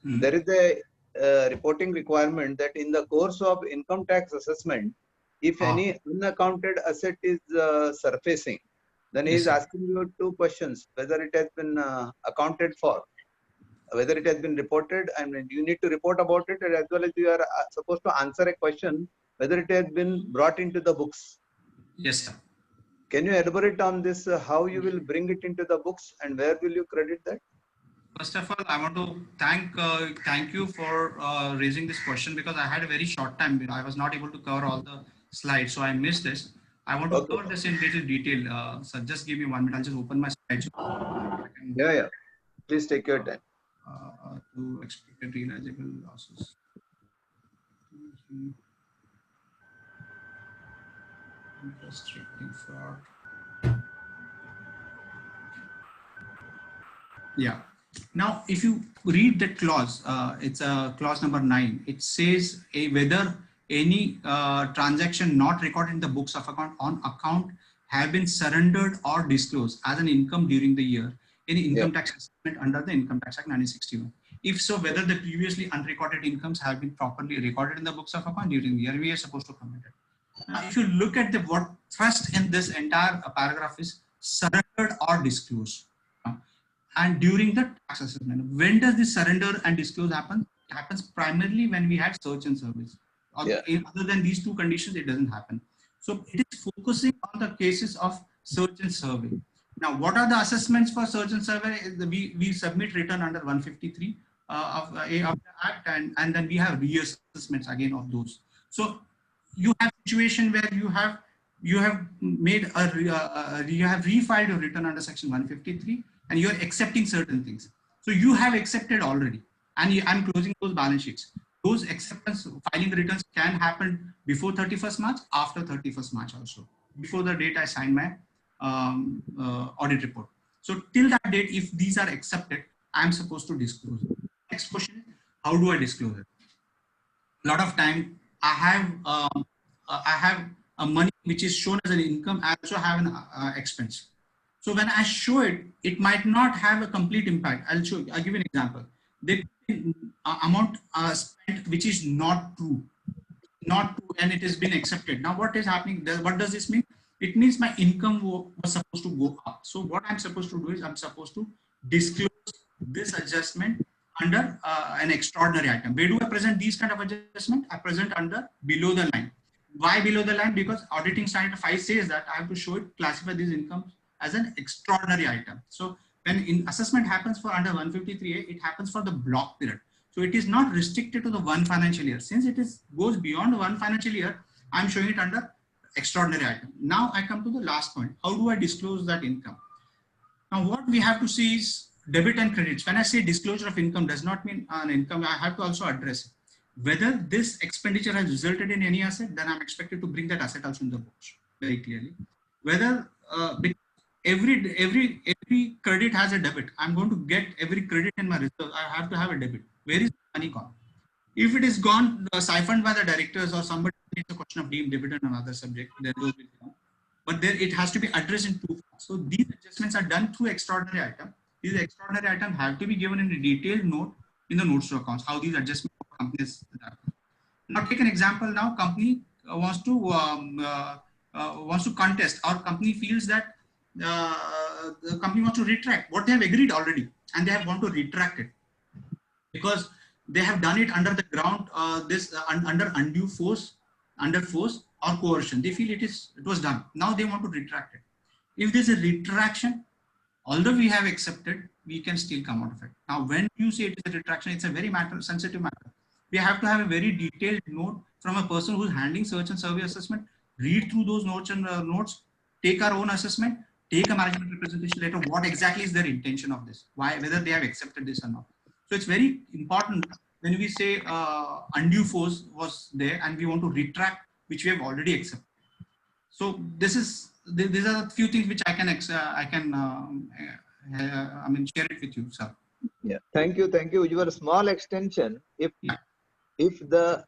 there is a reporting requirement that in the course of income tax assessment, if any unaccounted asset is surfacing, then he is asking you two questions: whether it has been accounted for, whether it has been reported, and you need to report about it, as well as you are supposed to answer a question whether it has been brought into the books. Yes, sir. Can you elaborate on this? How you will bring it into the books and where will you credit that? First of all, I want to thank you for raising this question because I had a very short time. I was not able to cover all the slides, so I missed this. I want to cover this in little detail. So just give me 1 minute. I'll just open my slides. Yeah. Please take your time. To expected realizable losses. Restricting fraud. Yeah. Now, if you read that clause, it's clause number 9. It says whether any transaction not recorded in the books of account on account have been surrendered or disclosed as an income during the year in income tax assessment under the Income Tax Act 1961. If so, whether the previously unrecorded incomes have been properly recorded in the books of account during the year, we are supposed to comment it. Now, if you look at the what first in this entire paragraph is surrendered or disclosed. And during the tax assessment, when does this surrender and disclose happen? It happens primarily when we had search and service. Other than these two conditions, it doesn't happen. So it is focusing on the cases of search and survey. Now, what are the assessments for search and survey? We submit return under 153 of the Act, and then we have reassessments again of those. So you have a situation where you have made you have refiled your return under section 153 and you are accepting certain things. So you have accepted already, and I'm closing those balance sheets. Those acceptance filing the returns can happen before 31st March, after 31st March also, before the date I sign my audit report. So till that date, if these are accepted, I'm supposed to disclose it. Next question is, how do I disclose it? A lot of time I have a money which is shown as an income. I also have an expense. So when I show it, it might not have a complete impact. I'll give you an example. The amount spent which is not true, and it has been accepted. Now what is happening? What does this mean? It means my income was supposed to go up. So what I'm supposed to do is I'm supposed to disclose this adjustment under an extraordinary item. Where do I present these kind of adjustment? I present under below the line. Why below the line? Because auditing standard 5 says that I have to show it, classify these incomes as an extraordinary item. So when assessment happens for under 153A, it happens for the block period. So it is not restricted to the 1 financial year. Since it goes beyond 1 financial year, I'm showing it under extraordinary item. Now I come to the last point. How do I disclose that income? Now what we have to see is debit and credits. When I say disclosure of income does not mean an income, I have to also address whether this expenditure has resulted in any asset, then I'm expected to bring that asset also in the books very clearly. Whether every credit has a debit. I'm going to get every credit in my reserve. I have to have a debit. Where is the money gone? If it is gone, siphoned by the directors or somebody, it's a question of deemed dividend or another subject, then those will come. But there it has to be addressed in two parts. So these adjustments are done through extraordinary item. These extraordinary items have to be given in a detailed note in the notes to accounts, how these adjustments of companies are done. Now take an example. Now company wants to contest, or company feels that the company wants to retract what they have agreed already, and they have want to retract it because they have done it under the ground, under undue force, under force or coercion. They feel it was done. Now they want to retract it. If there's a retraction, although we have accepted, we can still come out of it. Now, when you say it is a retraction, it's a very sensitive matter. We have to have a very detailed note from a person who's handling search and survey assessment, read through those notes and take our own assessment, take a management representation letter, what exactly is their intention of this, why, whether they have accepted this or not. So it's very important when we say undue force was there and we want to retract, which we have already accepted. So these are a few things which I can share it with you, sir. Yeah, thank you. Your small extension, if the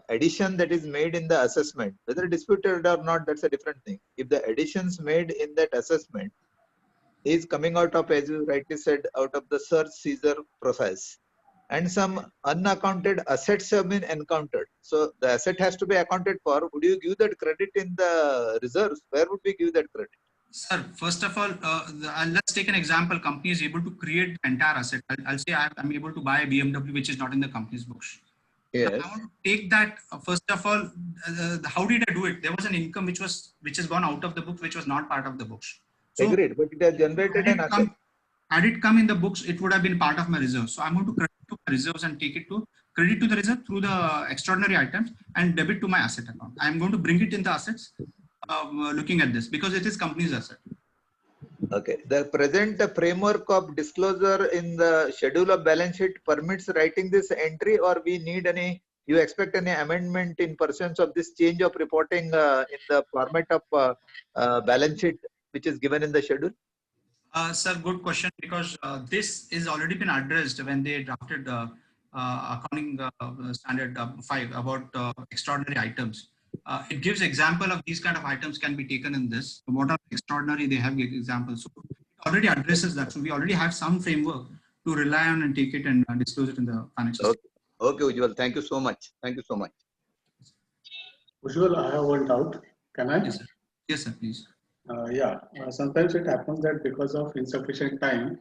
addition that is made in the assessment, whether disputed or not, that's a different thing. If the additions made in that assessment is coming out of, as you rightly said, out of the search seizure process, and some unaccounted assets have been encountered, so the asset has to be accounted for. Would you give that credit in the reserves? Where would we give that credit? Sir, first of all, let's take an example. Company is able to create the entire asset. I'll say I'm able to buy a BMW which is not in the company's books. Yes. I want to take that. First of all, how did I do it? There was an income which has gone out of the books, which was not part of the books. So, agreed, but it has generated an asset. Had it come in the books, it would have been part of my reserves. So I'm going to credit to my reserves and take it to credit to the reserve through the extraordinary items and debit to my asset account. I'm going to bring it in the assets looking at this because it is company's asset. Okay. The present framework of disclosure in the schedule of balance sheet permits writing this entry, or we need any, you expect any amendment in pursuance of this change of reporting in the format of balance sheet which is given in the schedule? Sir, good question, because this is already been addressed when they drafted accounting standard 5 about extraordinary items. It gives example of these kind of items can be taken in this. What are extraordinary? They have examples. So it already addresses that. So we already have some framework to rely on and take it and disclose it in the financial. Okay. Okay, Ujwal. Thank you so much. Thank you so much. Ujwal, I have one doubt. Can I? Yes, sir. Yes, sir. Please. Sometimes it happens that because of insufficient time,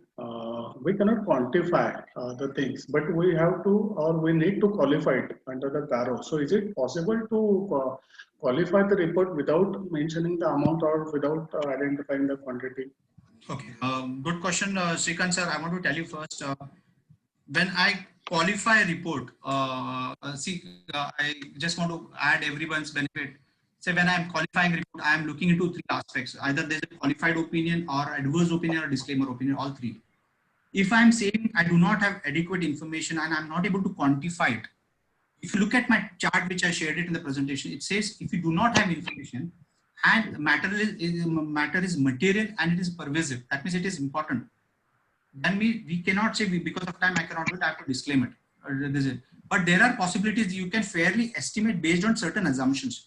we cannot quantify the things, but we have to, or we need to qualify it under the CARO. So is it possible to qualify the report without mentioning the amount or without identifying the quantity? Okay, good question, Srikanth sir. I want to tell you first, when I qualify a report, I just want to add everyone's benefit. So when I'm qualifying report, I am looking into three aspects. Either there's a qualified opinion or adverse opinion or disclaimer opinion, all three. If I'm saying I do not have adequate information and I'm not able to quantify it, if you look at my chart, which I shared it in the presentation, it says if you do not have information and matter is material and it is pervasive, that means it is important. Then we cannot say, because of time I cannot do it, I have to disclaim it. But there are possibilities you can fairly estimate based on certain assumptions.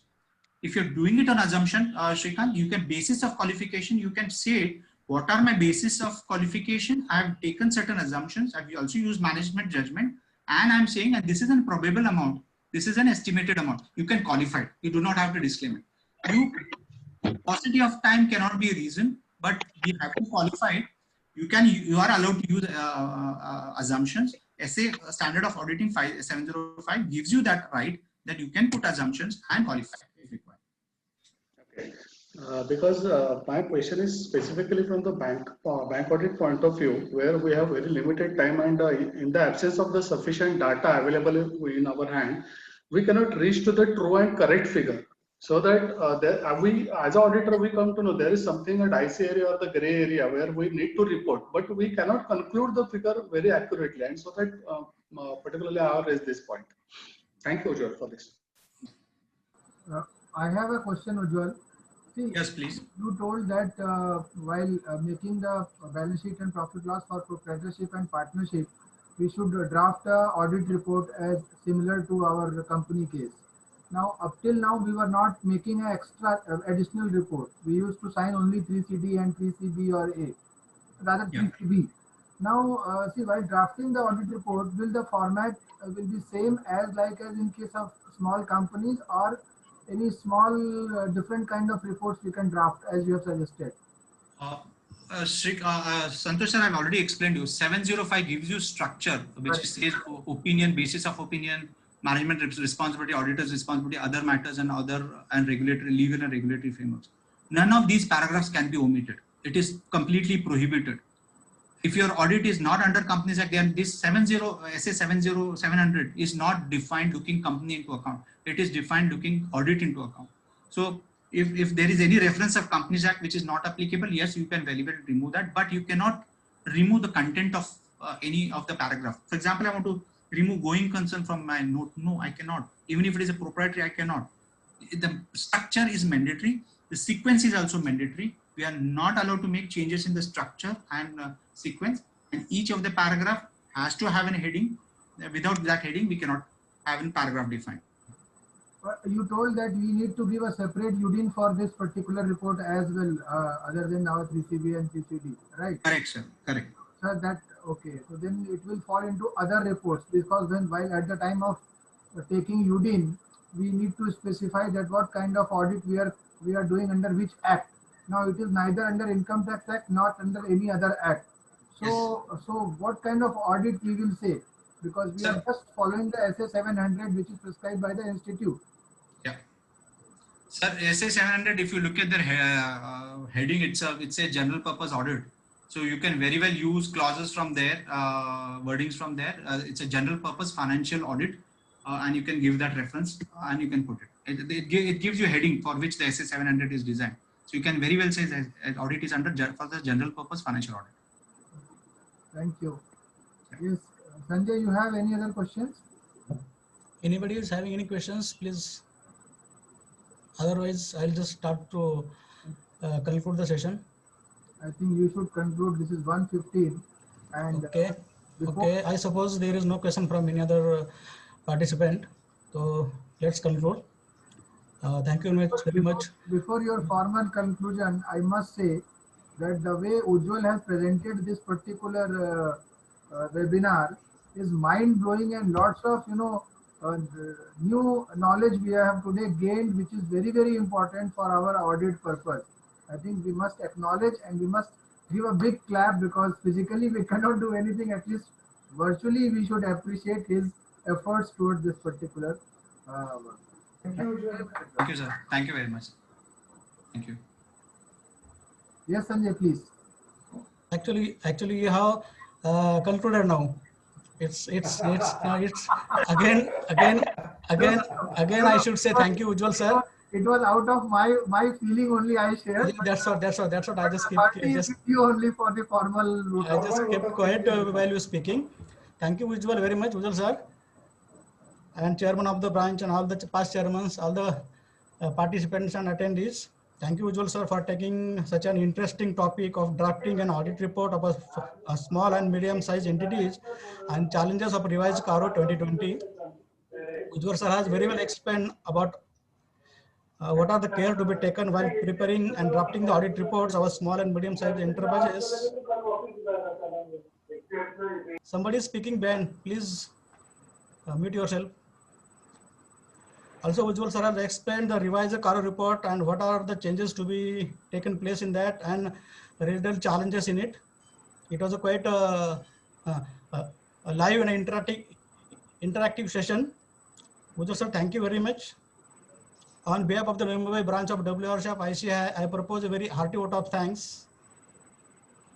If you're doing it on assumption, Srikanth, you can basis of qualification, you can say, what are my basis of qualification? I have taken certain assumptions. I've also used management judgment. And I'm saying that this is a probable amount. This is an estimated amount. You can qualify it. You do not have to disclaim it. Paucity of time cannot be a reason, but we have to qualify it. You are allowed to use assumptions. SA standard of auditing 705 gives you that right that you can put assumptions and qualify if required. Okay. Because my question is specifically from the bank audit point of view, where we have very limited time, and in the absence of the sufficient data available in our hand, we cannot reach to the true and correct figure. So that we, as an auditor, we come to know there is something at IC area or the gray area where we need to report, but we cannot conclude the figure very accurately. And so that particularly I have raised this point. Thank you, Ujwal, for this. I have a question, Ujwal. See, Yes, please. You told that while making the balance sheet and profit loss for proprietorship and partnership, we should draft a audit report as similar to our company case. Now, up till now, we were not making an extra additional report. We used to sign only 3CD and 3CB or A, rather 3CB. Now, see, while drafting the audit report, will the format will be same as in case of small companies, or any small different kind of reports we can draft as you have suggested? Santosh sir, I've already explained you. 705 gives you structure, which says opinion, basis of opinion, management responsibility, auditor's responsibility, other matters, and regulatory, legal and regulatory frameworks. None of these paragraphs can be omitted. It is completely prohibited. If your audit is not under Companies Act, then this SA 700 is not defined looking company into account. It is defined looking audit into account. So if there is any reference of Companies Act which is not applicable, yes, you can very well remove that, but you cannot remove the content of any of the paragraph. For example, I want to remove going concern from my note. No, I cannot. Even if it is a proprietary, I cannot. The structure is mandatory. The sequence is also mandatory. We are not allowed to make changes in the structure and sequence, and each of the paragraph has to have a heading. Without that heading, we cannot have a paragraph defined. You told that we need to give a separate UDIN for this particular report as well, other than our 3CB and 3CD, right? Correct, sir. Correct. Sir, that okay. So then it will fall into other reports, because while at the time of taking UDIN, we need to specify that what kind of audit we are doing under which act. Now it is neither under Income Tax Act, not under any other act. So, yes. So what kind of audit we will say? Because we are just following the SA 700, which is prescribed by the institute. Yeah. Sir, SA 700, if you look at the heading itself, it's a general purpose audit. So you can very well use clauses from there, wordings from there. It's a general purpose financial audit, and you can give that reference and you can put it. It gives you a heading for which the SA 700 is designed. So you can very well say that audit is under for the general purpose financial audit. Thank you. Yes, Sanjay, you have any other questions? Anybody is having any questions, please? Otherwise, I'll just start to conclude the session. I think you should conclude. This is 1:15, and okay. Okay. I suppose there is no question from any other participant. So let's conclude. Thank you very much. Before your formal conclusion, I must say that the way Ujwal has presented this particular webinar is mind-blowing, and lots of new knowledge we have today gained, which is very, very important for our audit purpose. I think we must acknowledge and we must give a big clap, because physically we cannot do anything. At least virtually we should appreciate his efforts towards this particular work. Thank you, sir. Thank you very much. Thank you. Yes, Sanjay, please. Actually, you have concluded now. It's again. I should say thank you, Ujwal sir. It was out of my feeling only I shared. Yeah, that's what I just kept you only for the formal. I just kept quiet while you were speaking. Thank you, Ujwal, very much, Ujwal sir, and chairman of the branch and all the past chairmen, all the participants and attendees. Thank you, Ujwal sir, for taking such an interesting topic of drafting an audit report of a small and medium-sized entities and challenges of revised CARO 2020. Ujwal sir has very well explained about what are the care to be taken while preparing and drafting the audit reports of small and medium-sized enterprises. Somebody is speaking, Ben. Please mute yourself. Also, Ujwal sir has explained the revised CARO report and what are the changes to be taken place in that and the real challenges in it. It was a quite a live and interactive session. Ujwal sir, thank you very much. On behalf of the MUMBAI branch of WIRC ICAI, I propose a very hearty vote of thanks.